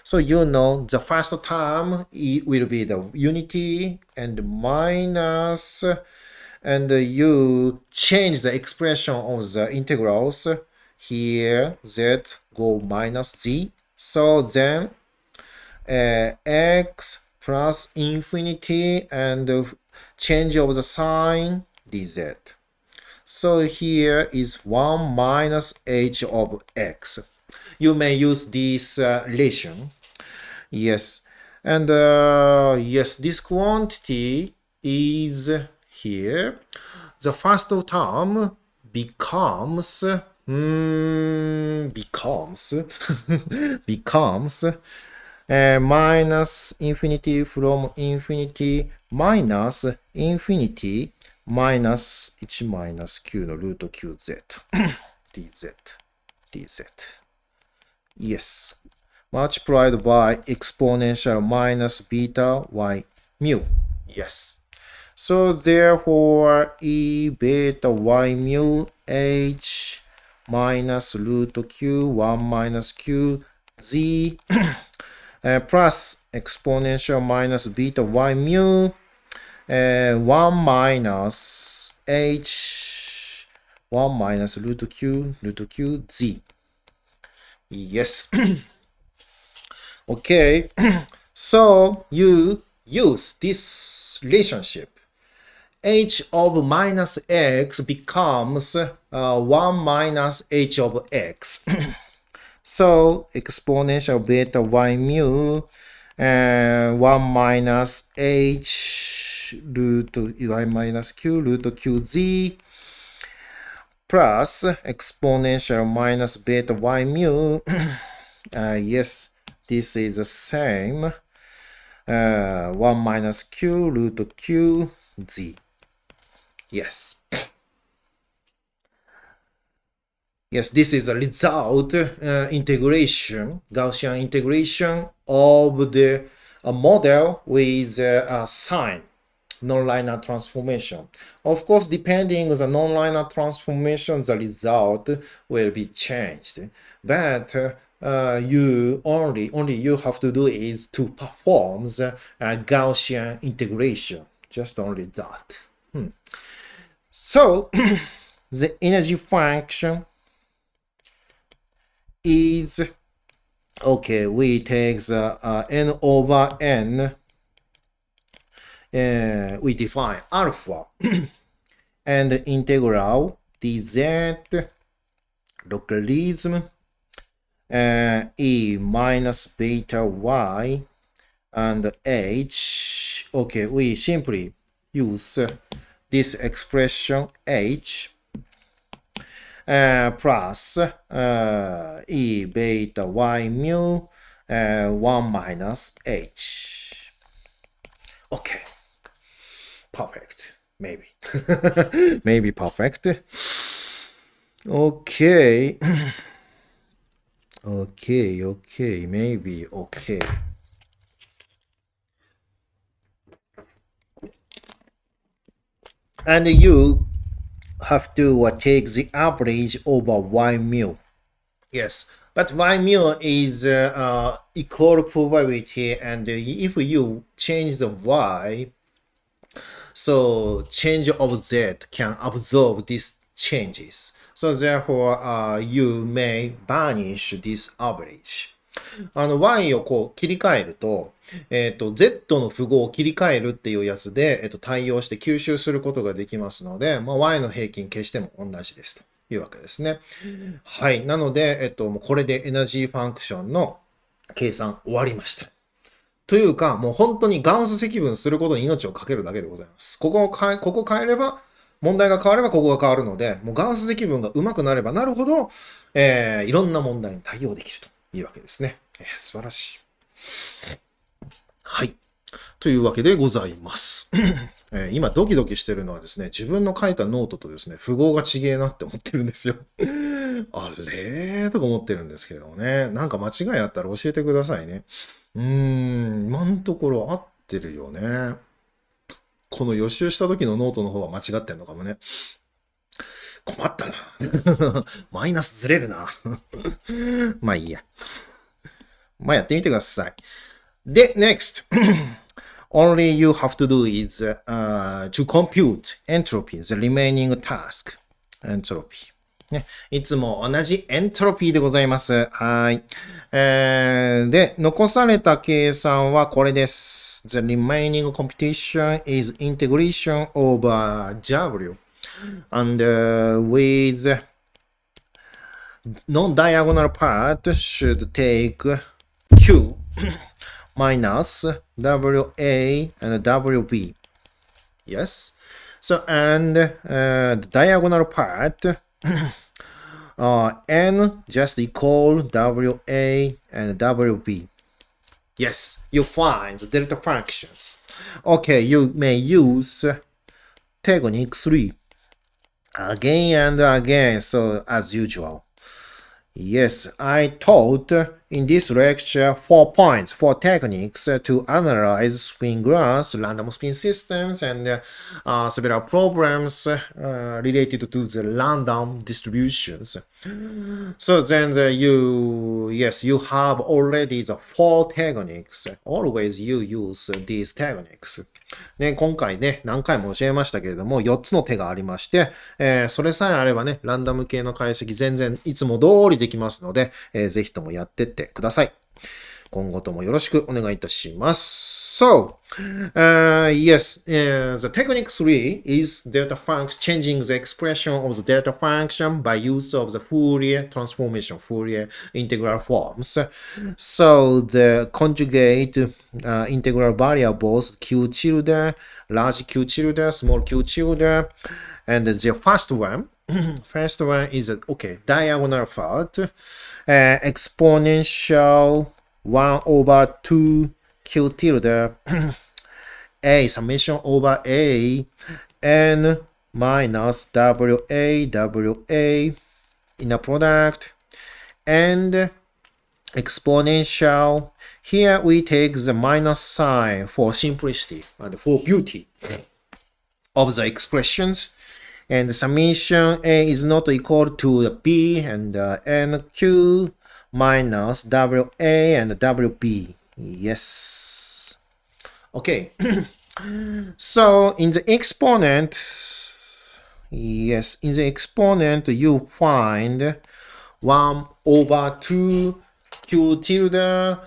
So you know the first term it will be the unity and minus, and you change the expression of the integrals. Here z go minus z. So then x plus infinity and change of the sign dz. So here is 1 minus h of x. You may use this relation. Yes. And yes, this quantity is here. The first term becomes minus infinity from infinity minus infinity minus 1 minus q のルート qz dz. Yes. Multiplied by exponential minus beta y mu. Yes. So therefore e beta y mu h minus root q 1 minus q z plus exponential minus beta y mu 1 minus h 1 minus root q z. Yes. Okay. So you use this relationship. H of minus x becomes 1 minus h of x. So exponential beta y mu 1 minus h root y minus q root qz plus exponential minus beta y mu. Yes, this is the same. 1 minus q root qz. Yes. Yes, this is a result integration, Gaussian integration of the model with a sign, nonlinear transformation. Of course, depending on the nonlinear transformation, the result will be changed. But you have to do is to perform the Gaussian integration. Just only that. So the energy function is okay. We take the n over n. We define alpha and integral dz logarithm e minus beta y and h. Okay, we simply use this expression h plus e beta y mu 1 minus h. Okay, perfect. Maybe. Maybe perfect. Okay. Okay, maybe okay. And you have to take the average over y mu. Yes, but y mu is equal probability, and if you change the y, so change of z can absorb these changes. So therefore, you may banish this average. y をこう切り替えると、z の符号を切り替えるっていうやつで、対応して吸収することができますので、y の平均消しても同じですというわけですね。はい。なので、もうこれでエナジーファンクションの計算終わりました。というか、もう本当にガウス積分することに命をかけるだけでございます。ここ変えれば、問題が変わればここが変わるので、もうガウス積分が上手くなればなるほど、いろんな問題に対応できるというわけですね。素晴らしい。はい。というわけでございます。今ドキドキしてるのはですね、自分の書いたノートとですね、符号が違えなって思ってるんですよ。あれーとか思ってるんですけどね。なんか間違いあったら教えてくださいね。今のところ合ってるよね。この予習した時のノートの方は間違ってんのかもね。困ったな。マイナスずれるな。まあいいや。まあやってみてください。で、next. Only you have to do is to compute entropy, the remaining task. Entropy. ね、いつも同じエントロピーでございます。はい。で、残された計算はこれです。The remaining computation is integration over W. And with non-diagonal part should take Q minus WA and WB. Yes. So, and the diagonal part N just equal WA and WB. Yes, you find the delta functions. Okay, you may use technique 3 again and again, so as usual. Yes, I taught in this lecture 4 points, 4 techniques to analyze spin graphs, random spin systems, and several problems related to the random distributions. So then you have already the 4 techniques. Always you use these techniques. ね、今回ね、何回も教えましたけれども、4つの手がありまして、それさえあればね、ランダム系の解析全然いつも通りできますので、ぜひともやってってください。今後ともよろしくお願いいたします。So, the technique 3 is delta function, changing the expression of the delta function by use of the Fourier transformation, Fourier integral forms. So, the conjugate integral variables q tilde, large q tilde, small q tilde, and the first one is, diagonal part, exponential 1 over 2 q tilde a summation over a n minus wa inner product and exponential. Here we take the minus sign for simplicity and for beauty of the expressions. And the summation a is not equal to b and nq minus wa and wb. Yes. Okay. So in the exponent, you find 1 over 2 q tilde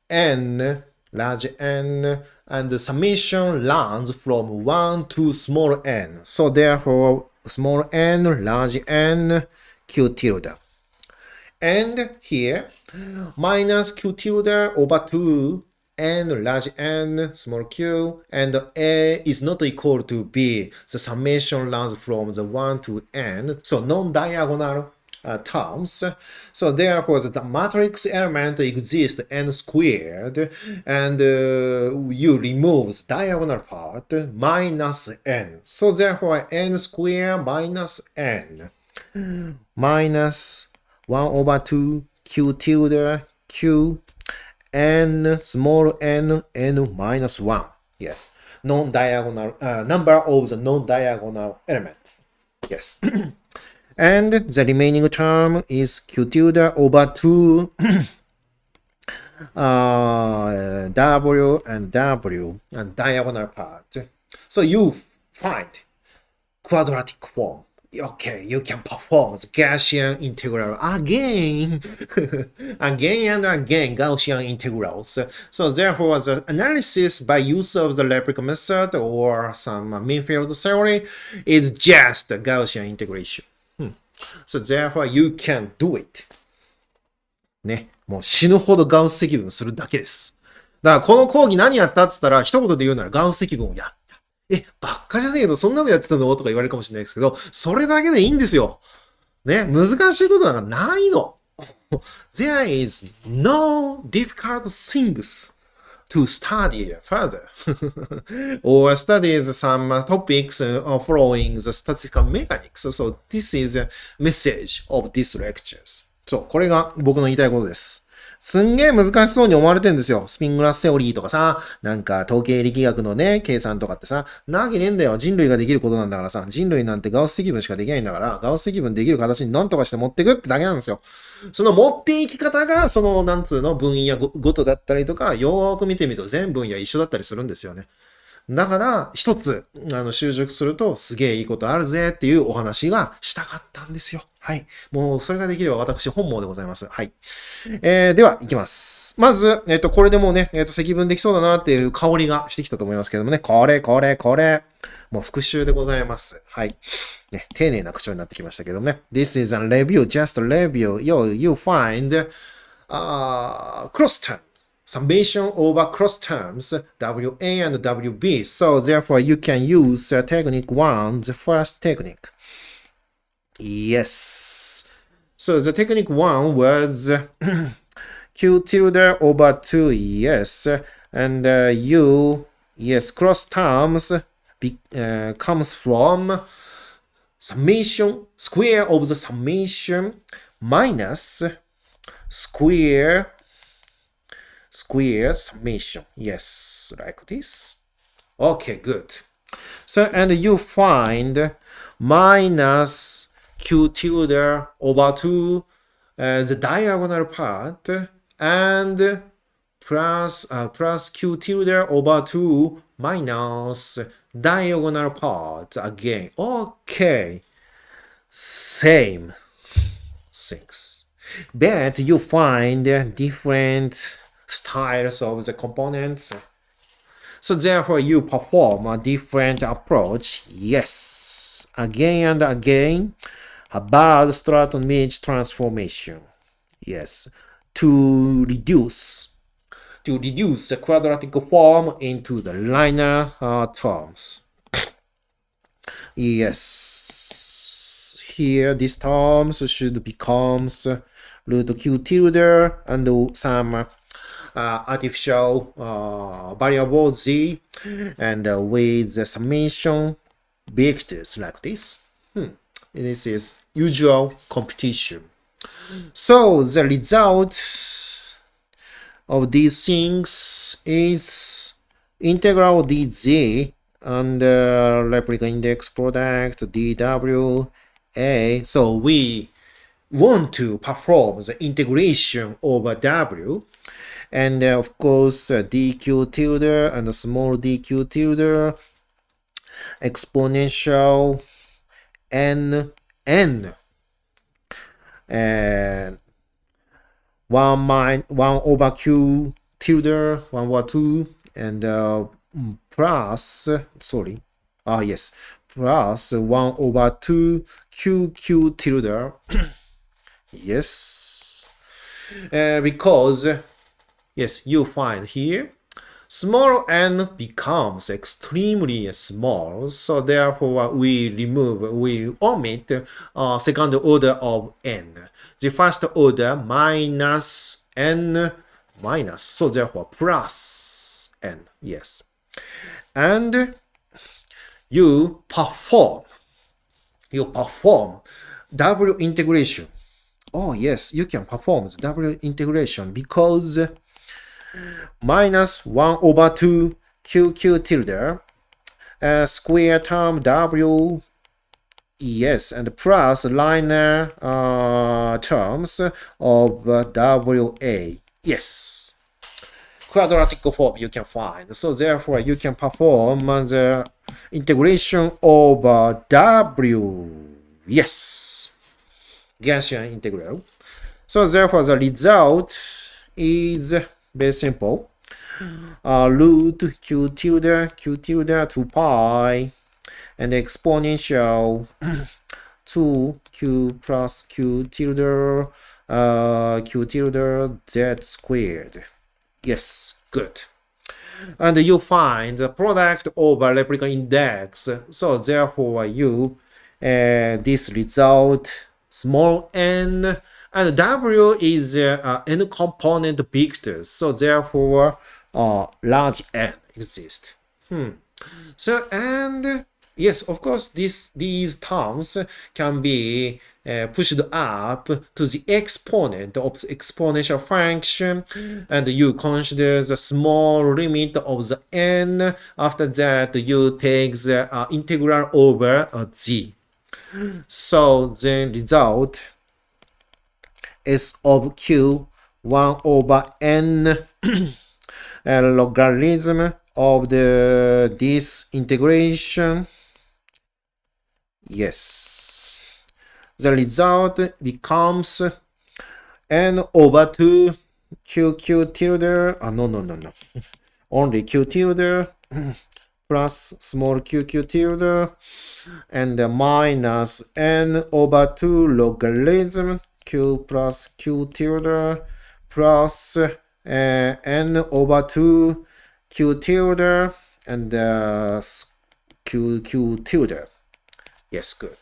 n, large n, and the summation runs from 1 to small n. So therefore, small n, large n, q tilde. And here, minus q tilde over 2, n, large n, small q, and a is not equal to b. The summation runs from the 1 to n, so non-diagonal terms. So therefore, the matrix element exists n squared, and you remove the diagonal part minus n. So therefore, n squared minus n minus 1 over 2 q tilde q n small n n minus 1. Yes. non-diagonal, number of the non-diagonal elements. Yes. And the remaining term is q tilde over 2 w and diagonal part. So you find quadratic form. Okay, you can perform the Gaussian integral again, again and again Gaussian integrals. So therefore, the analysis by use of the replica method or some mean field theory is just the Gaussian integration. So therefore, you can do it. ね、もう死ぬほどガウス積分するだけです。だからこの講義何やったって言ったら、一言で言うならガウス積分をやった。ばっかじゃねえけど、そんなのやってたのとか言われるかもしれないですけど、それだけでいいんですよ。ね、難しいことなんかないの。There is no difficult things to study further or study some topics following the statistical mechanics. So this is a message of these lectures. そう、これが僕の言いたいことです。すんげえ難しそうに思われてるんですよ。スピングラスセオリーとかさ、なんか統計力学のね、計算とかってさ、なわけねえんだよ。人類ができることなんだからさ、人類なんてガウス積分しかできないんだから、ガウス積分できる形に何とかして持っていくってだけなんですよ。その持っていき方が、その、なんつうの、分野ごとだったりとか、よーく見てみると全分野一緒だったりするんですよね。だから、一つ、習熟すると、すげえいいことあるぜっていうお話がしたかったんですよ。はい。もう、それができれば私、本望でございます。はい。では、いきます。まず、これでもうね、積分できそうだなっていう香りがしてきたと思いますけどもね。これ。もう復習でございます。はい。ね、丁寧な口調になってきましたけどもね。This is a review, just a review. You find, cross term.Summation over cross terms WA and WB. So therefore you can use technique 1, the first technique. Yes. So the technique 1 was Q tilde over 2. Yes. And cross terms comes from summation, square of the summation minus square summation. Yes, like this. Okay, good. So, and you find minus q tilde over 2, the diagonal part, and plus q tilde over 2 minus diagonal part again. Okay, same things. But you find different styles of the components. So therefore you perform a different approach. Yes. Again and again about Stratton-Midge transformation. Yes. To reduce the quadratic form into the linear terms. Yes. Here these terms should become root q tilde and some artificial variable z, and with the summation vectors like this. This is usual computation. So the result of these things is integral dz and replica index product dw a. So we want to perform the integration over w, and of course dq tilde and small dq tilde exponential n and 1 over q tilde 1 over 2 and plus 1 over 2 q tilde. Yes, because yes, you find here small n becomes extremely small, so therefore we omit second order of n. The first order minus n minus, so therefore plus n. Yes, and you perform W integration. Oh yes, you can perform the W integration because minus 1 over 2 q tilde square term W, yes, and plus linear terms of WA, yes. Quadratic form you can find. So therefore, you can perform the integration over W, yes. Gaussian integral. So therefore, the result is very simple. Root Q tilde 2 pi and exponential 2Q plus Q tilde Z squared. Yes, good. And you find the product over replica index. So therefore, you this result small n and W is n component vectors. So therefore, large n exists. So and yes, of course, these terms can be pushed up to the exponent of the exponential function, and you consider the small limit of the n. After that, you take the integral over z. So the result S of q 1 over n logarithm of this integration. Yes. The result becomes n over 2 q tilde. No. Only q tilde plus small q tilde and minus n over 2 logarithm q plus q tilde plus n over 2 q tilde and q tilde. Yes, good.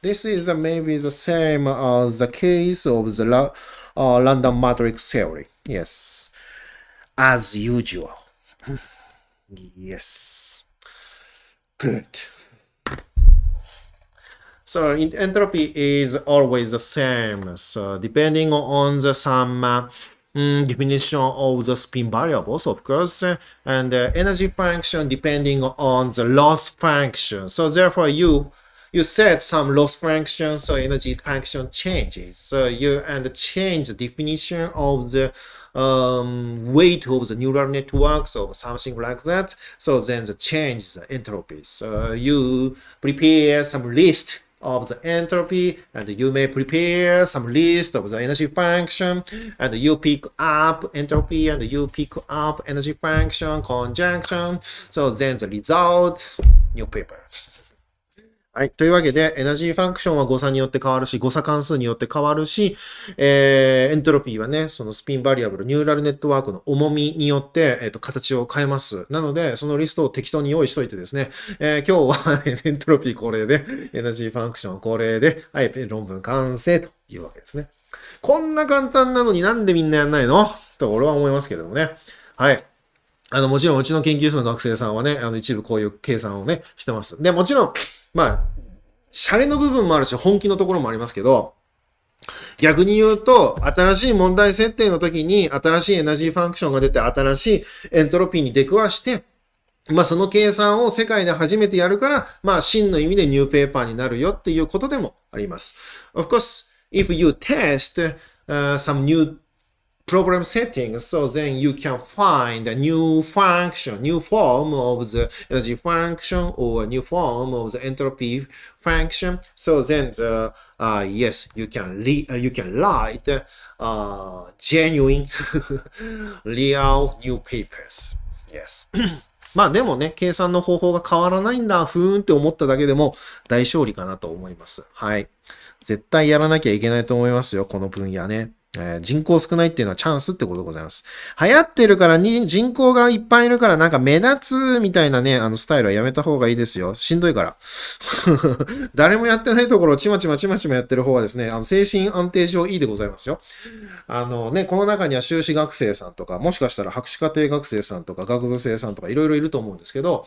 This is maybe the same as the case of the random matrix theory. Yes, as usual. Yes, good. So entropy is always the same. So depending on the some definition of the spin variables, of course, and energy function depending on the loss function. So therefore, you set some loss function, so energy function changes. So you change the definition of the weight of the neural networks or something like that. So then the change the entropy. So you prepare some list of the entropy, and you may prepare some list of the energy function, and you pick up entropy, and you pick up energy function conjunction. So then the result, new paper. はい。というわけで、エナジーファンクションは誤差によって変わるし、誤差関数によって変わるし、エントロピーはね、そのスピンバリアブル、ニューラルネットワークの重みによって、形を変えます。なので、そのリストを適当に用意しといてですね、今日はエントロピーこれで、エナジーファンクションこれで、はい、論文完成というわけですね。こんな簡単なのになんでみんなやんないのと俺は思いますけれどもね。はい。もちろんうちの研究室の学生さんはね、一部こういう計算をね、してます。で、もちろん、まあ、シャレの部分もあるし、本気のところもありますけど、逆に言うと、新しい問題設定の時に、新しいエナジーファンクションが出て、新しいエントロピーに出くわして、まあ、その計算を世界で初めてやるから、まあ、真の意味でニューペーパーになるよっていうことでもあります。Of course, if you test some new problem settings, so then you can find a new function, new form of the energy function or a new form of the entropy function. So then yes, you can write genuine real new papers. Yes. まあでもね、計算の方法が変わらないんだ、ふーんって思っただけでも大勝利かなと思います。はい。絶対やらなきゃいけないと思いますよ、この分野ね。人口少ないっていうのはチャンスってことでございます。流行ってるからに人口がいっぱいいるからなんか目立つみたいなね、スタイルはやめた方がいいですよ。しんどいから。誰もやってないところをちまちまやってる方がですね、精神安定上いいでございますよ。ね、この中には修士学生さんとか、もしかしたら博士課程学生さんとか、学部生さんとかいろいろいると思うんですけど、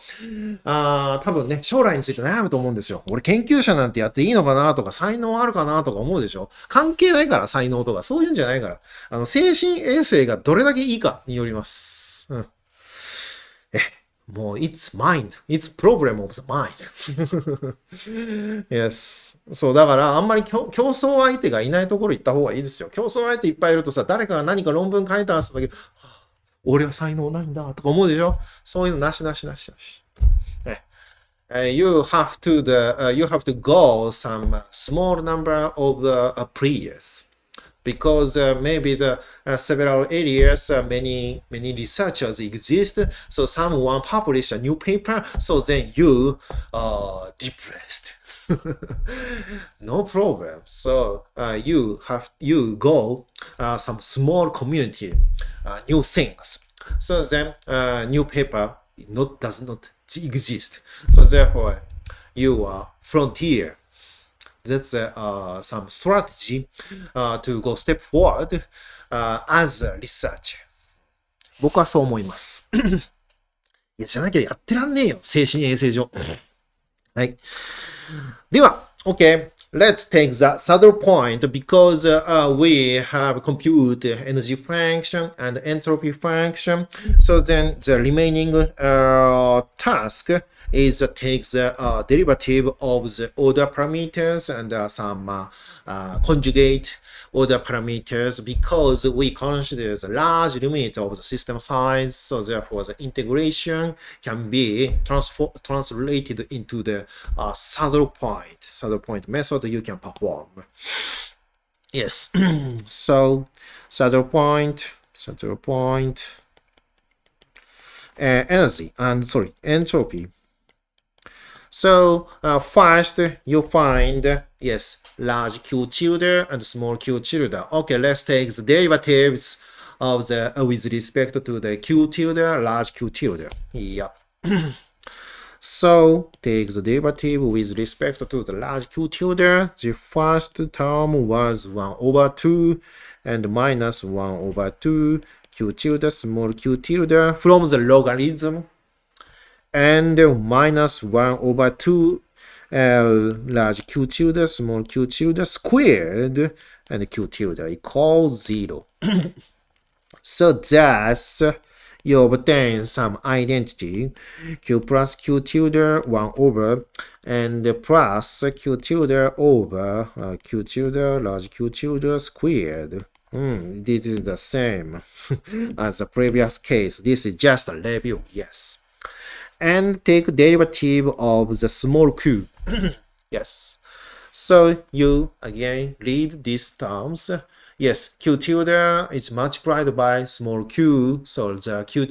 多分ね、将来について悩むと思うんですよ。俺研究者なんてやっていいのかなとか、才能あるかなとか思うでしょ。関係ないから、才能とか。そういうんじゃないから。精神衛生がどれだけいいかによります。もう、it's mind. It's problem of the mind. Yes. そう、だから、あんまり競争相手がいないところ行った方がいいですよ。競争相手いっぱいいるとさ、誰かが何か論文書いたんだけど、俺は才能ないんだとか思うでしょ。そういうのなしなしなしなし。You have to go some small number of prayers. Because maybe the several areas, many researchers exist. So someone published a new paper. So then you depressed. No problem. So you go some small community, new things. So then new paper does not exist. So therefore you are frontier. That's some strategy to go step forward as a researcher. 僕はそう思います。いや、じゃなきゃやってらんねえよ。精神衛生上。はい。では、OK. Let's take the third point because we have compute energy function and entropy function. So then the remaining task is take the derivative of the order parameters and some conjugate order parameters because we consider the large limit of the system size. So therefore the integration can be translated into the third point method you can perform. Yes. So third point energy and entropy. So first you find large q tilde and small q tilde. Okay, let's take the derivatives of the with respect to the q tilde, large q tilde. Yeah. So take the derivative with respect to the large q tilde. The first term was 1 over 2 and minus 1 over 2 q tilde, small q tilde from the logarithm. And minus 1 over 2 large q tilde, small q tilde squared and q tilde equals 0. So thus you obtain some identity q plus q tilde 1 over and plus q tilde over q tilde large q tilde squared. This is the same as the previous case. This is just a review, yes. And take derivative of the small q. Yes. So you again read these terms. Yes, q tilde is multiplied by small q, so the q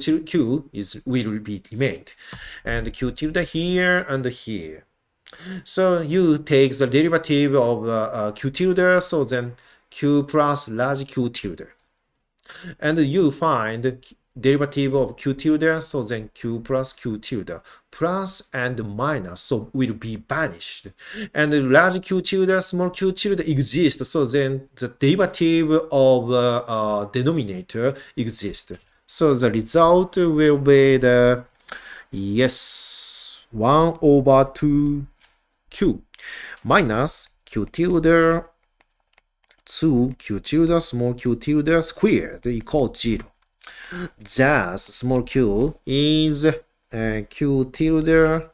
will be remained. And q tilde here and here. So you take the derivative of q tilde, so then q plus large q tilde. And you find derivative of q tilde, so then q plus q tilde, plus and minus, so will be banished. And large q tilde, small q tilde exists, so then the derivative of denominator exists. So the result will be the, 1 over 2q minus q tilde 2 q tilde, small q tilde squared equals 0. Thus, small q is q tilde,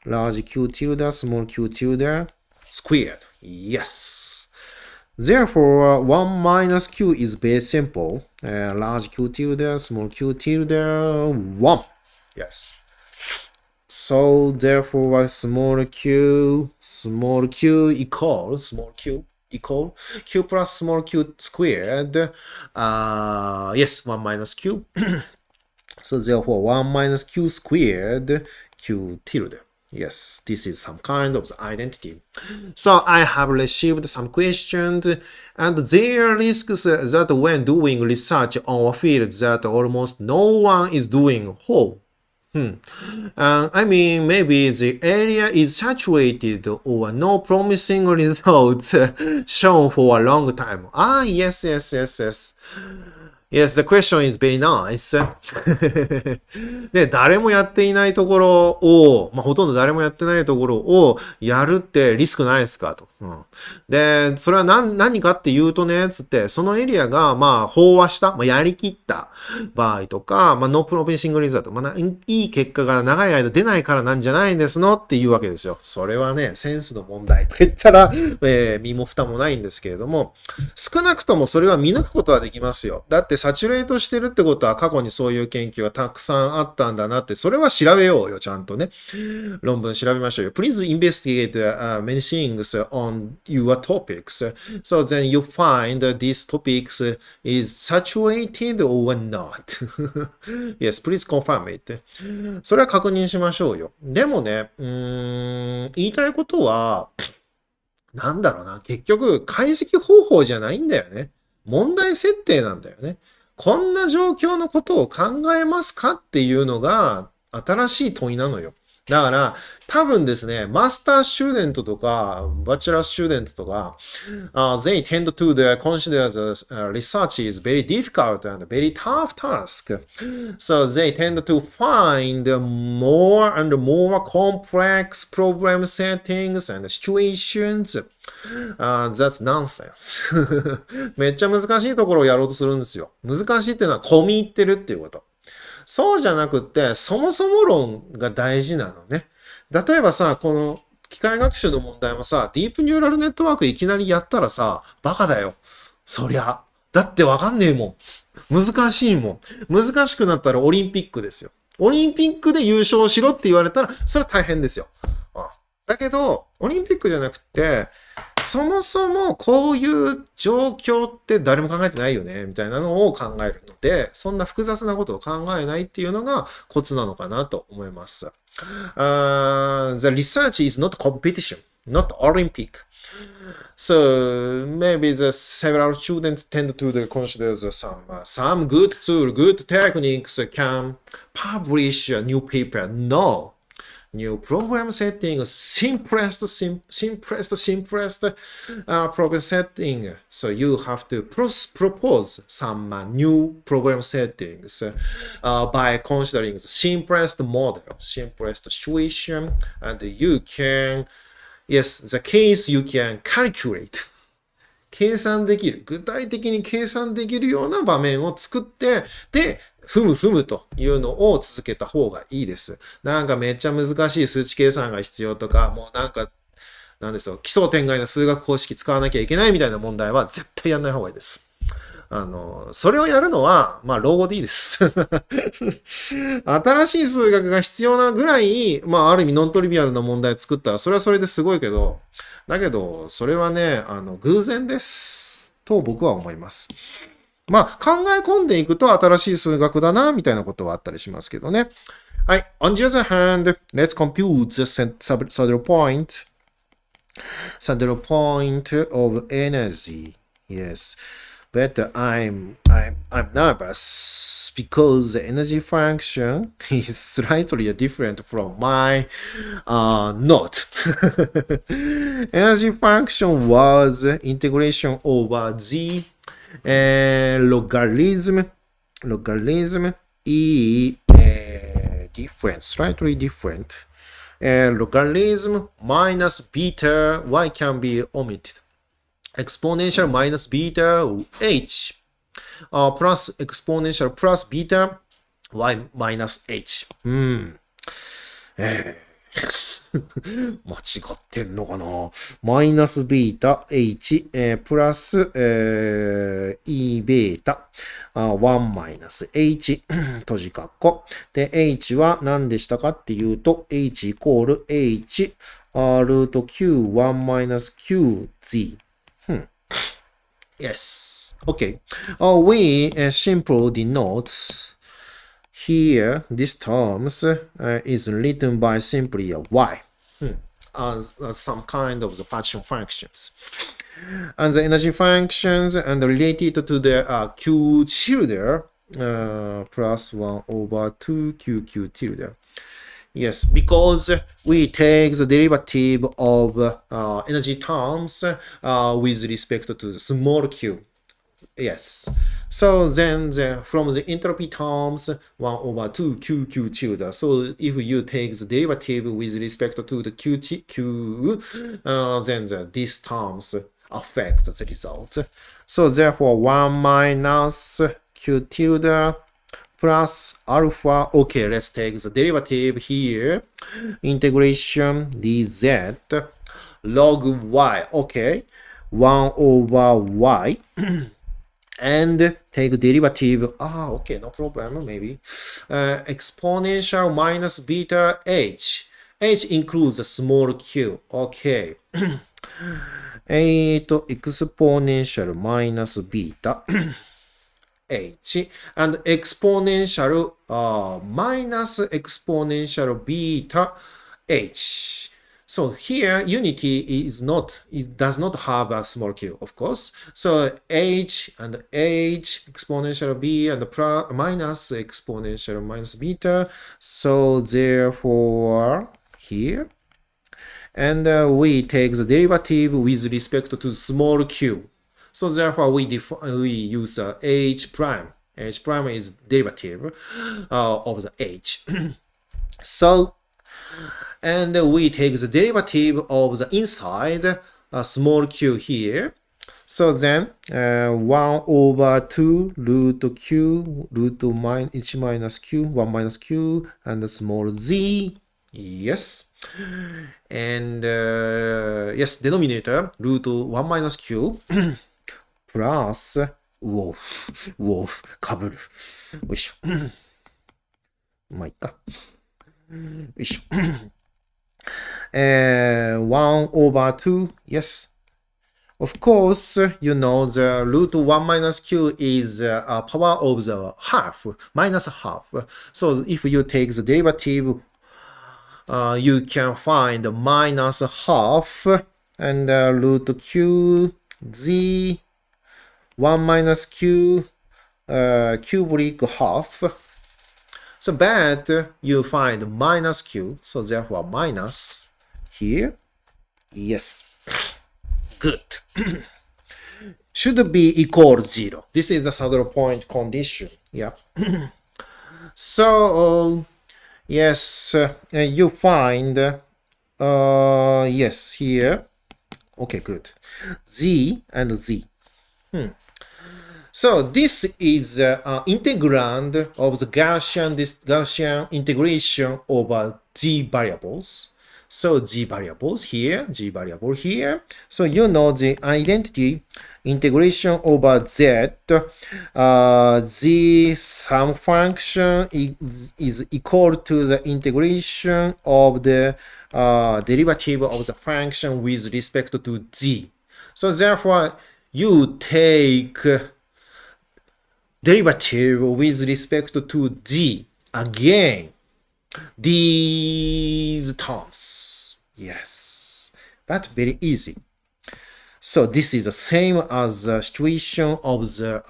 large q tilde, small q tilde squared. Yes. Therefore, 1 minus q is very simple. Large q tilde, small q tilde, 1. Yes. So, therefore, small q equals q plus small q squared. 1 minus q. So therefore 1 minus q squared q tilde. Yes, this is some kind of identity. So I have received some questions, and there are risks that when doing research on a field that almost no one is doing. I mean, maybe the area is saturated or no promising results shown for a long time. Yes. Yes, the question is very nice. で、誰もやっていないところを、ほとんど誰もやってないところをやるってリスクないですかと。で、それは何かっていうとね、つって、そのエリアが、飽和した、やりきった場合とか、no promising result、いい結果が長い間出ないからなんじゃないんですのっていうわけですよ。それはね、センスの問題と言ったら、身も蓋もないんですけれども、少なくともそれは見抜くことはできますよ。だってサチュレートしてるってことは過去にそういう研究はたくさんあったんだなって、それは調べようよ、ちゃんとね。論文調べましょうよ。Please investigate、many things on your topics. So then you find these topics is saturated or not. Yes, please confirm it. それは確認しましょうよ。でもね、言いたいことは、なんだろうな。結局、解析方法じゃないんだよね。問題設定なんだよね。こんな状況のことを考えますかっていうのが新しい問いなのよ。だから、多分ですね、マスタースチューデントとか、バチェラースチューデントとか、they tend to consider the research is very difficult and very tough task. So they tend to find more and more complex problem settings and situations. That's nonsense. めっちゃ難しいところをやろうとするんですよ。難しいっていうのは込み入ってるっていうこと。そうじゃなくって、そもそも論が大事なのね。例えばさ、この機械学習の問題もさ、ディープニューラルネットワークいきなりやったらさ、バカだよ。そりゃ。だってわかんねえもん。難しいもん。難しくなったらオリンピックですよ。オリンピックで優勝しろって言われたら、それは大変ですよ。だけど、オリンピックじゃなくて、そもそもこういう状況って誰も考えてないよね、みたいなのを考えるので、そんな複雑なことを考えないっていうのがコツなのかなと思います。The research is not competition, not Olympic. So maybe the several students tend to consider some good tool, good techniques can publish a new paper. No.New program setting, simplest program setting. So you have to propose some new program settings by considering the simplest model, simplest situation, and you can, yes, the case you can calculate.計算できる。具体的に計算できるような場面を作って、で、ふむというのを続けた方がいいです。なんかめっちゃ難しい数値計算が必要とか、もうなんですよ、奇想天外な数学公式使わなきゃいけないみたいな問題は絶対やんない方がいいです。それをやるのは、老後でいいです。新しい数学が必要なぐらい、ある意味ノントリビアルな問題を作ったら、それはそれですごいけど、だけど、それはね、偶然です。と僕は思います。考え込んでいくと新しい数学だな、みたいなことはあったりしますけどね。はい。On the other hand, let's compute the saddle point. Saddle point of energy. Yes. But I'm nervous because the energy function is slightly different from my note. Energy function was integration over the logarithm e different, slightly different. Logarithm minus beta y can be omitted.Exponential minus beta h plus exponential plus beta y minus h. 間違ってんのかな。マイナスビータ h、プラス、e ベータ1マイナス h 閉じ括弧で h は何でしたかっていうと h イコール h ルート q1 マイナス qz。Yes. Okay. We simply denote here these terms is written by simply a y as some kind of the partial functions. And the energy functions and related to the q tilde plus 1 over 2q tilde. Yes, because we take the derivative of energy terms with respect to the small q. Yes. So then from the entropy terms, 1 over 2 QQ tilde. So if you take the derivative with respect to the Q, then these terms affect the result. So therefore 1 minus Q tilde plus alpha. Okay, let's take the derivative here. Integration dz log y. Okay, 1 over y. And take derivative. Okay, no problem, maybe. Exponential minus beta h. H includes the small q. Okay. Exponential minus beta h and exponential minus exponential beta h. So here unity is not, it does not have a small q, of course. So h and h exponential b and minus exponential minus beta. So therefore here, and we take the derivative with respect to small q. So therefore we use h prime. H prime is derivative of the h. So, and we take the derivative of the inside small q here. So then 1 over 2 root q root h minus q 1 minus q and small z. Yes. And yes, denominator root 1 minus q plus かぶる。よいしょ。まあいっか。よいしょ。1 over 2, yes. Of course, you know the root 1 minus q is a power of the half, minus half. So if you take the derivative, you can find minus half and root q z 1 minus q cubic half. So but you find minus q, so therefore minus here. Yes. Good. Should be equal 0. This is the saddle point condition. Yeah. So yes, you find yes here. Okay, good. Z and Z. So this is integrand of the Gaussian integration over z variables. So z variables here, g variable here. So you know the identity integration over z. The sum function is equal to the integration of the derivative of the function with respect to z. So therefore, you take derivative with respect to z again. These terms, yes, but very easy. So this is the same as the situation of the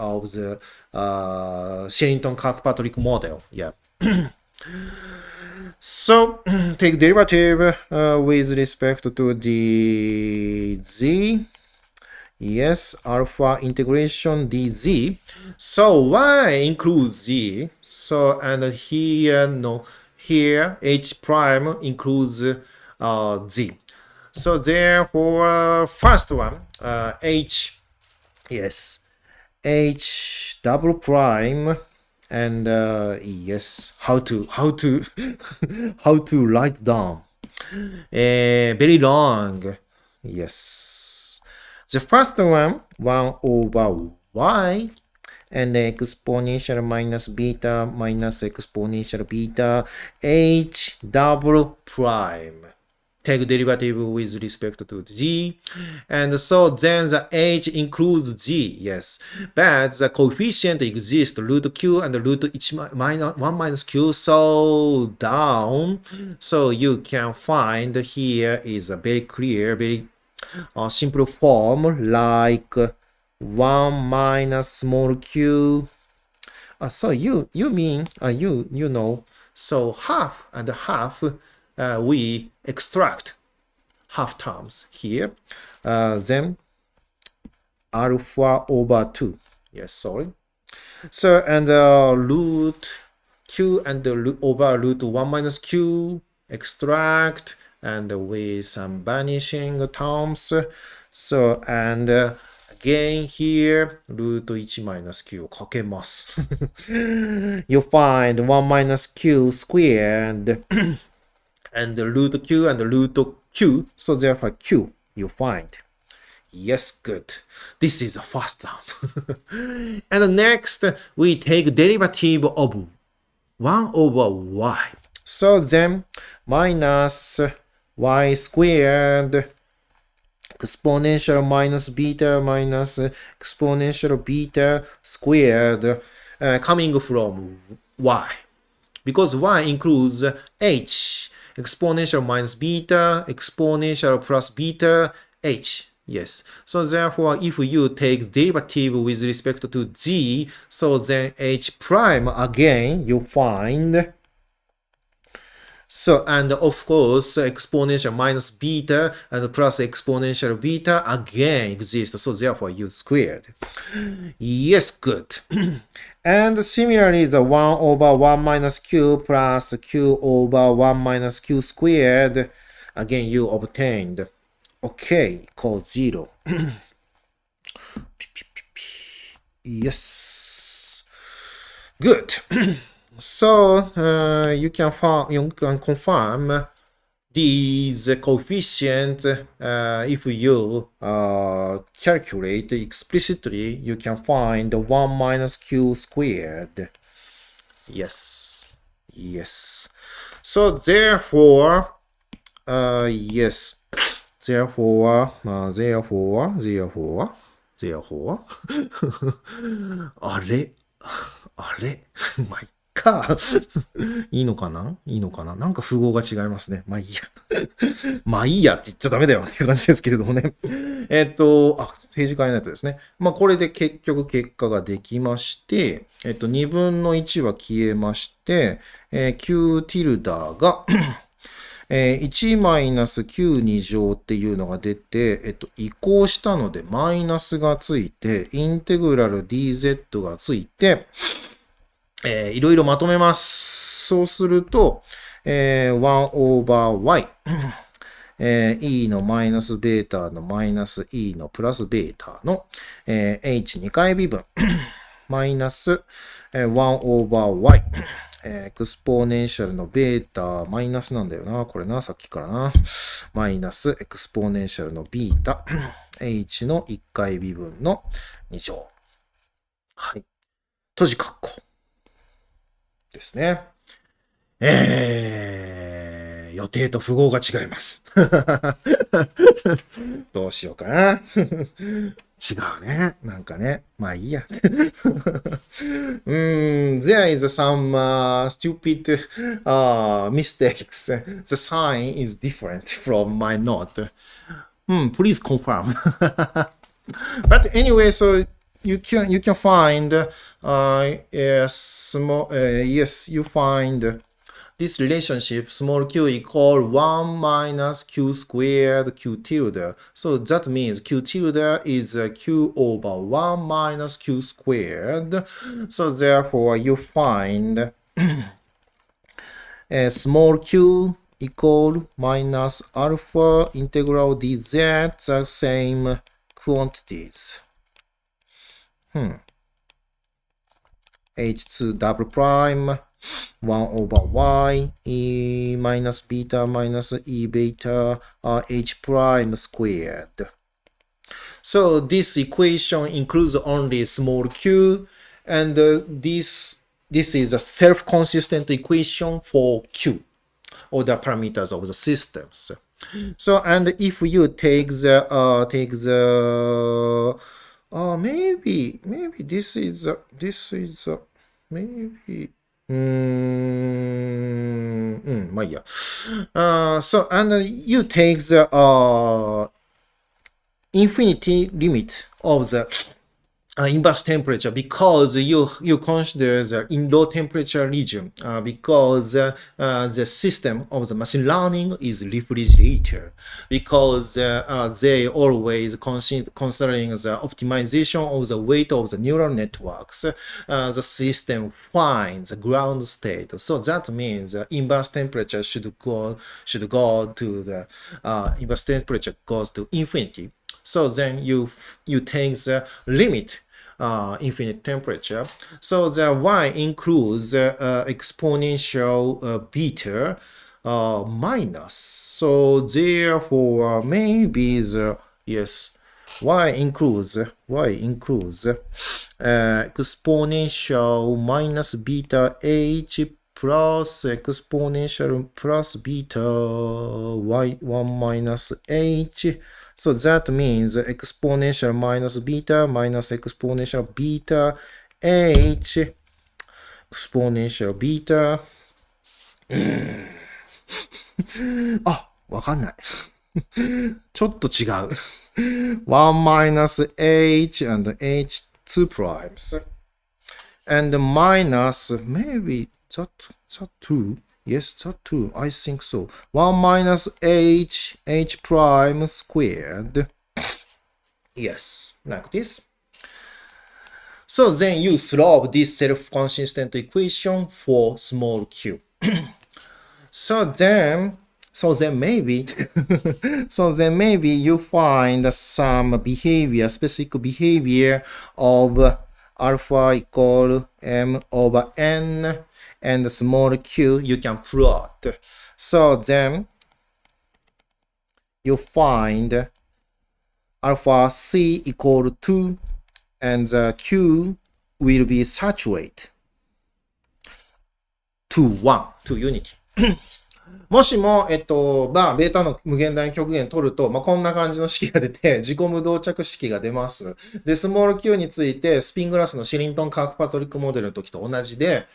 Sherrington-Kirkpatrick model. Yeah. So take derivative with respect to the z. Yes, alpha integration dz. So y includes z. So and here no. Here, h prime includes z. So therefore, first one, h, yes, h double prime, and yes, how to how to write down? Very long. Yes, the first one, 1 over y. And exponential minus beta minus exponential beta h double prime. Take derivative with respect to g. And so then the h includes g, yes. But the coefficient exists, root q and root h minus 1 minus q, so down. So you can find here is a very clear, very simple form like 1 minus small q. So you mean you know, so half and half we extract half terms here, then alpha over 2. Yes, sorry. So, and root q and over root 1 minus q extract and with some vanishing terms. So, and again here, root 1 minus q をかけます。You find 1 minus q squared and root q and root q. So, therefore q you find. Yes, good. This is the first term. And next, we take derivative of 1 over y. So then, minus y squared exponential minus beta minus exponential beta squared coming from y. Because y includes h. Exponential minus beta, exponential plus beta, h. Yes. So therefore, if you take derivative with respect to g, so then h prime again you find. So, and of course, exponential minus beta and plus exponential beta again exists. So therefore, you squared. Yes, good. And similarly, the 1 over 1 minus q plus q over 1 minus q squared, again, you obtained. Okay, equals 0. Yes. Good. So you can confirm these coefficients if you calculate explicitly. You can find 1 minus q squared. Yes. Yes. So therefore, yes. Therefore, あれまあ、いっか。いいのかなんか符号が違いますね。まあいいや。まあいいやって言っちゃダメだよっていう感じですけれどもね。ページ変えないとですね。まあこれで結局結果ができまして、2分の1は消えまして、q ティルダーが1マイナス q 二乗っていうのが出て、移行したのでマイナスがついて、インテグラル dz がついて、いろいろまとめます。そうすると、1 over y、e のマイナスベータのマイナス e のプラスベータの、h2 回微分、マイナス、1 over y、エクスポネンシャルのベータマイナスなんだよな。これな、さっきからな。マイナスエクスポネンシャルのビータ、h の1回微分の2乗。はい。閉じ括弧。ですね。予定と符号が違います。どうしようかな。違うね。なんかね。まあいいや。There is some stupid mistakes. The sign is different from my note. Please confirm. But anyway, so you can find yes, you find this relationship small q equal 1 minus q squared q tilde. So that means q tilde is q over 1 minus q squared. So therefore you find small q equal minus alpha integral dz, the same quantities. h2 double prime 1 over y e minus beta minus e beta h prime squared. So this equation includes only small q, and this is a self-consistent equation for q, or the parameters of the systems. So, and if you take the maybe this is maybe so, and you take the infinity limit of the inverse temperature because you consider the in low temperature region because the system of the machine learning is refrigerator because they always considering the optimization of the weight of the neural networks. The system finds the ground state, so that means the inverse temperature should go to the inverse temperature goes to infinity. So then you take the limit infinite temperature. So the y includes exponential beta minus. So therefore maybe the yes y includes exponential minus beta h plus exponential plus beta y1 minus h. So that means exponential minus beta minus exponential beta h exponential beta あ、わかんない。ちょっと違う。1 minus h and h2 primes. And minus, maybe that 2. Yes, that too. I think so. 1 minus h prime squared. Yes, like this. So then you solve this self-consistent equation for small q. So then maybe you find some behavior, specific behavior of alpha equal m over n. And small q you can plot. So then you find alpha c equal 2 and the q will be saturated to 1 to unity. もしも、ベータの無限大極限取ると、こんな感じの式が出て、自己無動着式が出ます。で、スモール q について、スピングラスのシリントン・カークパトリックモデルの時と同じで、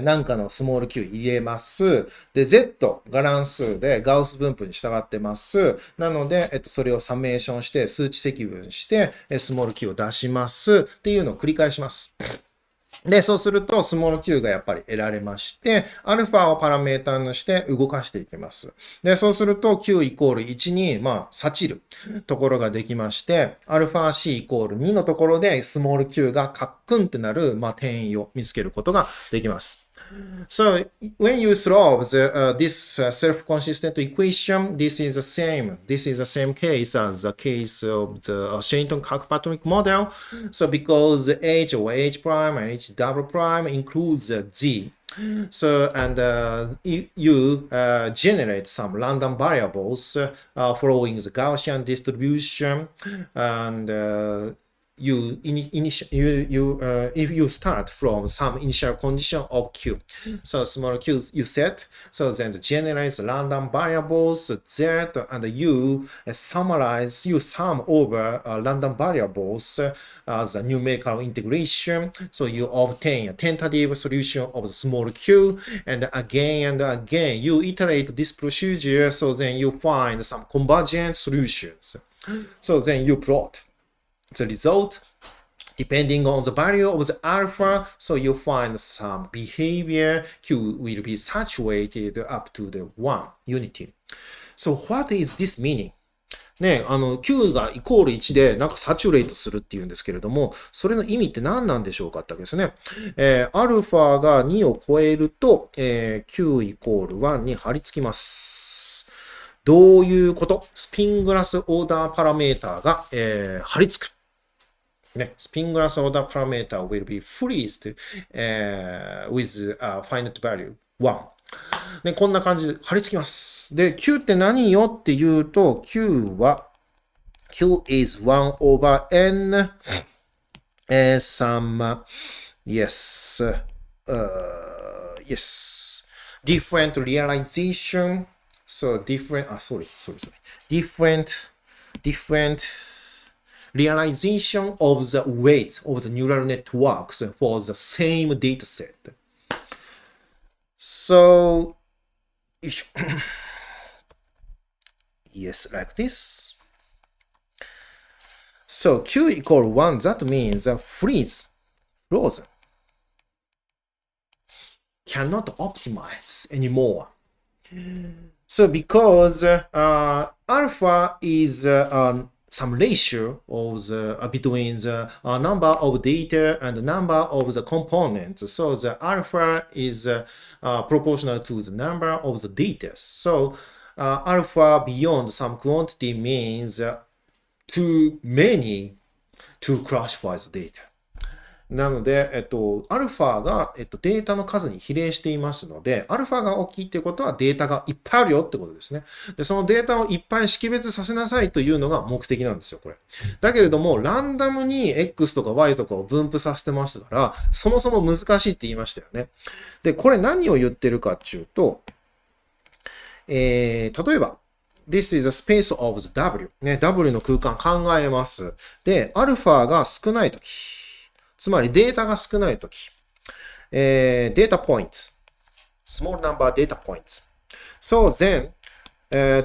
なんかのスモール q 入れます。で、z が乱数でガウス分布に従ってます。なので、それをサメーションして、数値積分して、スモール q を出しますっていうのを繰り返します。で、そうすると、スモール q がやっぱり得られまして、アルファをパラメータにして動かしていきます。で、そうすると、q イコール1に、さちるところができまして、アルファ c イコール2のところで、スモール q がカックンってなる、転移を見つけることができます。So when you solve this self-consistent equation, this is the same case as the case of the Sherrington-Kirkpatrick model. So because h or h prime and h double prime includes z. So and you generate some random variables following the Gaussian distribution and if you start from some initial condition of q, so small q you set, so then generate random variables z and you sum over random variables as a numerical integration, so you obtain a tentative solution of the small q, and again you iterate this procedure, so then you find some convergent solutions. So then you plot the result depending on the value of the alpha, so you find some behavior q will be saturated up to the 1 unity. So what is this meaning? ね、q がイコール1でなんかサチュレートするっていうんですけれども、それの意味って何なんでしょうかってわけですね。アルファが2を超えると、q イコール1に張り付きます。どういうこと？スピングラスオーダーパラメーターが、張り付く。ね、スピングラスオーダーパラメーター will be freezed、with a finite value 1。ね、こんな感じで貼り付きます。で、Q って何よっていうと、Q is 1 over n some yes different realization. So different different realization of the weights of the neural networks for the same dataset. So, yes, like this. So Q equal 1, that means freeze, frozen. Cannot optimize anymore. So because alpha is some ratio of between the number of data and the number of the components. So the alpha is proportional to the number of the data. So alpha beyond some quantity means too many to classify the data. なので、アルファが、データの数に比例していますので、アルファが大きいってことはデータがいっぱいあるよってことですね。で、そのデータをいっぱい識別させなさいというのが目的なんですよ、これ。だけれども、ランダムに X とか Y とかを分布させてますから、そもそも難しいって言いましたよね。で、これ何を言ってるかっていうと、例えば、This is the space of the W。ね、W の空間考えます。で、アルファが少ないとき。つまりデータが少ないとき、データポイント、small number data points. So then,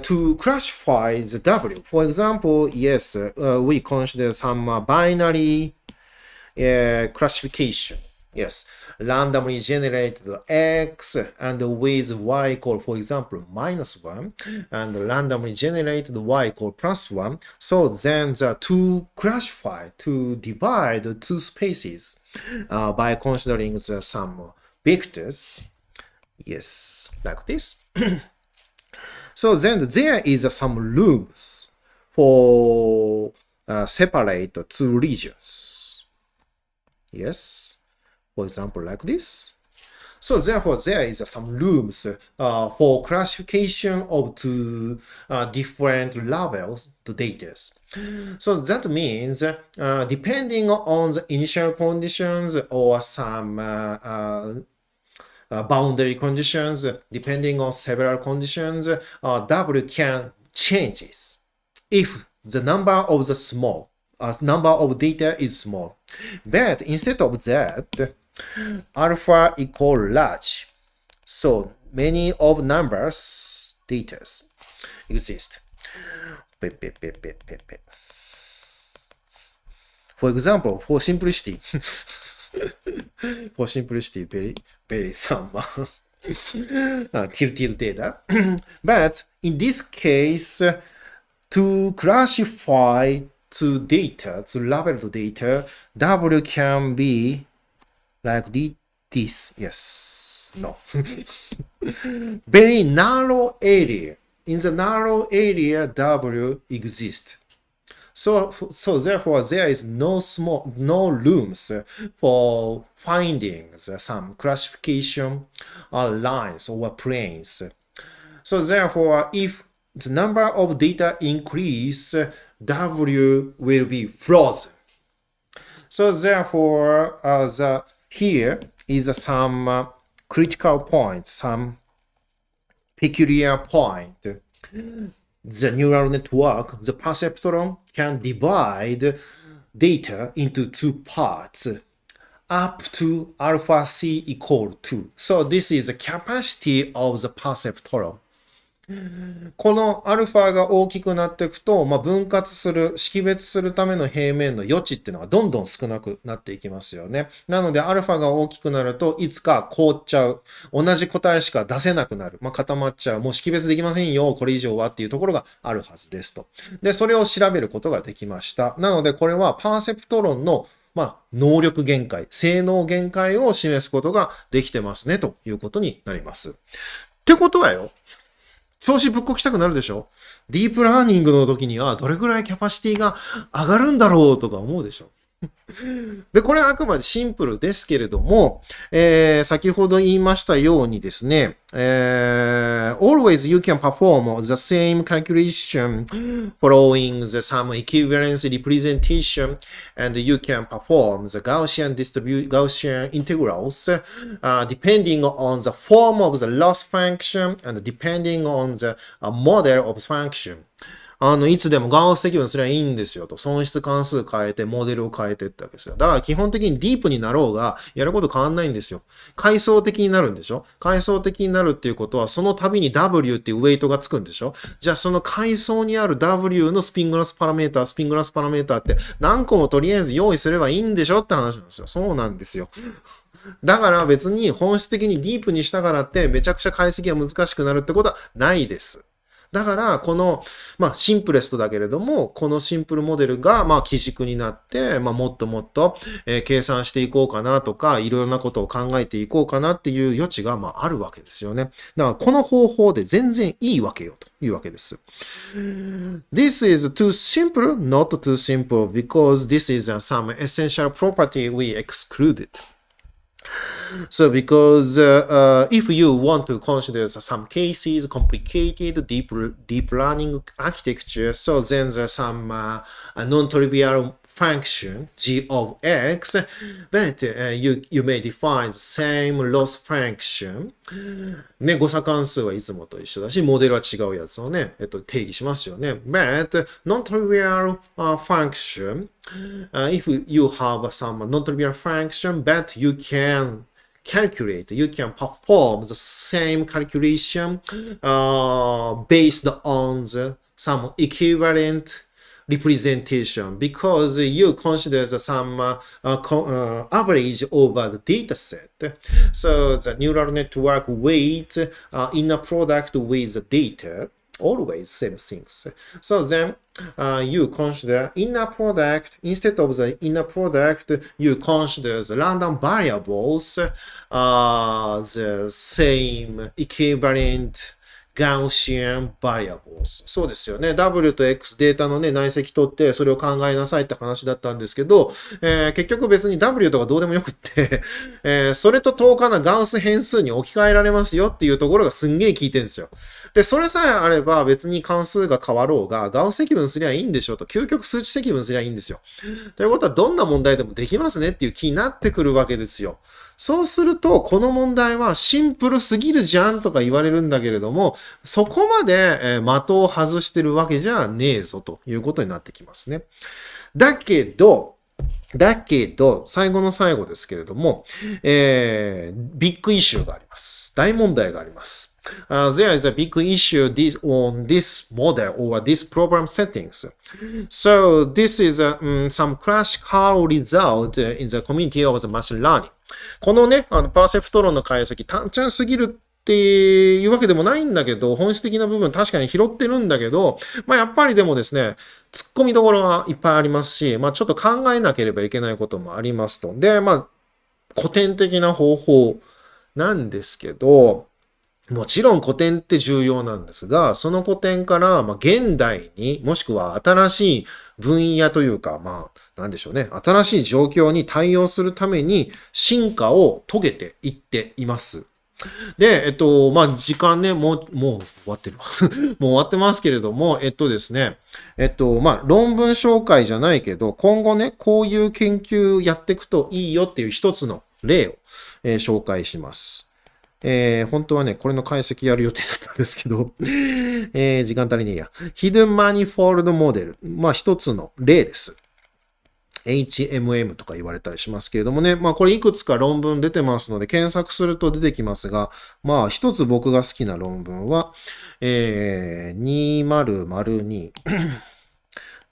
to classify the W, for example, yes, we consider some binary classification. Yes, randomly generated X and with Y equal, for example, -1 and randomly generated Y equal +1. So then to classify, to divide two spaces by considering some vectors. Yes, like this. So then there is some rooms for separate two regions. Yes. For example, like this. So therefore, there is some rooms for classification of two different levels of data. So that means depending on the initial conditions or some boundary conditions, depending on several conditions, W can changes if the number of the small number of data is small. But instead of that, alpha equal large. So many of numbers data exist. For example, for simplicity, very some tilted data. But in this case, to classify to data, to labeled data, W can be like this. Yes. No. Very narrow area. In the narrow area, W exists. So therefore, there is no rooms for finding some classification lines or planes. So therefore, if the number of data increase, W will be frozen. So therefore, here is some critical point, some peculiar point. The neural network, the perceptron, can divide data into two parts up to alpha c equal 2. So this is the capacity of the perceptron. このアルファが大きくなっていくと、分割する、識別するための平面の余地っていうのがどんどん少なくなっていきますよね。なので、アルファが大きくなると、いつか凍っちゃう。同じ答えしか出せなくなる。固まっちゃう。もう識別できませんよ。これ以上はっていうところがあるはずですと。で、それを調べることができました。なので、これはパーセプト論の能力限界、性能限界を示すことができてますねということになります。ってことはよ。調子ぶっこきたくなるでしょ？ディープラーニングの時にはどれくらいキャパシティが上がるんだろうとか思うでしょ？で、これはあくまでシンプルですけれども、先ほど言いましたようにですね、always you can perform the same calculation following some equivalence representation and you can perform the Gaussian integrals depending on the form of the loss function and depending on the model of function. いつでもガウス積分すればいいんですよと。損失関数変えて、モデルを変えてってわけですよ。だから基本的にディープになろうが、やること変わんないんですよ。階層的になるんでしょ。階層的になるっていうことは、その度に W っていうウェイトがつくんでしょ。じゃあその階層にある W のスピングラスパラメーターって何個もとりあえず用意すればいいんでしょって話なんですよ。そうなんですよ。だから別に本質的にディープにしたからってめちゃくちゃ解析が難しくなるってことはないです。だから、この、シンプレストだけれども、このシンプルモデルが、基軸になって、もっともっと、計算していこうかなとか、いろいろなことを考えていこうかなっていう余地が、あるわけですよね。だから、この方法で全然いいわけよ、というわけです。This is too simple, not too simple, because this is some essential property we excluded.So because if you want to consider some cases, complicated deep learning architecture, so then there's some non-trivial function g of x, but you may define the same loss function. ね、誤差関数はいつもと一緒だし、モデルは違うやつをね、定義しますよね。But non-trivial function, if you have some non-trivial function, but you can perform the same calculation based on some equivalent representation because you consider some average over the data set. So the neural network weights inner product with the data, always same things. So then you consider inner product, instead of the inner product, you consider the random variables, the same equivalent Gaussian variables。そうですよね。W と X データのね、内積取って、それを考えなさいって話だったんですけど、結局別に W とかどうでもよくってそれと等価なガウス変数に置き換えられますよっていうところがすんげえ効いてるんですよ。で、それさえあれば別に関数が変わろうが、ガウス積分すりゃいいんでしょと、究極数値積分すりゃいいんですよ。ということはどんな問題でもできますねっていう気になってくるわけですよ。そうすると、この問題はシンプルすぎるじゃんとか言われるんだけれども、そこまで的を外してるわけじゃねえぞということになってきますね。だけど、最後の最後ですけれども、ビッグイシューがあります。大問題があります。there is a big issue on this model or this program settings. So this is some classical result in the community of the machine learning. このね、パーセプト論の解析、単純すぎるっていうわけでもないんだけど、本質的な部分確かに拾ってるんだけど、やっぱりでもですね、突っ込みどころはいっぱいありますし、ちょっと考えなければいけないこともありますと。で、古典的な方法なんですけど、もちろん古典って重要なんですが、その古典から現代にもしくは新しい分野というか、なんでしょうね、新しい状況に対応するために進化を遂げていっています。で、時間ね、もう終わってる。もう終わってますけれども、ですね、論文紹介じゃないけど、今後ね、こういう研究やっていくといいよっていう一つの例を、紹介します。本当はね、これの解析やる予定だったんですけど、時間足りねえや。Hidden Manifold Model。一つの例です。HMM とか言われたりしますけれどもね。これいくつか論文出てますので、検索すると出てきますが、一つ僕が好きな論文は、2002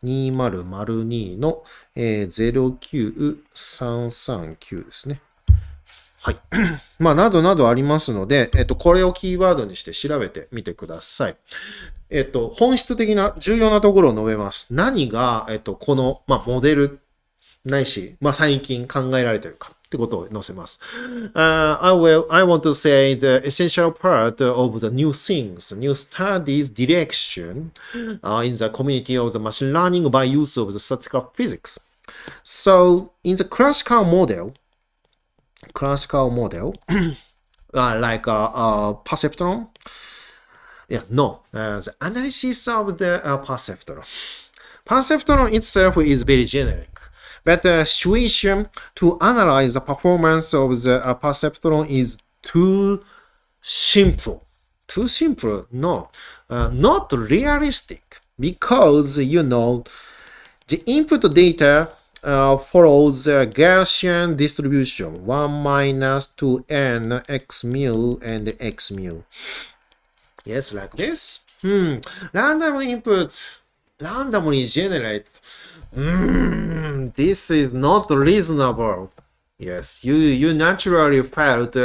2002の、09339ですね。はい。などなどありますので、これをキーワードにして調べてみてください。本質的な重要なところを述べます。何が、この、モデルないし、最近考えられているかってことを載せます。I want to say the essential part of the new things, new studies direction in the community of the machine learning by use of the statistical physics. So, in the classical model, like perceptron. The analysis of the perceptron. Perceptron itself is very generic, but the situation to analyze the performance of the perceptron is too simple. Too simple? No, not realistic. because, the input data follows a Gaussian distribution, 1 minus 2n x mu and x mu. Yes, like this. Random input, randomly generated. This is not reasonable. Yes, you naturally felt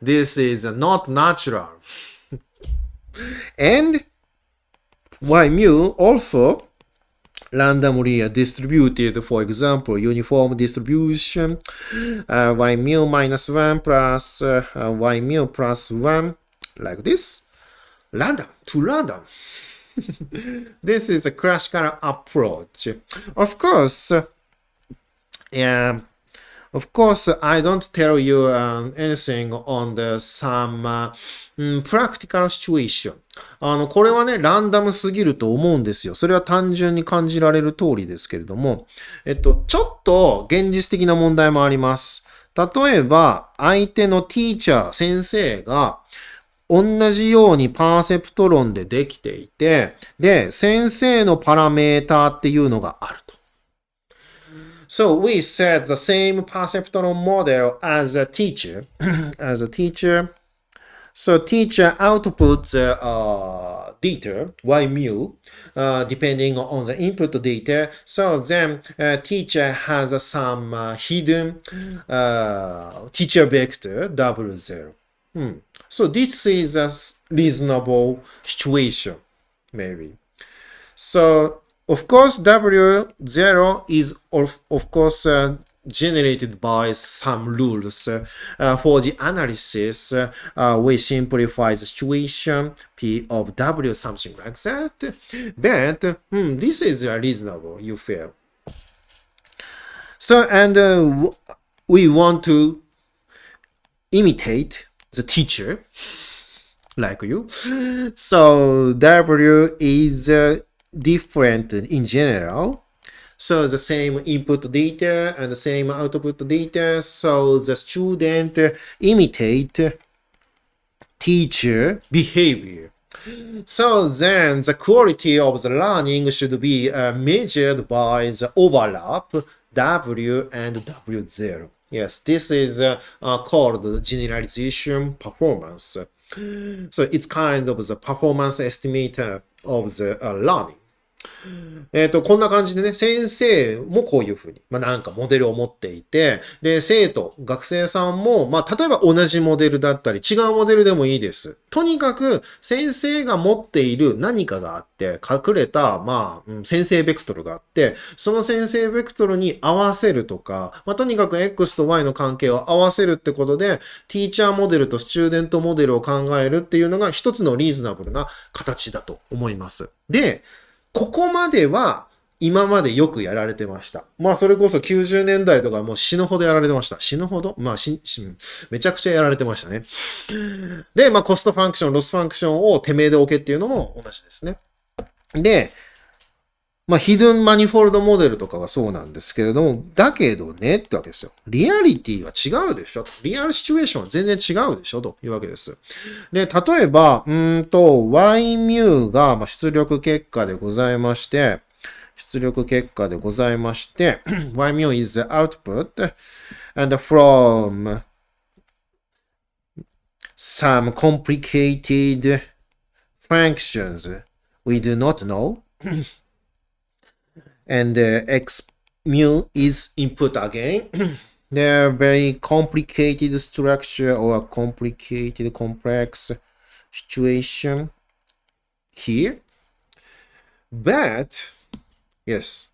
this is not natural. And y mu also randomly distributed, for example, uniform distribution, y mu minus 1 plus y mu plus 1, like this. Random to random. This is a classical approach. Of course, I don't tell you anything on some practical situation. これはね、ランダムすぎると思うんですよ。それは単純に感じられる通りですけれども、ちょっと現実的な問題もあります。例えば、相手のティーチャー、先生が、同じようにパーセプト論でできていて、で、先生のパラメーターっていうのがあると。So we set the same perceptron model as a teacher. So teacher outputs data, y mu, depending on the input data. So then teacher has some hidden teacher vector, W0. So this is a reasonable situation, maybe. So of course, W0 is of course generated by some rules. For the analysis, we simplify the situation, P of W, something like that. But this is reasonable, you feel. So, and we want to imitate the teacher, like you. So, W is different in general. So the same input data and the same output data. So the student imitate teacher behavior. So then the quality of the learning should be measured by the overlap W and W0. Yes, this is called generalization performance. So it's kind of the performance estimator of the learning. こんな感じでね、先生もこういうふうに、なんかモデルを持っていて、で、生徒、学生さんも、例えば同じモデルだったり、違うモデルでもいいです。とにかく、先生が持っている何かがあって、隠れた、先生ベクトルがあって、その先生ベクトルに合わせるとか、とにかく X と Y の関係を合わせるってことで、ティーチャーモデルとスチューデントモデルを考えるっていうのが一つのリーズナブルな形だと思います。で、ここまでは今までよくやられてました。それこそ90年代とかもう死ぬほどやられてました。死ぬほどめちゃくちゃやられてましたね。で、コストファンクション、ロスファンクションをてめえで置けっていうのも同じですね。で、ヒドゥンマニフォルドモデルとかがそうなんですけれども、だけどねってわけですよ。リアリティは違うでしょ。リアルシチュエーションは全然違うでしょというわけです。で、例えば、y mu が出力結果でございまして、y mu is the output, and from some complicated functions we do not know, and x mu is input again. They're very complicated structure or complicated complex situation here. But, yes,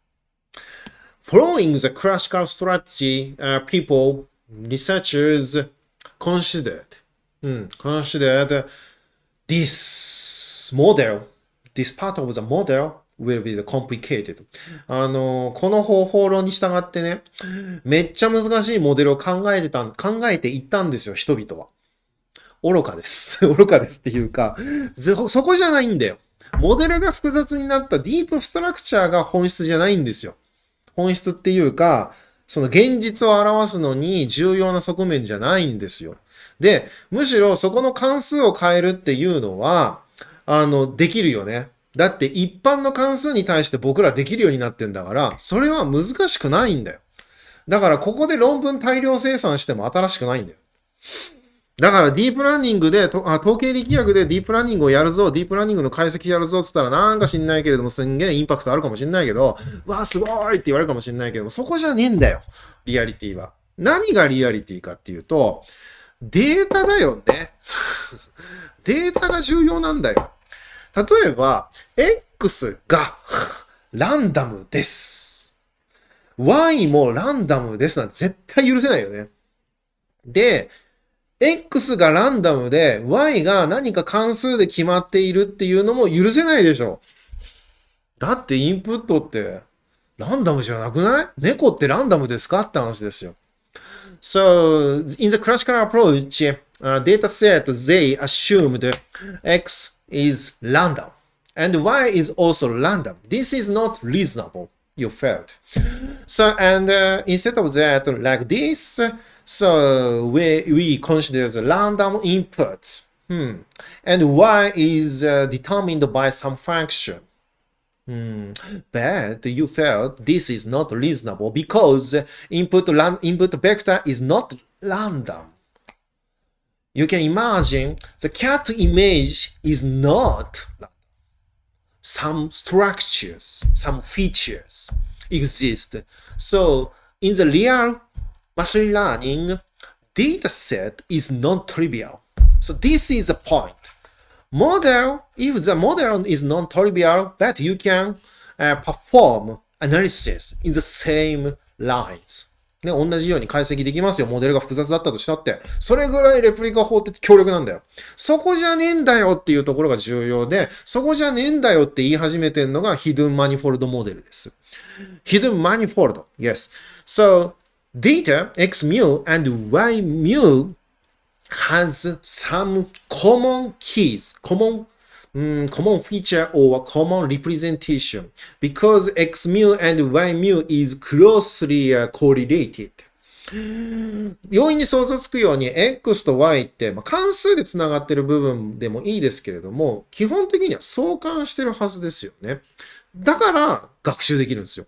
following the classical strategy, people, researchers considered this model, this part of the model will be complicated. この方法論に従ってね、めっちゃ難しいモデルを考えていったんですよ、人々は。愚かです。愚かですっていうか、そこじゃないんだよ。モデルが複雑になったディープストラクチャーが本質じゃないんですよ。本質っていうか、その現実を表すのに重要な側面じゃないんですよ。で、むしろそこの関数を変えるっていうのは、できるよね。だって一般の関数に対して僕らできるようになってんだから、それは難しくないんだよ。だからここで論文大量生産しても新しくないんだよ。だからディープラーニングで、統計力学でディープラーニングをやるぞ、ディープラーニングの解析やるぞって言ったらなんか知んないけれども、すんげえインパクトあるかもしんないけど、わあすごいって言われるかもしんないけども、そこじゃねえんだよ。リアリティは。何がリアリティかっていうと、データだよね。データが重要なんだよ。例えば、X がランダムです。Y もランダムですなんて絶対許せないよね。で、X がランダムで Y が何か関数で決まっているっていうのも許せないでしょ。だってインプットってランダムじゃなくない？猫ってランダムですかって話ですよ。So, in the classical approach, data set, they assumed X is random and Y is also random. This is not reasonable, you felt. So, and instead of that, like this, so we consider the random input. And Y is determined by some function. But you felt this is not reasonable because input vector is not random. You can imagine the cat image is not random. Some structures, some features exist. So in the real machine learning, data set is non-trivial. So this is the point. Model, if the model is non-trivial, but you can perform analysis in the same lines. ね、同じように解析できますよ。モデルが複雑だったとしたって。それぐらいレプリカ法って強力なんだよ。そこじゃねえんだよっていうところが重要で、そこじゃねえんだよって言い始めてんのがヒドゥンマニフォルドモデルです。ヒドゥンマニフォルド。Yes. So, data x mu and y mu has some common keys, common feature or common representation because x mu and y mu is closely correlated. 容易に想像つくように x と y って、関数でつながっている部分でもいいですけれども、基本的には相関してるはずですよね。だから学習できるんですよ。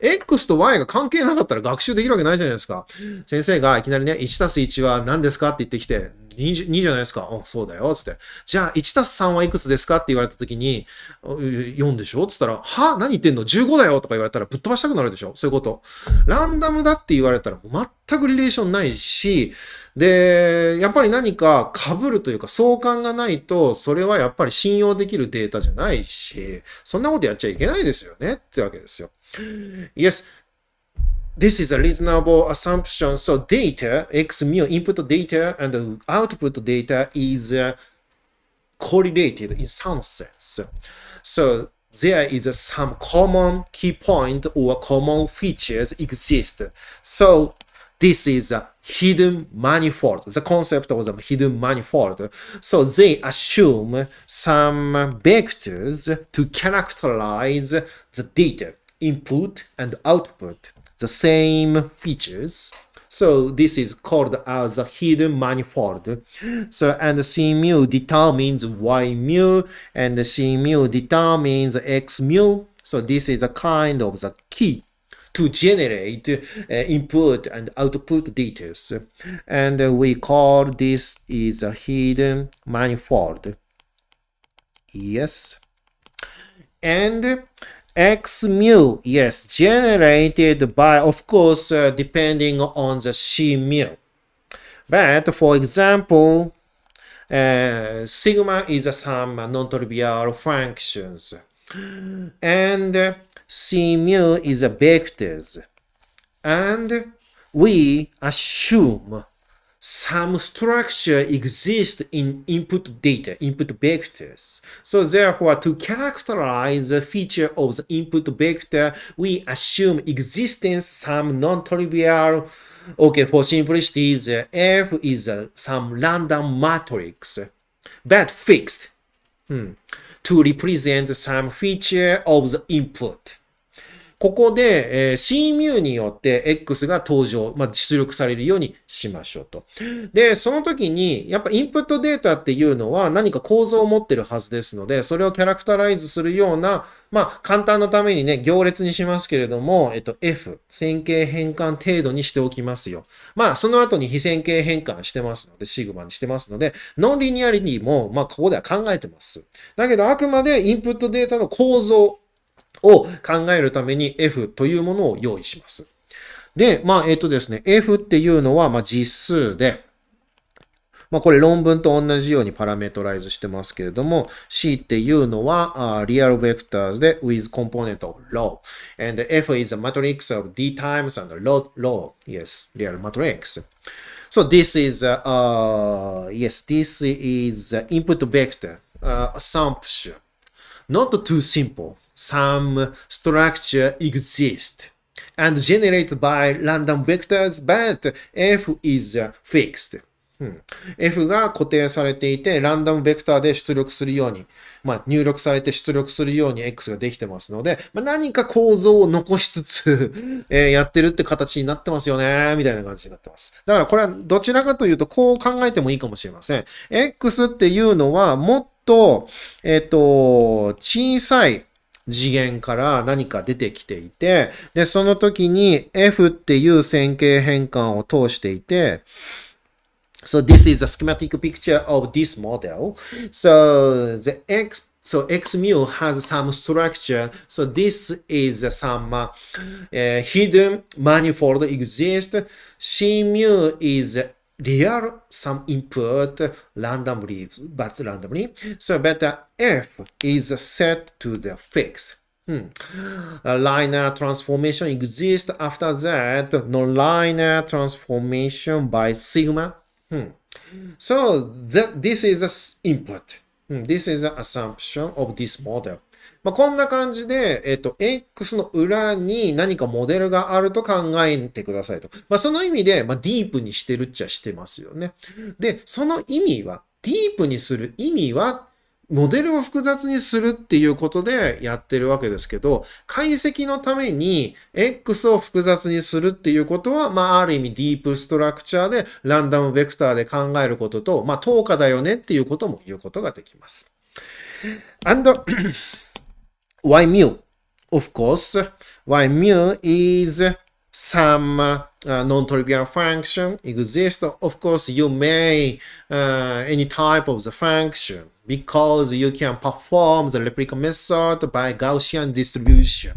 X と Y が関係なかったら学習できるわけないじゃないですか。先生がいきなりね、1たす1は何ですかって言ってきて、2じゃないですか。そうだよ。つって。じゃあ、1たす3はいくつですかって言われたときに、4でしょつったら、は？何言ってんの ?15 だよとか言われたらぶっ飛ばしたくなるでしょそういうこと。ランダムだって言われたら全くリレーションないし、で、やっぱり何か被るというか相関がないと、それはやっぱり信用できるデータじゃないし、そんなことやっちゃいけないですよねってわけですよ。Yes, this is a reasonable assumption. So data, x mu input data and output data is correlated in some sense. So there is some common key point or common features exist. So this is a hidden manifold, the concept of the hidden manifold. So they assume some vectors to characterize the data. Input and output, the same features. So this is called as a hidden manifold. So and C mu determines Y mu and C mu determines X mu. So this is a kind of the key to generate input and output data. And we call this is a hidden manifold. Yes. And X mu, yes, generated by, of course, depending on the C mu. But for example, sigma is some non-trivial functions, and C mu is a vectors, and we assume some structure exists in input data, input vectors. So therefore, to characterize the feature of the input vector, we assume existence some non-trivial. Okay, for simplicity, the F is some random matrix, but fixed to represent some feature of the input. ここで、CμU によって X が登場、出力されるようにしましょうと。で、その時に、やっぱインプットデータっていうのは何か構造を持ってるはずですので、それをキャラクタライズするような、簡単のためにね、行列にしますけれども、F、線形変換程度にしておきますよ。その後に非線形変換してますので、シグマにしてますので、ノンリニアリティも、ここでは考えてます。だけど、あくまでインプットデータの構造を考えるために F というものを用意します。で、ですね、F っていうのは、実数で、これ論文と同じようにパラメートライズしてますけれども、C っていうのは、リアルベクターズで with component of law. And F is a matrix of D times and law. Yes, real matrix. So this is, yes, this is input vector, assumption. Not too simple. Some structure exists and generated by random vectors, but F is fixed. F が固定されていて、ランダムベクターで出力するように、入力されて出力するように X ができてますので、何か構造を残しつつやってるって形になってますよね、みたいな感じになってます。だからこれはどちらかというと、こう考えてもいいかもしれません。X っていうのはもっと、小さい次元から何か出てきていて、で、その時に F っていう線形変換を通していて、So this is a schematic picture of this model. So X mu has some structure. So this is some hidden manifold exists. C mu is real some input randomly. So but F is set to the fix. A linear transformation exists after that. Non-linear transformation by sigma.So this is an input. This is an assumption of this model. こんな感じで、X の裏に何かモデルがあると考えてくださいと。その意味で、ディープにしてるっちゃしてますよね。で、その意味は、ディープにする意味は、モデルを複雑にするっていうことでやってるわけですけど、解析のために X を複雑にするっていうことは、ある意味ディープストラクチャーでランダムベクターで考えることと、等価だよねっていうことも言うことができます。And Y mu, of course, Y mu is some non-trivial function exists. Of course, you may any type of the function.Because you can perform the replica method by Gaussian distribution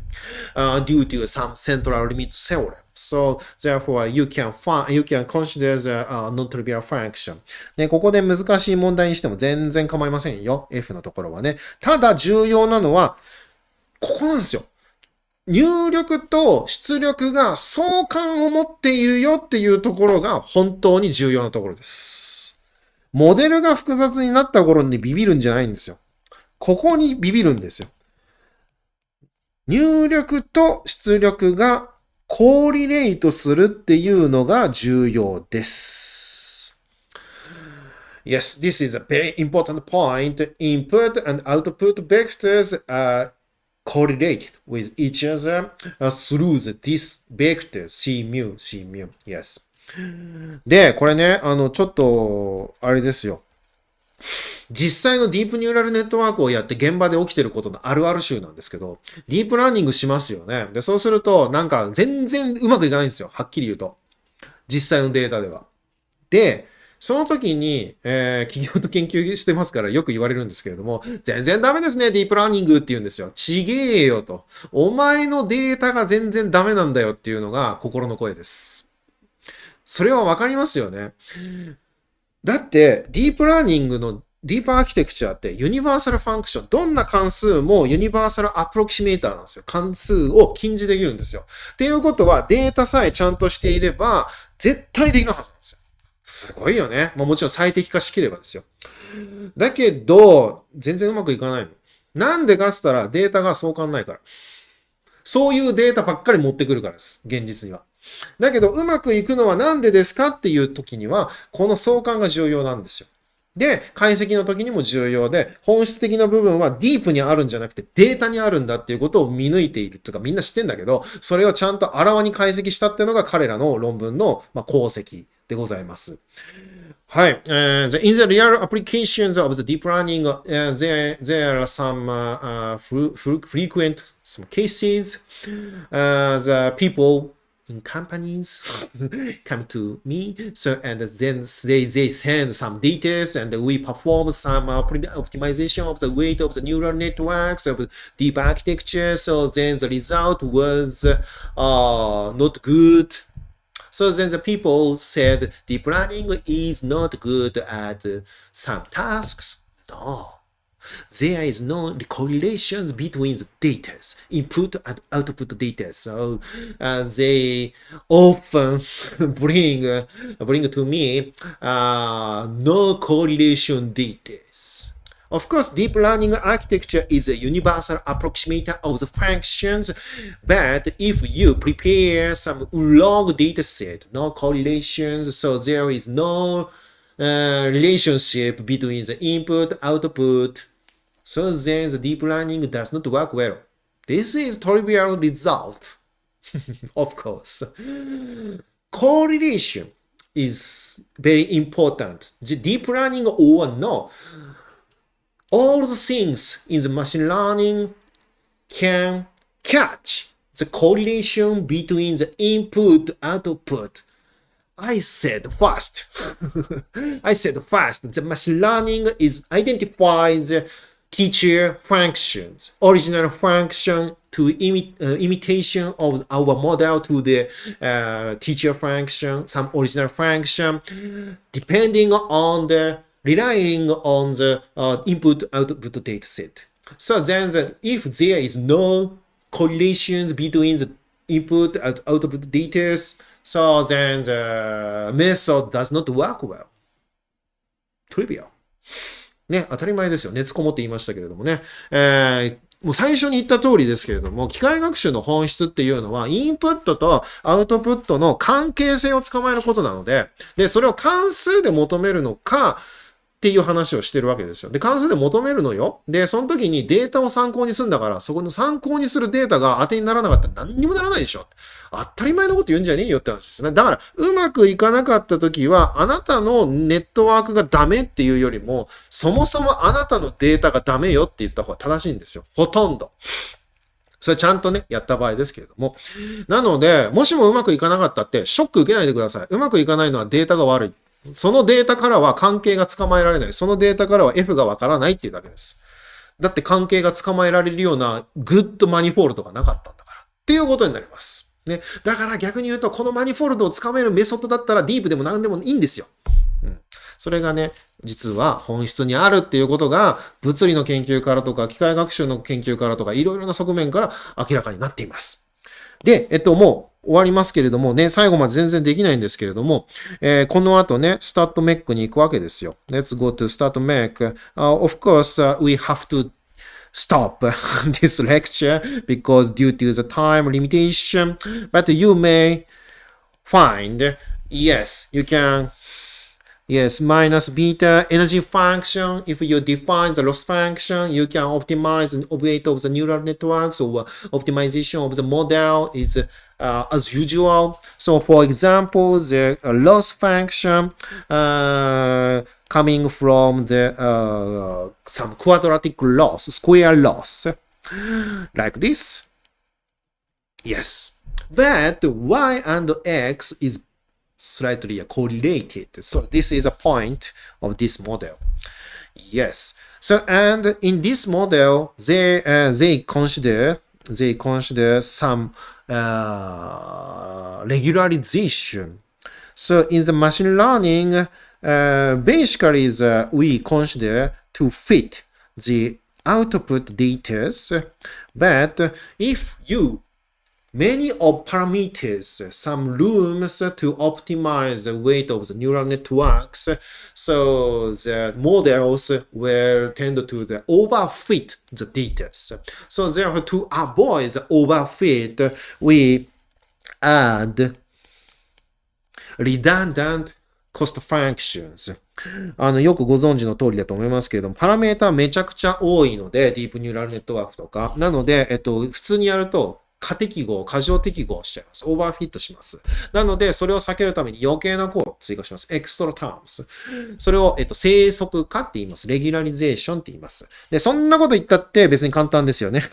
due to some central limit theorem. So therefore, you can consider the non-trivial function. ね、ここで難しい問題にしても全然構いませんよ。F のところはね。ただ重要なのは、ここなんですよ。入力と出力が相関を持っているよっていうところが本当に重要なところです。モデルが複雑になった頃にビビるんじゃないんですよ。ここにビビるんですよ。入力と出力がコーリレートするっていうのが重要です。Yes, this is a very important point. Input and output vectors are correlated with each other through this vector C mu. Yes. で、これね、ちょっと、あれですよ。実際のディープニューラルネットワークをやって現場で起きてることのあるある集なんですけど、ディープラーニングしますよね。で、そうすると、なんか全然うまくいかないんですよ。はっきり言うと。実際のデータでは。で、その時に、企業と研究してますからよく言われるんですけれども、全然ダメですね、ディープラーニングって言うんですよ。ちげえよと。お前のデータが全然ダメなんだよっていうのが心の声です。それはわかりますよね。だって、ディープラーニングのディープアーキテクチャってユニバーサルファンクション、どんな関数もユニバーサルアプロキシメーターなんですよ。関数を近似できるんですよ。っていうことはデータさえちゃんとしていれば絶対できるはずなんですよ。すごいよね。もちろん最適化しきればですよ。だけど、全然うまくいかないの。なんでかって言ったらデータが相関ないから。そういうデータばっかり持ってくるからです。現実には。だけど、うまくいくのはなんでですかっていう時には、この相関が重要なんですよ。で、解析の時にも重要で、本質的な部分はディープにあるんじゃなくてデータにあるんだっていうことを見抜いているというかみんな知ってんだけど、それをちゃんとあらわに解析したっていうのが彼らの論文の功績でございます。はい。In the real applications of the deep learning, there are some frequent some cases. The people in companies come to me, so and then they send some data, and we perform some optimization of the weight of the neural networks of deep architecture. So then the result was not good. So then the people said deep learning is not good at some tasks. No. There is no correlations between the data, input and output data. So they often bring to me no correlation data. Of course, deep learning architecture is a universal approximator of the functions, but if you prepare some long data set, no correlations, so there is no relationship between the input, output, so then the deep learning does not work well. This is trivial result, of course. Correlation is very important. The deep learning or no, all the things in the machine learning can catch the correlation between the input output. I said fast. The machine learning is identifies teacher functions, original function to imitation of our model to the teacher function, some original function, depending on the relying on the input-output data set. So then if there is no correlations between the input and output data, so then the method does not work well. Trivial. ね、当たり前ですよ。熱こもって言いましたけれどもね。もう最初に言った通りですけれども、機械学習の本質っていうのは、インプットとアウトプットの関係性を捕まえることなので、で、それを関数で求めるのか、っていう話をしてるわけですよ。で、関数で求めるのよ。で、その時にデータを参考にするんだから、そこの参考にするデータが当てにならなかったら何にもならないでしょ。当たり前のこと言うんじゃねえよって話ですね。だから、うまくいかなかった時は、あなたのネットワークがダメっていうよりも、そもそもあなたのデータがダメよって言った方が正しいんですよ。ほとんど。それちゃんとね、やった場合ですけれども。なので、もしもうまくいかなかったって、ショック受けないでください。うまくいかないのはデータが悪い。そのデータからは関係が捕まえられない。そのデータからは F がわからないっていうだけです。だって関係が捕まえられるようなグッドマニフォールドがなかったんだから。っていうことになります。ね。だから逆に言うと、このマニフォールドを捕まえるメソッドだったらディープでも何でもいいんですよ。それがね、実は本質にあるっていうことが、物理の研究からとか、機械学習の研究からとか、いろいろな側面から明らかになっています。で、もう終わりますけれどもね、最後まで全然できないんですけれども、この後ね、スタートメックに行くわけですよ。Let's go to start Mac.Of course, we have to stop this lecture because due to the time limitation, but you may find, yes, you can.Yes, minus beta energy function. If you define the loss function, you can optimize the weight of the neural networks or optimization of the model is as usual. So for example, the loss function coming from the some quadratic loss, square loss, like this. Yes, but y and x is slightly correlated. So this is a point of this model. Yes. So and in this model, they consider some regularization. So in the machine learning, basically we consider to fit the output data. But if you many of parameters, some rooms to optimize the weight of the neural networks, so the models will tend to overfit the data. So therefore, to avoid the overfit, we add redundant cost functions. よくご存知の通りだと思いますけれども、パラメータめちゃくちゃ多いので、ディープニューラルネットワークとか。なので、普通にやると、過適合、過剰適合しちゃいます。オーバーフィットします。なので、それを避けるために余計な項を追加します。エクストラタームス。それを、生息化って言います。レギュラリゼーションって言います。で、そんなこと言ったって別に簡単ですよね。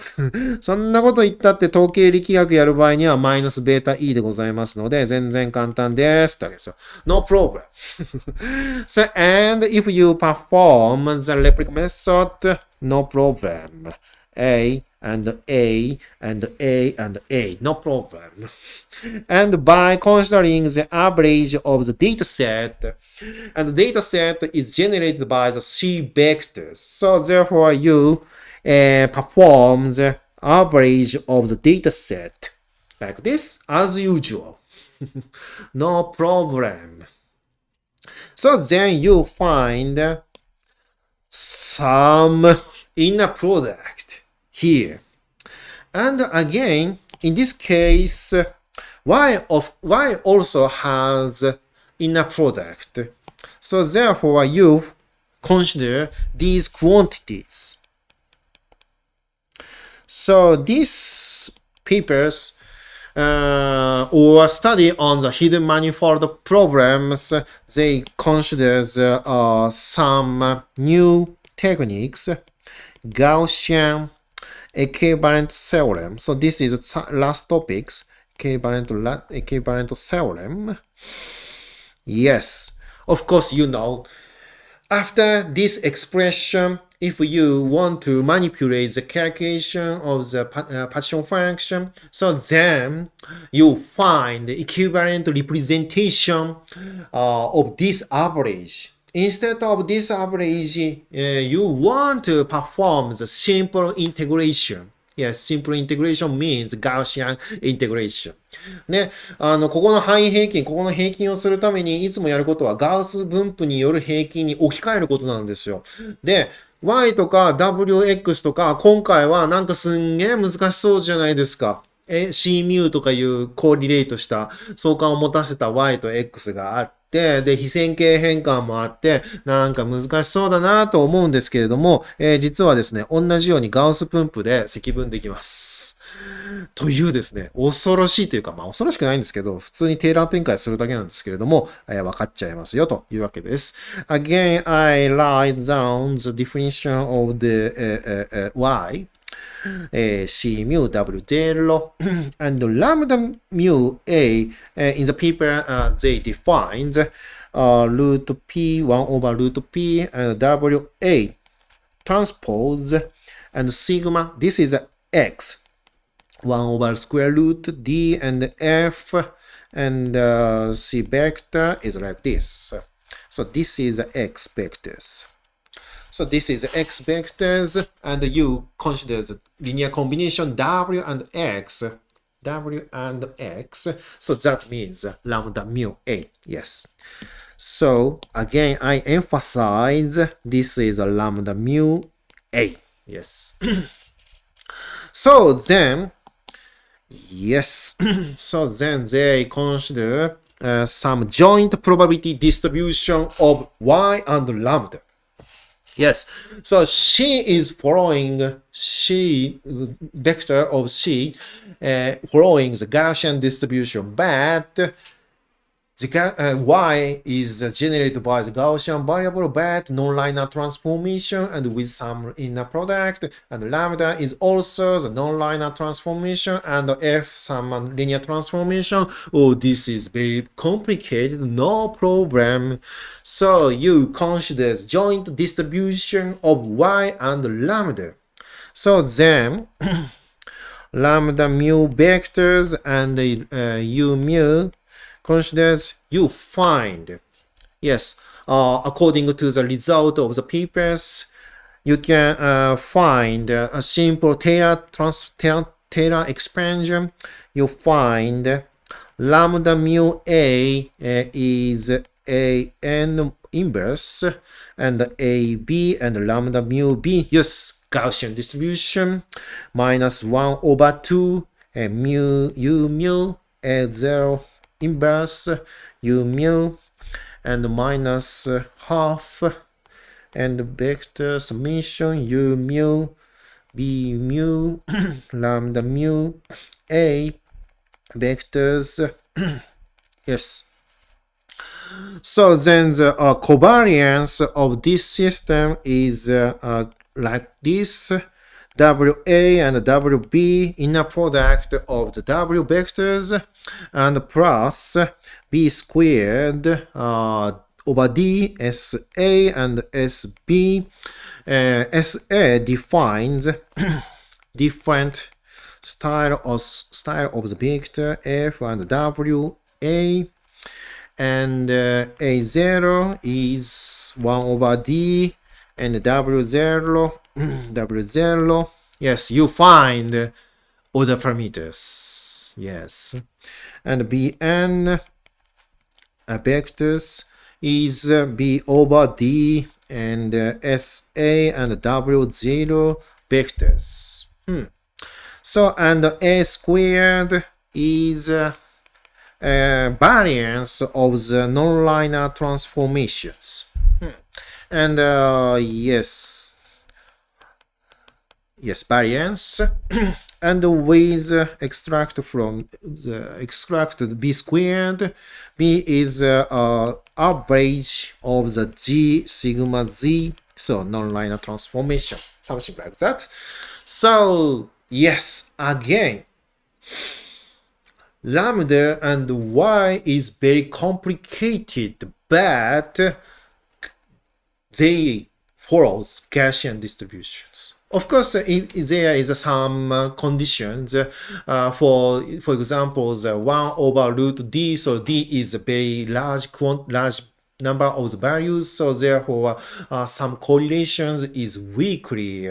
そんなこと言ったって統計力学やる場合にはマイナスベータ E でございますので、全然簡単ですってわけですよ。No problem. So, and if you perform the replica method, no problem. A and A and A and A, no problem. And by considering the average of the dataset, and the dataset is generated by the C vectors. So therefore, you perform the average of the dataset like this, as usual. No problem. So then you find some inner product here. And again, in this case, y also has inner product. So therefore, you consider these quantities. So these papers or study on the hidden manifold problems, they consider some new techniques, Gaussian equivalent theorem. So this is the last topics, equivalent theorem. Yes, of course, you know. After this expression, if you want to manipulate the calculation of the partition function, so then you find the equivalent representation of this average. Instead of this average, you want to perform the simple integration. Yes, simple integration means Gaussian integration. ね、ここの範囲平均、ここの平均をするためにいつもやることはガウス分布による平均に置き換えることなんですよ。で、y とか wx とか、今回はなんかすんげえ難しそうじゃないですか。C ミューとかいうコーリレートした相関を持たせた y と x があって、で、非線形変換もあって、なんか難しそうだなと思うんですけれども、実はですね、同じようにガウス分布で積分できます。というですね、恐ろしいというか、まあ恐ろしくないんですけど、普通にテーラー展開するだけなんですけれども、分かっちゃいますよというわけです。Again, I write down the definition of the y. C mu W0 and lambda mu A in the paper they defined root P 1 over root P and WA transpose and sigma. This is X 1 over square root D and F and C vector is like this. So this is X vectors. So this is X vectors, and you consider the linear combination W and X. W and X. So that means lambda mu A. Yes. So again, I emphasize this is a lambda mu A. Yes. So then, yes. So then they consider some joint probability distribution of Y and lambda. Yes, so C is following C vector of C following the Gaussian distribution, but the Y is generated by the Gaussian variable, but non-linear transformation and with some inner product, and lambda is also the non-linear transformation, and F some linear transformation. Oh, this is very complicated, no problem. So you consider the joint distribution of Y and lambda. So then lambda mu vectors and U mu considers you find. Yes, according to the result of the papers, you can find a simple Taylor expansion. You find lambda mu A is a n inverse and a b and lambda mu b. Yes, Gaussian distribution minus 1 over 2 mu u mu a 0 inverse U mu and minus half, and vector summation u mu b mu lambda mu a vectors. Yes. So then the covariance of this system is like this: WA and WB inner product of the W vectors and plus B squared over D SA and SB. SA defines different style of the vector F and WA, and A0 is 1 over D, and W0 W0, yes, you find all the parameters, yes, and Bn vectors is B over D, and SA and W0 vectors. So, and A squared is variance of the nonlinear transformations. And yes, variance. And with extract from the extract B squared, B is average of the G sigma Z, so nonlinear transformation, something like that. So yes, again, lambda and y is very complicated, but they follows Gaussian distributions. Of course, there is some conditions. For example, the 1 over root d, so d is a very large number of the values, so therefore some correlations is weakly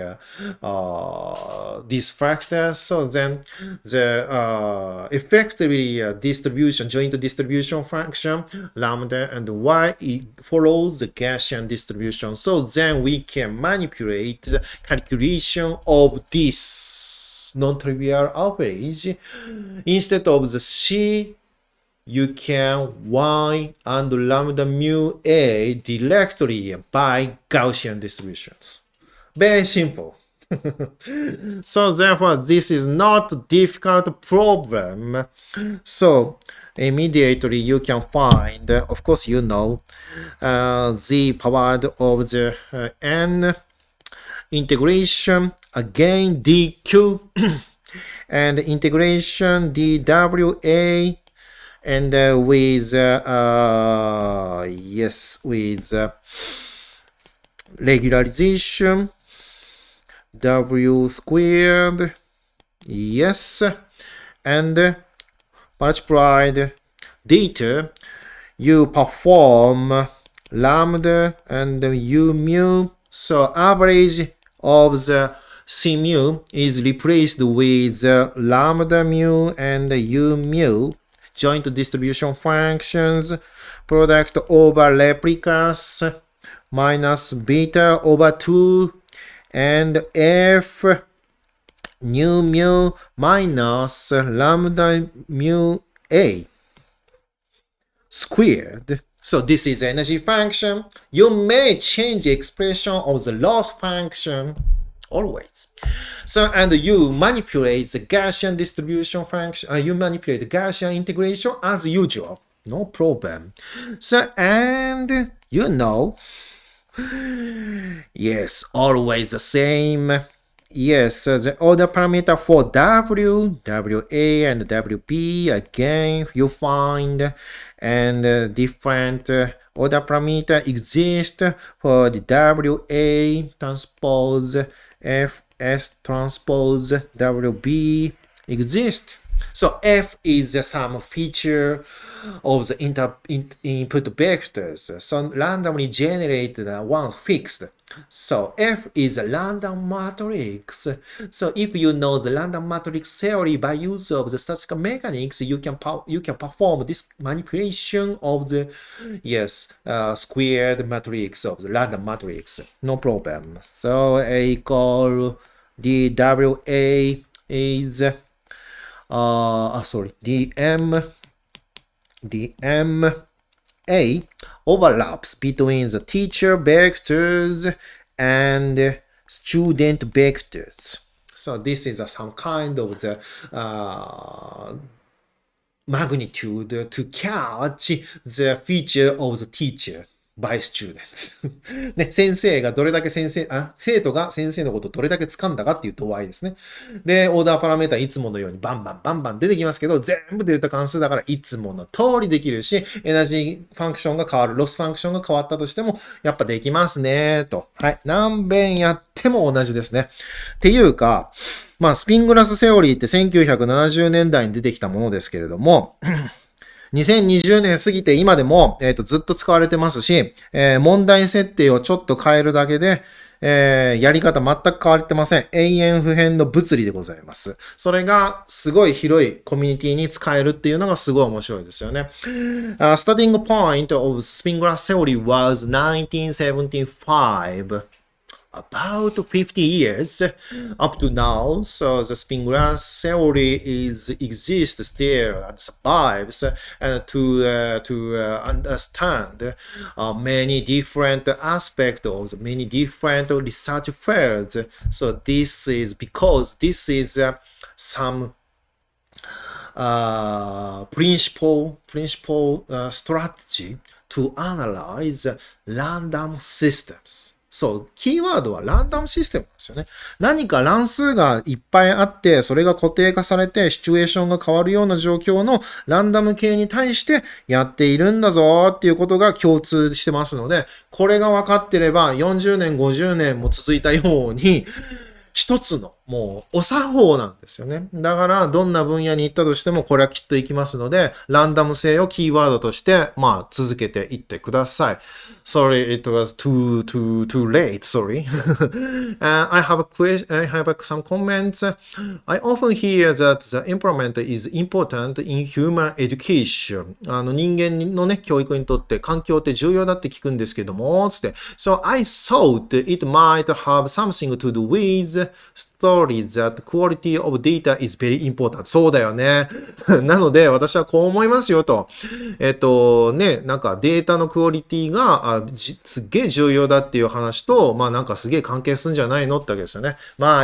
these factors. So then the effectively distribution, joint distribution function lambda and y, it follows the Gaussian distribution. So then we can manipulate the calculation of this non-trivial average. Instead of the C, you can y and lambda mu a directly by Gaussian distributions. Very simple. So therefore, this is not a difficult problem. So immediately you can find, of course, you know, the power of the n integration, again dq, and integration dwa, and with yes, with regularization w squared, yes, and multiplied data, you perform lambda and u mu. So average of the C mu is replaced with lambda mu and u mu, joint distribution functions, product over replicas, minus beta over 2, and f nu mu minus lambda mu a squared. So this is energy function. You may change the expression of the loss function always. So, and you manipulate the Gaussian distribution function, you manipulate the Gaussian integration as usual, no problem. So, and you know, yes, always the same. Yes, the order parameter for W, WA, and WB, again, you find, and different order parameter exist for the WA transpose FS transpose WB exist. So F is some feature of the input vectors, so randomly generated one fixed. So F is a random matrix. So if you know the random matrix theory by use of the statistical mechanics, you can perform this manipulation of the squared matrix of the random matrix. No problem. So A equal dWA is dm A. Overlaps between the teacher vectors and student vectors. So this is some kind of the magnitude to catch the feature of the teacher by students ね、先生がどれだけ生徒が先生のことをどれだけ掴んだかっていう度合いですね。で、オーダーパラメータいつものようにバンバン出てきますけど、全部デルタ関数だからいつもの通りできるし、エナジーファンクションが変わる、ロスファンクションが変わったとしても、やっぱできますね、と。はい。何遍やっても同じですね。っていうか、まあ、スピングラスセオリーって1970年代に出てきたものですけれども、2020年過ぎて今でも、ずっと使われてますし、問題設定をちょっと変えるだけで、やり方全く変わってません。永遠不変の物理でございます。それがすごい広いコミュニティに使えるっていうのがすごい面白いですよね。Starting point of spin glass theory was 1975. About 50 years up to now, so the spin glass theory exists still and survives to understand many different aspects of many different research fields. So this is because this is some principal strategy to analyze random systems.そう、キーワードはランダムシステムなんですよね。何か乱数がいっぱいあって、それが固定化されて、シチュエーションが変わるような状況のランダム系に対してやっているんだぞっていうことが共通してますので、これが分かってれば40年、50年も続いたように、一つのもうお作法なんですよね。だからどんな分野に行ったとしてもこれはきっと行きますので、ランダム性をキーワードとして続けていってください。Sorry, it was too late. Sorry. I have some comments. I often hear that the improvement is important in human education. 人間のね、教育にとって環境って重要だって聞くんですけども、つって。So I thought it might have something to do with stories that quality of data is very important. そうだよね。なので、私はこう思いますよと。なんかデータのクオリティがすっげえ重要だっていう話と、なんかすげえ関係するんじゃないのってわけですよね。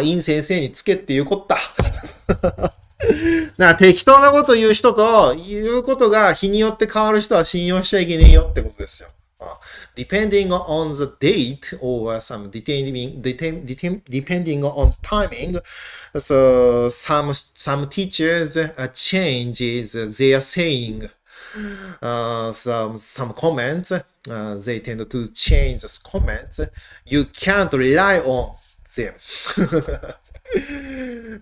イン先生につけっていうこった。適当なこと言う人と言うことが日によって変わる人は信用しちゃいけねえよってことですよ。Depending on the date or depending on the timing, so some teachers changes their saying. Some comments, they tend to change the comments. You can't rely on them.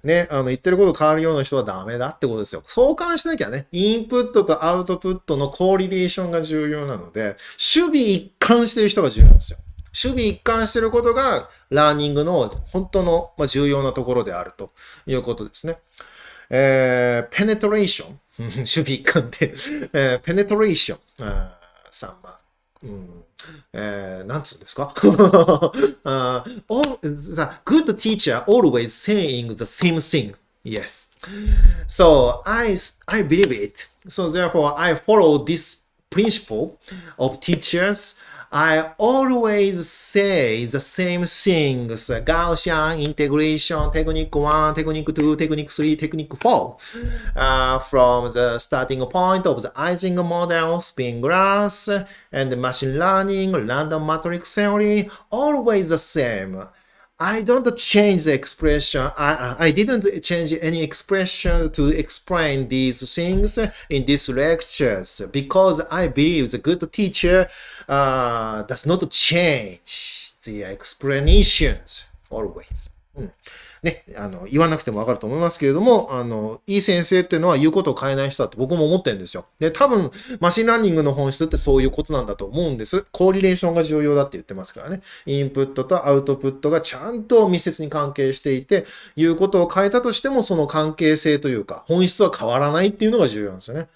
ね、言ってること変わるような人はダメだってことですよ。相関しなきゃね、インプットとアウトプットのコーリレーションが重要なので、守備一貫してる人が重要なんですよ。守備一貫してることが、ラーニングの本当の重要なところであるということですね。penetration 守備一貫で、penetration なんつうんですかthe good teacher always saying the same thing. Yes. So I believe it. So therefore I follow this principle of teachers. I always say the same things. Gaussian integration, technique 1, technique 2, technique 3, technique 4. From the starting point of the Ising model, spin glass, and machine learning, random matrix theory, always the same. I don't change the expression. I didn't change any expression to explain these things in these lectures because I believe the good teacher does not change the explanations always. ね、言わなくてもわかると思いますけれども、いい先生っていうのは言うことを変えない人だって僕も思ってるんですよ。で、多分、マシンラーニングの本質ってそういうことなんだと思うんです。コーリレーションが重要だって言ってますからね。インプットとアウトプットがちゃんと密接に関係していて、言うことを変えたとしても、その関係性というか、本質は変わらないっていうのが重要なんですよね。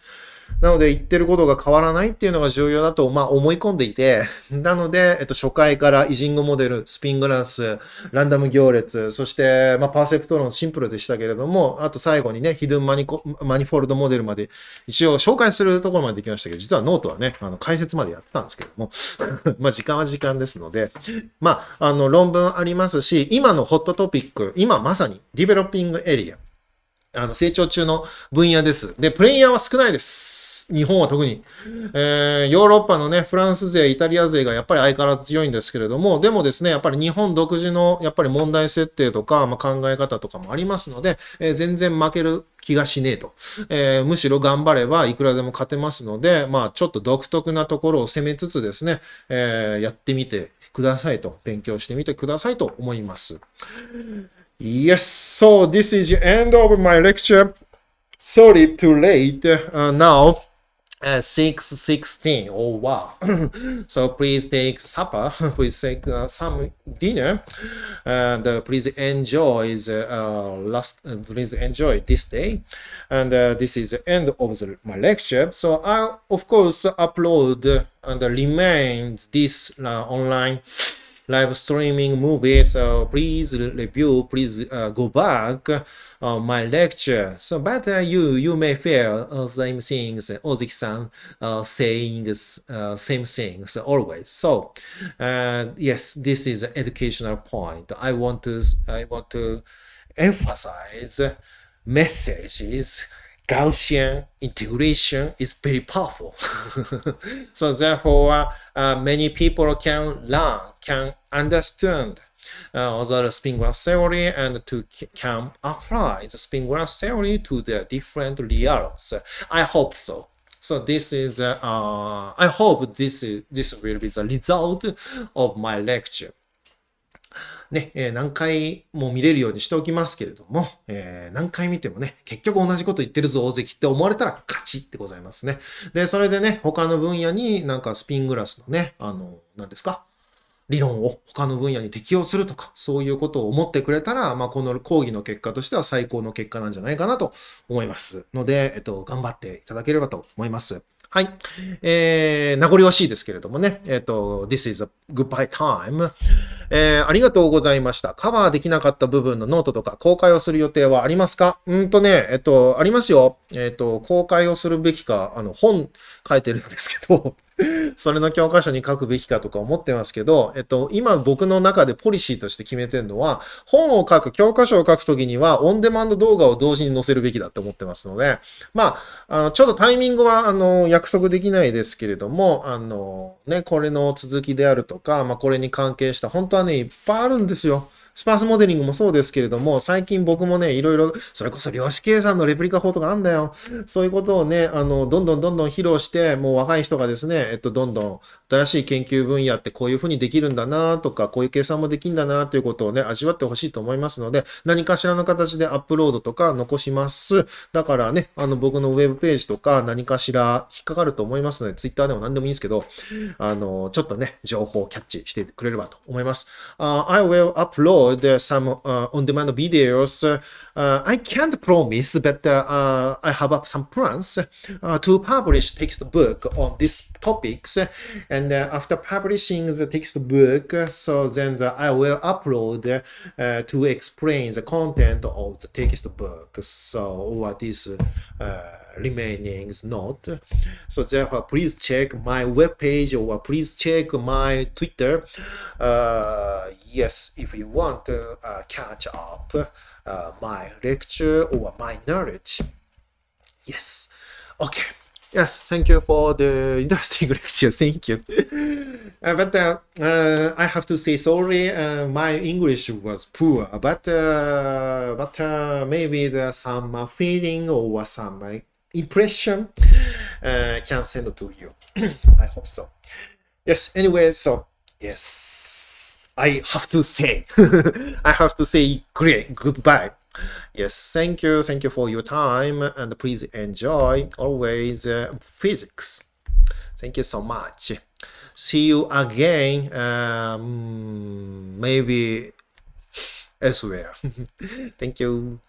なので言ってることが変わらないっていうのが重要だと、思い込んでいて、なので、初回からイジングモデル、スピングラス、ランダム行列、そして、パーセプト論シンプルでしたけれども、あと最後にね、ヒドゥンマニフォルドモデルまで一応紹介するところまでできましたけど、実はノートはね、解説までやってたんですけども、時間は時間ですので、論文ありますし、今のホットトピック、今まさにディベロッピングエリア、成長中の分野です。で、プレイヤーは少ないです。日本は特に。ヨーロッパのね、フランス勢、イタリア勢がやっぱり相変わらず強いんですけれども、でもですね、やっぱり日本独自のやっぱり問題設定とか、考え方とかもありますので、全然負ける気がしねえと。むしろ頑張ればいくらでも勝てますので、ちょっと独特なところを攻めつつですね、やってみてくださいと、勉強してみてくださいと思います。Yes, so this is the end of my lecture. Sorry, too late. Now, 6:16. Oh, wow. So please take supper. Please take some dinner. And please enjoy please enjoy this day. And this is the end of my lecture. So I'll, of course, upload and remain this online live streaming movie, so please review, please go back my lecture. So, but you may feel same things, Ohzeki-san saying same things always. So, yes, this is an educational point. I want to emphasize messages. Gaussian integration is very powerful. So therefore, many people can learn, can understand the spin glass theory and can apply the spin glass theory to the different realms. I hope so. So this is, I hope this will be the result of my lecture. ね、何回も見れるようにしておきますけれども、何回見てもね、結局同じこと言ってるぞ、大関って思われたら勝ちってございますね。で、それでね、他の分野になんかスピングラスのね、何ですか理論を他の分野に適用するとか、そういうことを思ってくれたら、この講義の結果としては最高の結果なんじゃないかなと思いますので、頑張っていただければと思います。はい。名残惜しいですけれどもね。This is a goodbye time. ありがとうございました。カバーできなかった部分のノートとか公開をする予定はありますか？ありますよ。公開をするべきか、本書いてるんですけど、それの教科書に書くべきかとか思ってますけど、今僕の中でポリシーとして決めてるのは、本を書く、教科書を書くときには、オンデマンド動画を同時に載せるべきだと思ってますので、ちょっとタイミングは、約束できないですけれども、これの続きであるとか、これに関係した、本当はね、いっぱいあるんですよ。スパースモデリングもそうですけれども、最近僕もね、いろいろ、それこそ量子計算のレプリカ法とかあんだよ。そういうことをね、どんどん披露して、もう若い人がですね、どんどん新しい研究分野ってこういうふうにできるんだなとか、こういう計算もできるんだなということをね、味わってほしいと思いますので、何かしらの形でアップロードとか残します。だからね、僕のウェブページとか何かしら引っかかると思いますので、ツイッターでも何でもいいんですけど、ちょっとね、情報をキャッチしてくれればと思います。I will upload some on-demand videos. I can't promise, but I have some plans to publish textbook on these topics. And after publishing the textbook, so then I will upload to explain the content of the textbook. So what is remaining note. So therefore, please check my webpage or please check my Twitter. Yes, if you want to catch up my lecture or my knowledge. Yes. Okay. Yes, thank you for the interesting lecture. Thank you. But I have to say sorry. My English was poor, but maybe there's some feeling or some impression can send to you. I hope so. Yes. Anyway, so yes, I have to say, I have to say great goodbye. Yes, thank you for your time, and please enjoy always physics. Thank you so much. See you again, maybe elsewhere. Thank you.